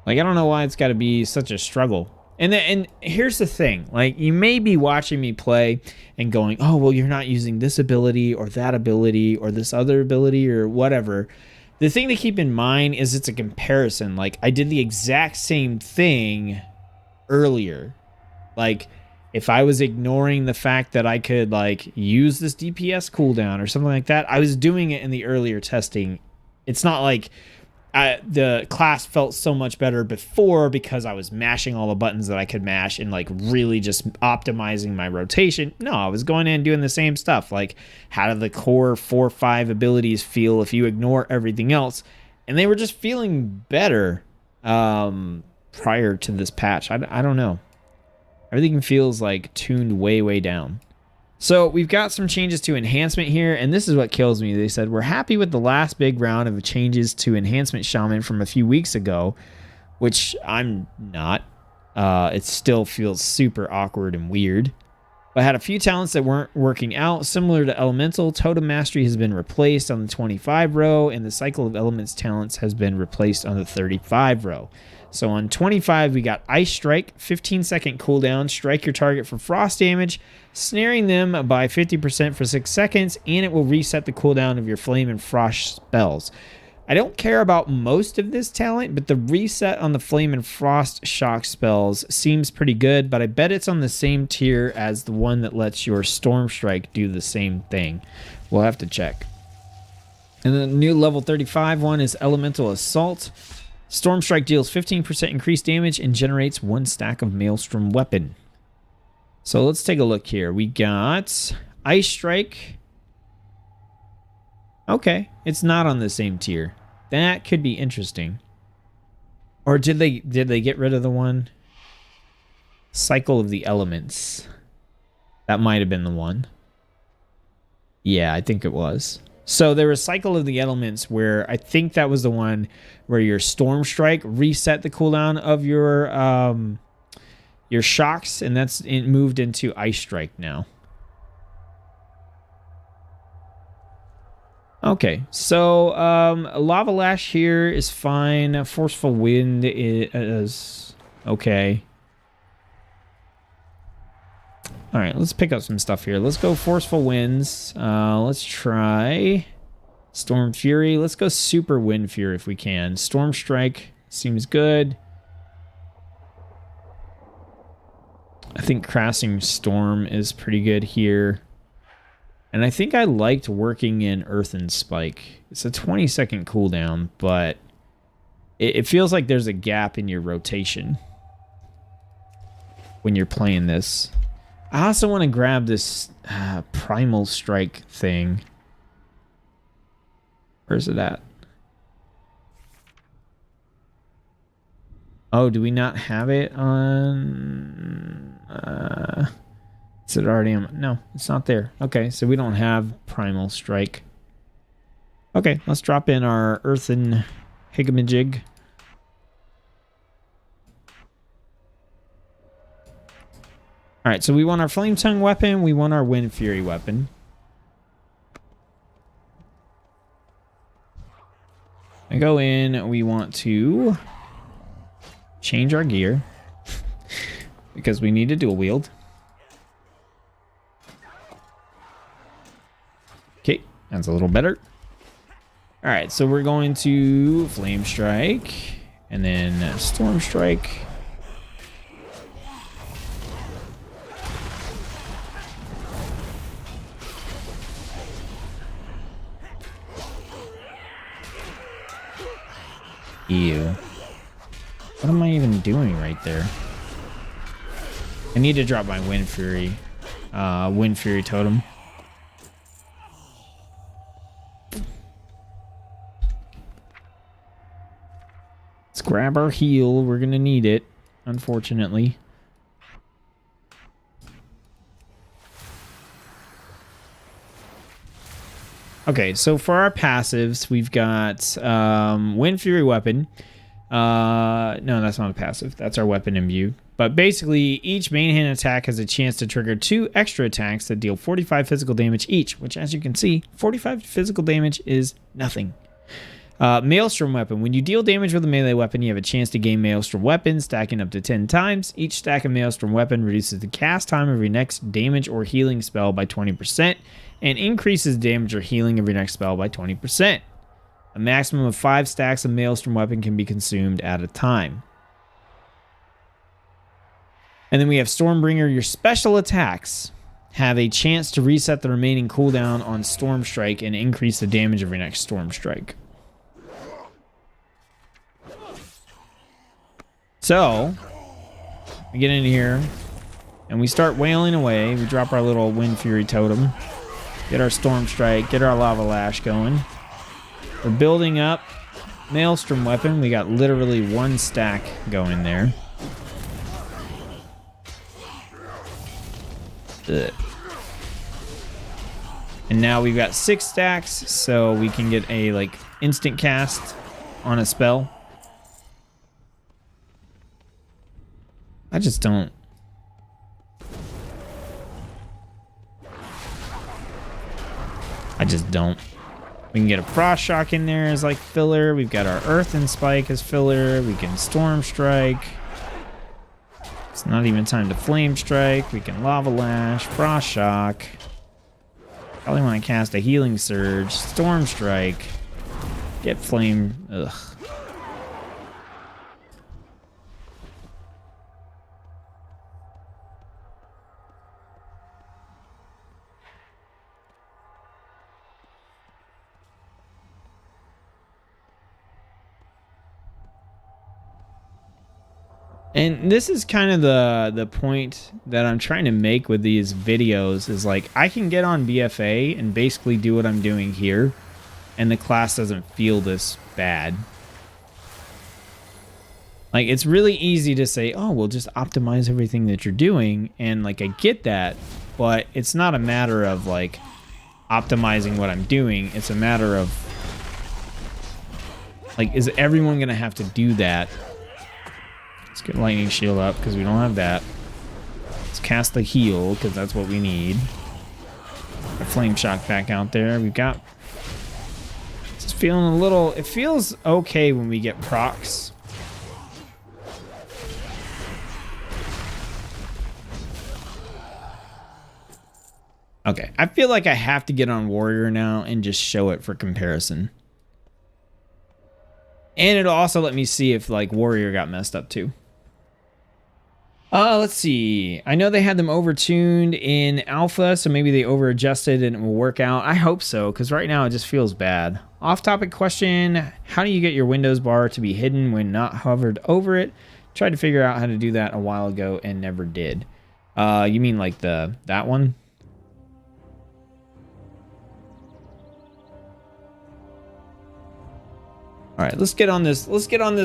Like, I don't know why it's got to be such a struggle. And here's the thing, like, you may be watching me play and going, oh, well, you're not using this ability or that ability or this other ability or whatever. The thing to keep in mind is it's a comparison. Like, I did the exact same thing earlier. Like, if I was ignoring the fact that I could, like, use this DPS cooldown or something like that, I was doing it in the earlier testing. It's not like... the class felt so much better before because I was mashing all the buttons that I could mash and like really just optimizing my rotation. No, I was going in and doing the same stuff. Like, how do the core 4 or 5 abilities feel if you ignore everything else? And they were just feeling better prior to this patch. I don't know. Everything feels like tuned way, way down. So we've got some changes to enhancement here, and this is what kills me. They said, we're happy with the last big round of changes to enhancement shaman from a few weeks ago, which I'm not. It still feels super awkward and weird. But I had a few talents that weren't working out. Similar to Elemental, Totem Mastery has been replaced on the 25 row, and the Cycle of Elements talents has been replaced on the 35 row. So on 25, we got Ice Strike, 15-second cooldown, strike your target for frost damage, snaring them by 50% for 6 seconds, and it will reset the cooldown of your Flame and Frost spells. I don't care about most of this talent, but the reset on the Flame and Frost shock spells seems pretty good, but I bet it's on the same tier as the one that lets your Storm Strike do the same thing. We'll have to check. And the new level 35 one is Elemental Assault. Storm Strike deals 15% increased damage and generates 1 stack of Maelstrom Weapon. So let's take a look here. We got Ice Strike. Okay, it's not on the same tier. That could be interesting. Or did they get rid of the one? Cycle of the Elements. That might have been the one. Yeah, I think it was. So there was Cycle of the Elements where I think that was the one where your Storm Strike reset the cooldown of your shocks, and that's moved into Ice Strike now. Okay, so Lava Lash here is fine. Forceful Wind is okay. All right, let's pick up some stuff here. Let's go Forceful Winds. Let's try Storm Fury. Let's go Super Wind Fury if we can. Storm Strike seems good. I think Crashing Storm is pretty good here. And I think I liked working in Earthen Spike. It's a 20-second cooldown, but it feels like there's a gap in your rotation when you're playing this. I also want to grab this Primal Strike thing. Where's it at? Oh, do we not have it on... is it already on... No, it's not there. Okay, so we don't have Primal Strike. Okay, let's drop in our Earthen Higamajig. Alright, so we want our Flame Tongue weapon. We want our Wind Fury weapon. I go in, we want to change our gear because we need to dual wield. Okay, that's a little better. All right, so we're going to Flame Strike and then Storm Strike. Ew. What am I even doing right there? I need to drop my Wind Fury totem. Let's grab our heal. We're gonna need it, unfortunately. Okay, so for our passives, we've got Wind Fury Weapon. No, that's not a passive. That's our weapon imbue. But basically, each main hand attack has a chance to trigger 2 extra attacks that deal 45 physical damage each, which, as you can see, 45 physical damage is nothing. Maelstrom Weapon. When you deal damage with a melee weapon, you have a chance to gain Maelstrom Weapon, stacking up to 10 times. Each stack of Maelstrom Weapon reduces the cast time of your next damage or healing spell by 20%, and increases damage or healing of your next spell by 20%. A maximum of 5 stacks of Maelstrom Weapon can be consumed at a time. And then we have Stormbringer. Your special attacks have a chance to reset the remaining cooldown on Storm Strike and increase the damage of your next Storm Strike. So, we get in here, and we start wailing away. We drop our little Wind Fury totem, get our Storm Strike, get our Lava Lash going. We're building up Maelstrom Weapon. We got literally 1 stack going there. Ugh. And now we've got 6 stacks, so we can get a like instant cast on a spell. I just don't. We can get a Aftershock in there as like filler. We've got our Earthen Spike as filler. We can Storm Strike. It's not even time to Flame Strike. We can Lava Lash, Aftershock. Probably want to cast a Healing Surge, Storm Strike, get Flame. Ugh. And this is kind of the point that I'm trying to make with these videos is like I can get on BFA and basically do what I'm doing here and the class doesn't feel this bad. Like it's really easy to say, oh, well, just optimize everything that you're doing. And like I get that, but it's not a matter of like optimizing what I'm doing. It's a matter of like, is everyone going to have to do that? Let's get Lightning Shield up because we don't have that. Let's cast the heal because that's what we need. A Flame Shock back out there. We've got... It's feeling a little... It feels okay when we get procs. Okay, I feel like I have to get on warrior now and just show it for comparison. And it'll also let me see if like warrior got messed up too. Let's see. I know they had them overtuned in alpha, so maybe they over-adjusted and it will work out. I hope so, because right now it just feels bad. Off-topic question, how do you get your Windows bar to be hidden when not hovered over it? Tried to figure out how to do that a while ago and never did. You mean like that one? All right, let's get on this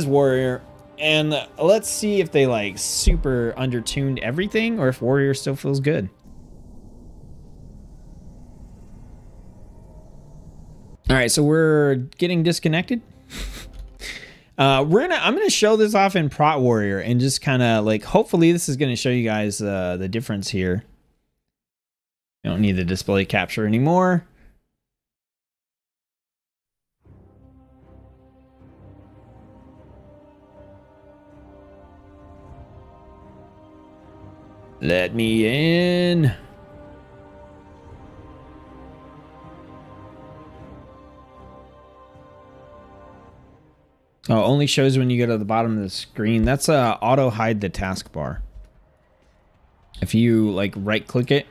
warrior. And let's see if they like super undertuned everything or if warrior still feels good. All right, so we're getting disconnected. I'm gonna show this off in Prot Warrior and just kind of like, hopefully this is gonna show you guys the difference here. You don't need the display capture anymore. Let me in. Oh, only shows when you go to the bottom of the screen. That's auto hide the taskbar. If you like right click it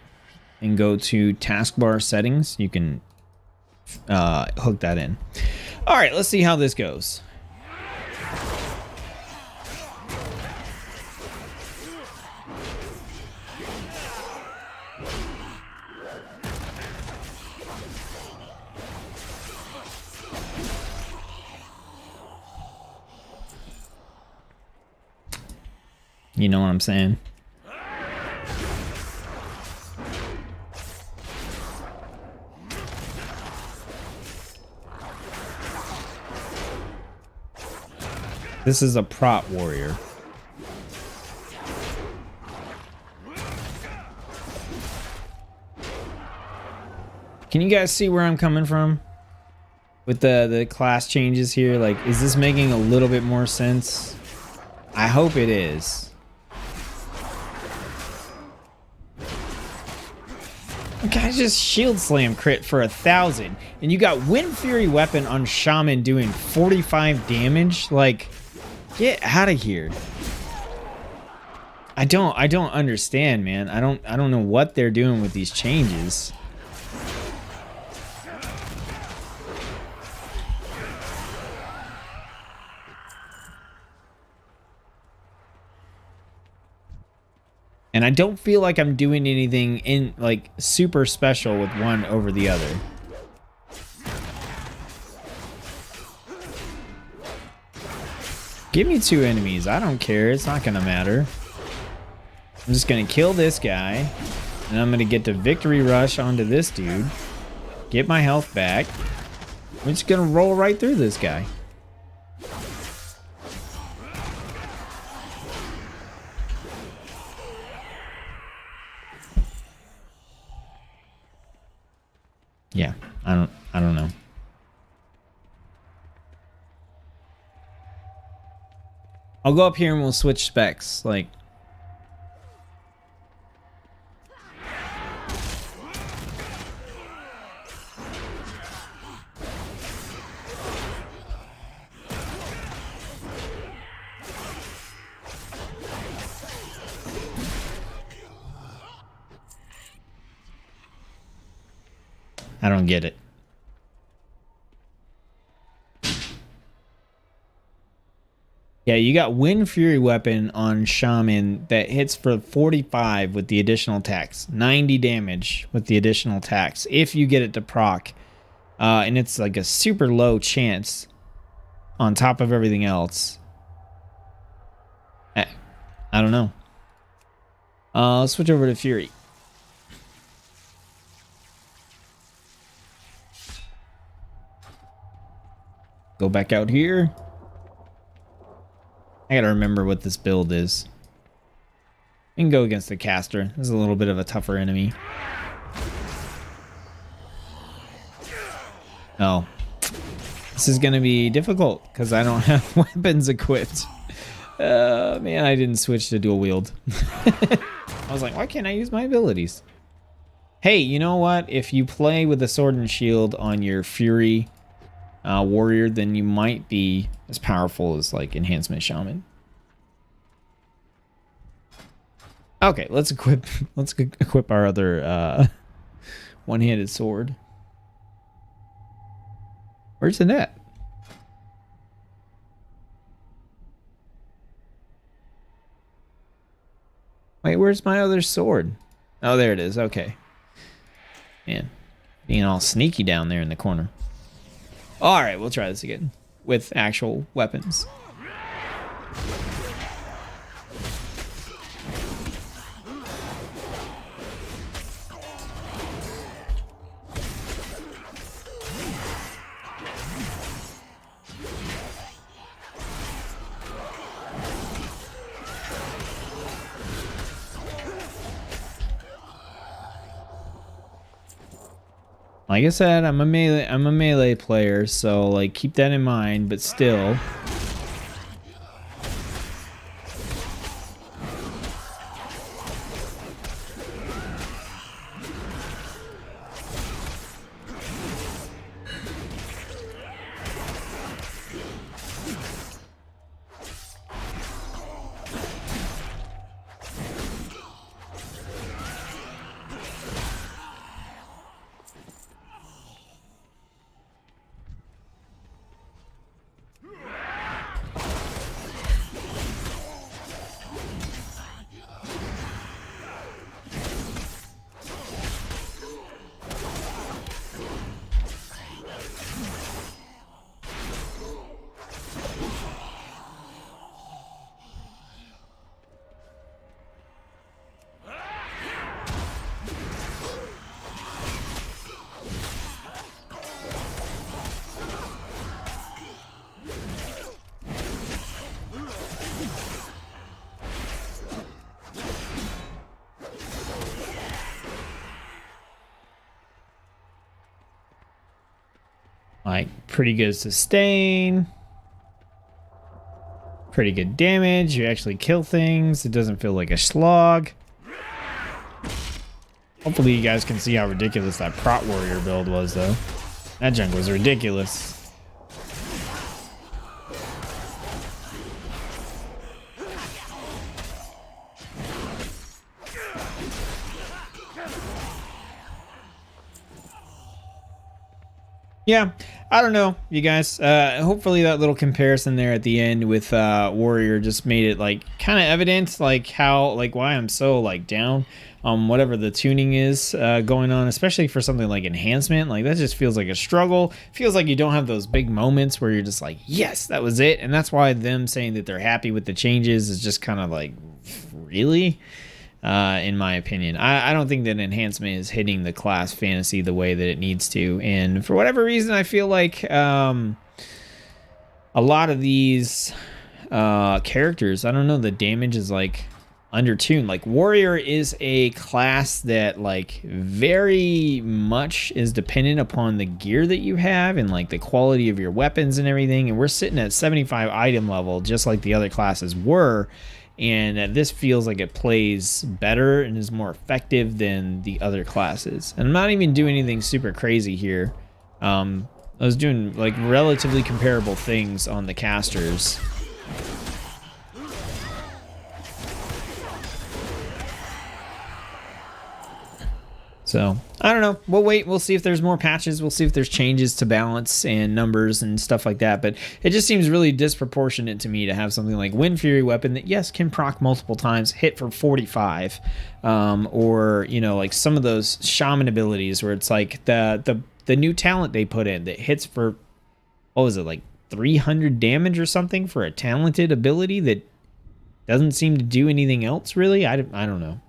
and go to taskbar settings, you can hook that in. All right, let's see how this goes. You know what I'm saying? This is a prot warrior. Can you guys see where I'm coming from with the class changes here? Like, is this making a little bit more sense? I hope it is. Guy just shield slam crit for 1,000, and you got Wind Fury Weapon on Shaman doing 45 damage. Like, get out of here. I don't understand, man. I don't know what they're doing with these changes. And I don't feel like I'm doing anything in like super special with one over the other. Give me 2 enemies. I don't care. It's not gonna matter. I'm just gonna kill this guy. And I'm gonna get to victory rush onto this dude. Get my health back. I'm just gonna roll right through this guy. Yeah, I don't know. I'll go up here and we'll switch specs. Like, I don't get it. Yeah, you got Wind Fury Weapon on Shaman that hits for 45 with the additional attacks. 90 damage with the additional attacks if you get it to proc. And it's like a super low chance on top of everything else. I don't know. Let's switch over to Fury. Go back out here. I gotta remember what this build is. We can go against the caster. This is a little bit of a tougher enemy. Oh. This is gonna be difficult because I don't have weapons equipped. Man, I didn't switch to dual wield. I was like, why can't I use my abilities? Hey, you know what? If you play with a sword and shield on your Fury warrior, then you might be as powerful as like Enhancement Shaman. Okay, let's equip our other one-handed sword. Where's the net? Wait, where's my other sword? Oh, there it is. Okay. Man, being all sneaky down there in the corner. All right, we'll try this again with actual weapons. Like I said, I'm a melee player, so like keep that in mind, but still. Like, pretty good sustain. Pretty good damage. You actually kill things. It doesn't feel like a slog. Hopefully you guys can see how ridiculous that Prot Warrior build was, though. That junk was ridiculous. Yeah, I don't know, you guys. Hopefully that little comparison there at the end with Warrior just made it like kind of evident, like how, like why I'm so like down whatever the tuning is going on, especially for something like Enhancement. Like that just feels like a struggle. Feels like you don't have those big moments where you're just like, yes, that was it. And that's why them saying that they're happy with the changes is just kind of like, really? In my opinion, I don't think that Enhancement is hitting the class fantasy the way that it needs to, and for whatever reason I feel like a lot of these characters, I don't know, the damage is like undertuned. Like Warrior is a class that like very much is dependent upon the gear that you have and like the quality of your weapons and everything, and we're sitting at 75 item level just like the other classes were. And this feels like it plays better and is more effective than the other classes. And I'm not even doing anything super crazy here. I was doing like relatively comparable things on the casters. So, I don't know. We'll wait. We'll see if there's more patches. We'll see if there's changes to balance and numbers and stuff like that. But it just seems really disproportionate to me to have something like Wind Fury Weapon that, yes, can proc multiple times, hit for 45. Or, you know, like some of those Shaman abilities where it's like the new talent they put in that hits for, what was it, like 300 damage or something for a talented ability that doesn't seem to do anything else, really? I don't know.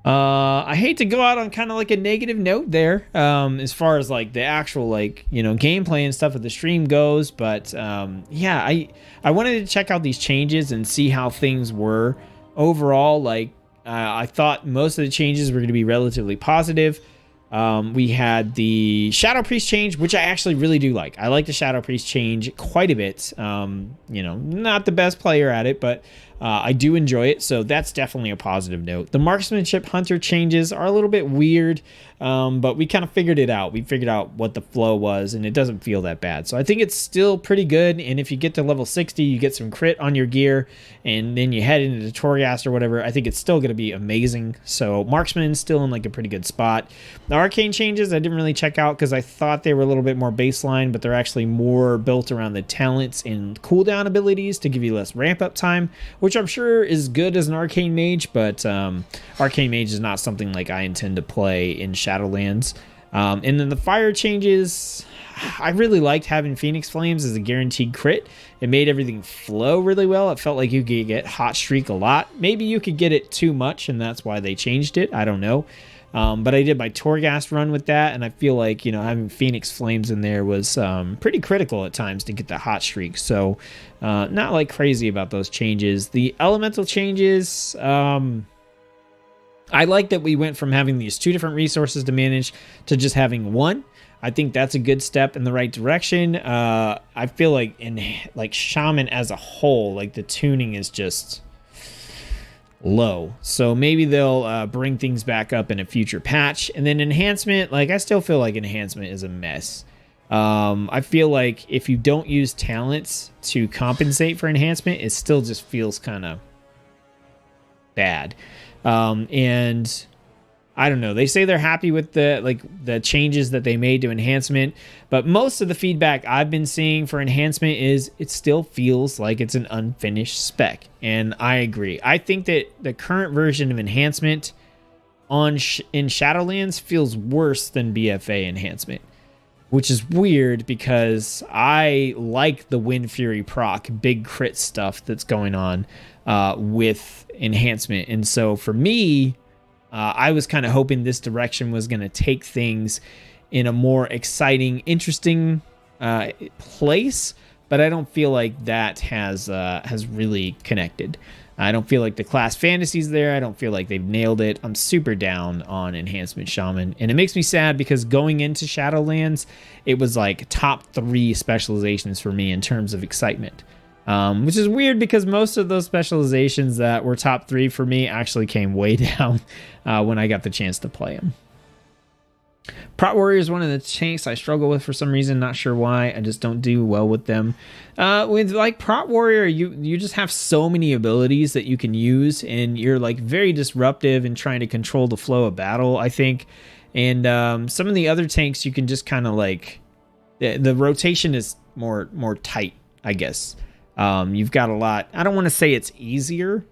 I hate to go out on kind of like a negative note there, as far as like the actual like, you know, gameplay and stuff of the stream goes, but yeah, I wanted to check out these changes and see how things were overall. Like I thought most of the changes were going to be relatively positive. We had the Shadow Priest change, which I actually really do like. I like the Shadow Priest change quite a bit. You know, not the best player at it, but I do enjoy it, so that's definitely a positive note. The Marksmanship Hunter changes are a little bit weird, but we kind of figured it out. We figured out what the flow was, and it doesn't feel that bad. So I think it's still pretty good, and if you get to level 60, you get some crit on your gear, and then you head into the Torghast or whatever, I think it's still going to be amazing. So Marksman is still in like a pretty good spot. The Arcane Changes I didn't really check out because I thought they were a little bit more baseline, but they're actually more built around the talents and cooldown abilities to give you less ramp-up time, which I'm sure is good as an Arcane Mage, but Arcane Mage is not something like I intend to play in Shadowlands. And then the Fire Changes, I really liked having Phoenix Flames as a guaranteed crit. It made everything flow really well. It felt like you could get Hot Streak a lot. Maybe you could get it too much, and that's why they changed it. I don't know. But I did my Torghast run with that, and I feel like, you know, having Phoenix Flames in there was pretty critical at times to get the hot streak. So not like crazy about those changes. The elemental changes, I like that we went from having these 2 different resources to manage to just having 1. I think that's a good step in the right direction. I feel like in like Shaman as a whole, like the tuning is just low, so maybe they'll bring things back up in a future patch. And then enhancement, like I still feel like enhancement is a mess. I feel like if you don't use talents to compensate for enhancement, it still just feels kind of bad. And I don't know, they say they're happy with the changes that they made to enhancement, but most of the feedback I've been seeing for enhancement is it still feels like it's an unfinished spec, and I agree. I think that the current version of enhancement in Shadowlands feels worse than BFA enhancement, which is weird because I like the Wind Fury proc, big crit stuff that's going on with enhancement, and so for me, I was kind of hoping this direction was going to take things in a more exciting, interesting place, but I don't feel like that has really connected. I don't feel like the class fantasy's there. I don't feel like they've nailed it. I'm super down on Enhancement Shaman, and it makes me sad because going into Shadowlands, it was like top 3 specializations for me in terms of excitement. Which is weird because most of those specializations that were top 3 for me actually came way down when I got the chance to play them. Prot Warrior is one of the tanks I struggle with for some reason, not sure why. I just don't do well with them. With like Prot Warrior, you just have so many abilities that you can use, and you're like very disruptive in trying to control the flow of battle, I think. And some of the other tanks you can just kind of like the rotation is more tight, I guess. You've got a lot. I don't want to say it's easier,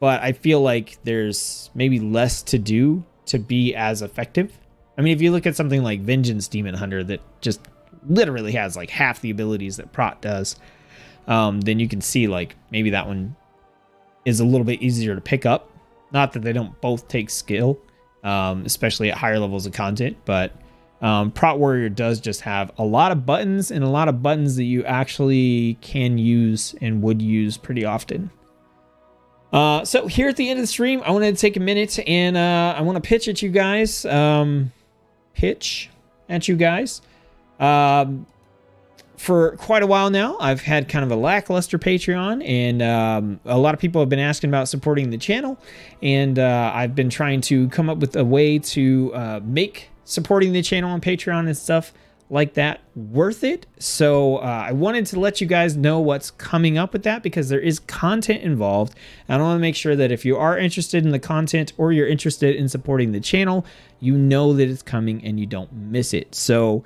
but I feel like there's maybe less to do to be as effective. I mean, if you look at something like Vengeance Demon Hunter that just literally has like half the abilities that Prot does, then you can see like maybe that one is a little bit easier to pick up. Not that they don't both take skill, especially at higher levels of content, but Prot Warrior does just have a lot of buttons, and a lot of buttons that you actually can use and would use pretty often. So here at the end of the stream, I wanted to take a minute and I want to pitch at you guys. For quite a while now, I've had kind of a lackluster Patreon, and a lot of people have been asking about supporting the channel, and I've been trying to come up with a way to make supporting the channel on Patreon and stuff like that worth it. So I wanted to let you guys know what's coming up with that, because there is content involved. And I want to make sure that if you are interested in the content or you're interested in supporting the channel, you know that it's coming and you don't miss it. So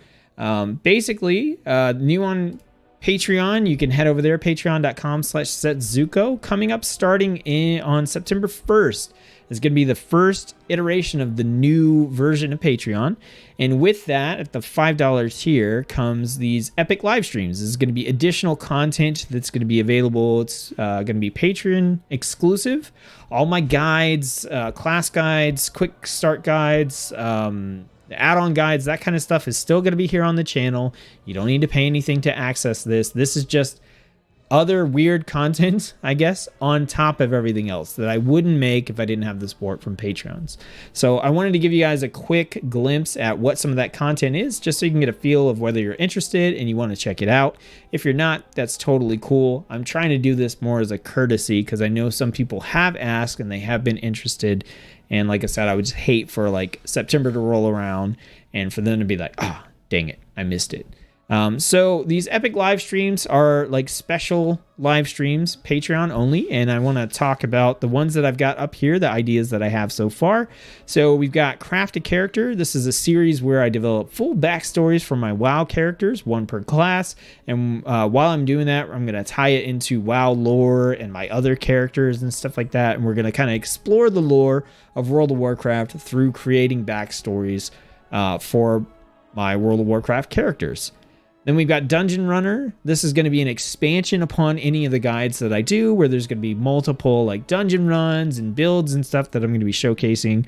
basically, new on Patreon, you can head over there, patreon.com/Tsetzuko. Coming up starting on September 1st is going to be the first iteration of the new version of Patreon. And with that, at the $5 tier comes these epic live streams. This is going to be additional content that's going to be available. It's going to be Patreon exclusive. All my guides, class guides, quick start guides, add-on guides, that kind of stuff is still going to be here on the channel. You don't need to pay anything to access this. This is just other weird content, I guess, on top of everything else that I wouldn't make if I didn't have the support from Patreons. So I wanted to give you guys a quick glimpse at what some of that content is, just so you can get a feel of whether you're interested and you want to check it out. If you're not, that's totally cool. I'm trying to do this more as a courtesy because I know some people have asked and they have been interested. And like I said, I would just hate for like September to roll around and for them to be like, ah, dang it, I missed it. So these epic live streams are like special live streams, Patreon only, and I want to talk about the ones that I've got up here, the ideas that I have so far. So we've got Craft a Character. This is a series where I develop full backstories for my WoW characters, one per class, and while I'm doing that, I'm going to tie it into WoW lore and my other characters and stuff like that, and we're going to kind of explore the lore of World of Warcraft through creating backstories for my World of Warcraft characters. Then we've got Dungeon Runner. This is going to be an expansion upon any of the guides that I do, where there's going to be multiple like dungeon runs and builds and stuff that I'm going to be showcasing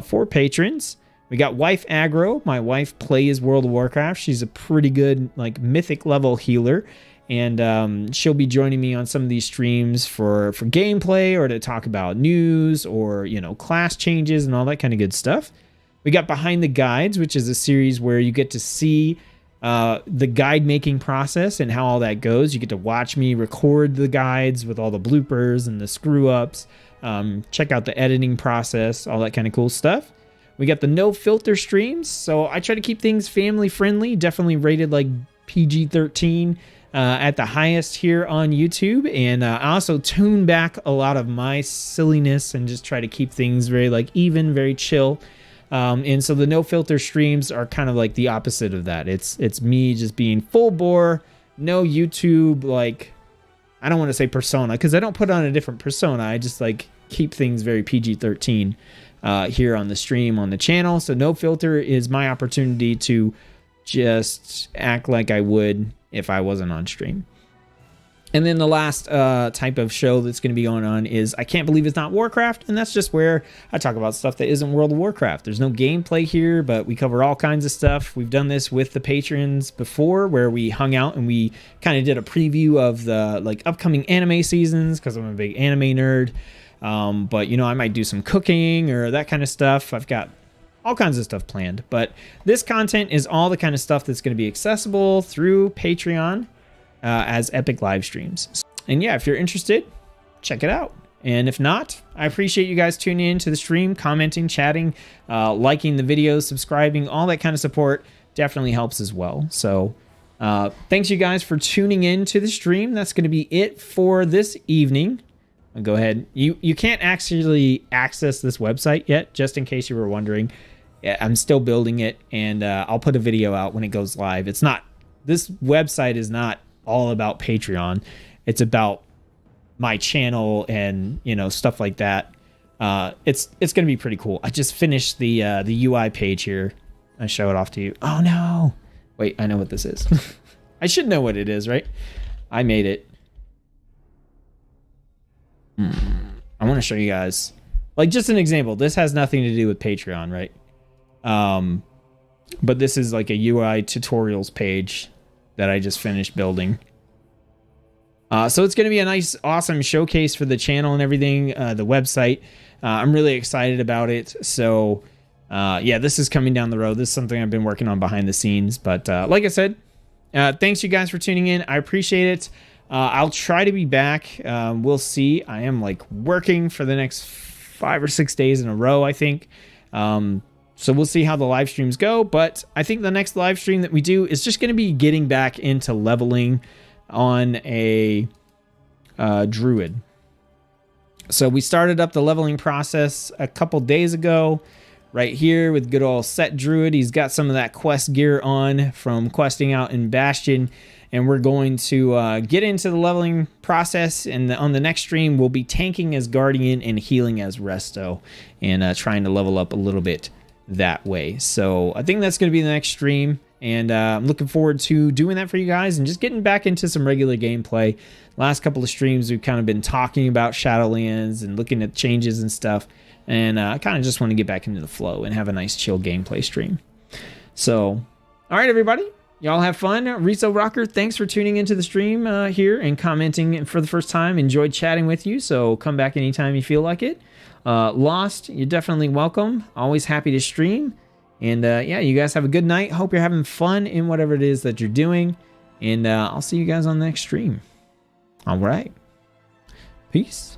for patrons. We got Wife Aggro. My wife plays World of Warcraft. She's a pretty good like mythic level healer, and she'll be joining me on some of these streams for gameplay or to talk about news or, you know, class changes and all that kind of good stuff. We got Behind the Guides, which is a series where you get to see the guide making process and how all that goes. You get to watch me record the guides with all the bloopers and the screw ups, check out the editing process, all that kind of cool stuff. We got the no filter streams. So I try to keep things family friendly, definitely rated like PG-13 at the highest here on YouTube. And I also tune back a lot of my silliness and just try to keep things very like even, very chill. And so the no filter streams are kind of like the opposite of that. It's me just being full bore, no YouTube, like, I don't want to say persona because I don't put on a different persona. I just like keep things very PG-13 here on the stream, on the channel. So no filter is my opportunity to just act like I would if I wasn't on stream. And then the last type of show that's going to be going on is I Can't Believe It's Not Warcraft, and that's just where I talk about stuff that isn't World of Warcraft. There's no gameplay here, but we cover all kinds of stuff. We've done this with the patrons before, where we hung out and we kind of did a preview of the like upcoming anime seasons, because I'm a big anime nerd. But you know, I might do some cooking or that kind of stuff. I've got all kinds of stuff planned, but this content is all the kind of stuff that's going to be accessible through Patreon as epic live streams. And yeah, if you're interested, check it out. And if not, I appreciate you guys tuning in to the stream, commenting, chatting, liking the videos, subscribing, all that kind of support definitely helps as well. So thanks you guys for tuning in to the stream. That's going to be it for this evening. I'll go ahead. You can't actually access this website yet, just in case you were wondering. I'm still building it, and I'll put a video out when it goes live. It's not, this website is not all about Patreon. It's about my channel and, you know, stuff like that. It's gonna be pretty cool. I just finished the UI page here. I show it off to you. Oh no, wait, I know what this is. I should know what it is, right? I made it. I want to show you guys, like, just an example. This has nothing to do with Patreon, right? But this is like a UI tutorials page that I just finished building. So it's going to be a nice, awesome showcase for the channel and everything, the website. I'm really excited about it. So yeah, this is coming down the road. This is something I've been working on behind the scenes. But like I said, thanks you guys for tuning in. I appreciate it. I'll try to be back. We'll see. I am like working for the next 5 or 6 days in a row, I think. So we'll see how the live streams go, but I think the next live stream that we do is just going to be getting back into leveling on a druid. So we started up the leveling process a couple days ago right here with good old Set Druid. He's got some of that quest gear on from questing out in Bastion, and we're going to get into the leveling process, and on the next stream we'll be tanking as Guardian and healing as Resto, and trying to level up a little bit that way. So I think that's going to be the next stream, and I'm looking forward to doing that for you guys and just getting back into some regular gameplay. Last couple of streams we've kind of been talking about Shadowlands and looking at changes and stuff, and I kind of just want to get back into the flow and have a nice chill gameplay stream. So all right everybody, Y'all have fun. Riso Rocker, thanks for tuning into the stream here and commenting for the first time. Enjoyed chatting with you, so come back anytime you feel like it. Lost, you're definitely welcome. Always happy to stream. And yeah, you guys have a good night. Hope you're having fun in whatever it is that you're doing. And I'll see you guys on the next stream. All right. Peace.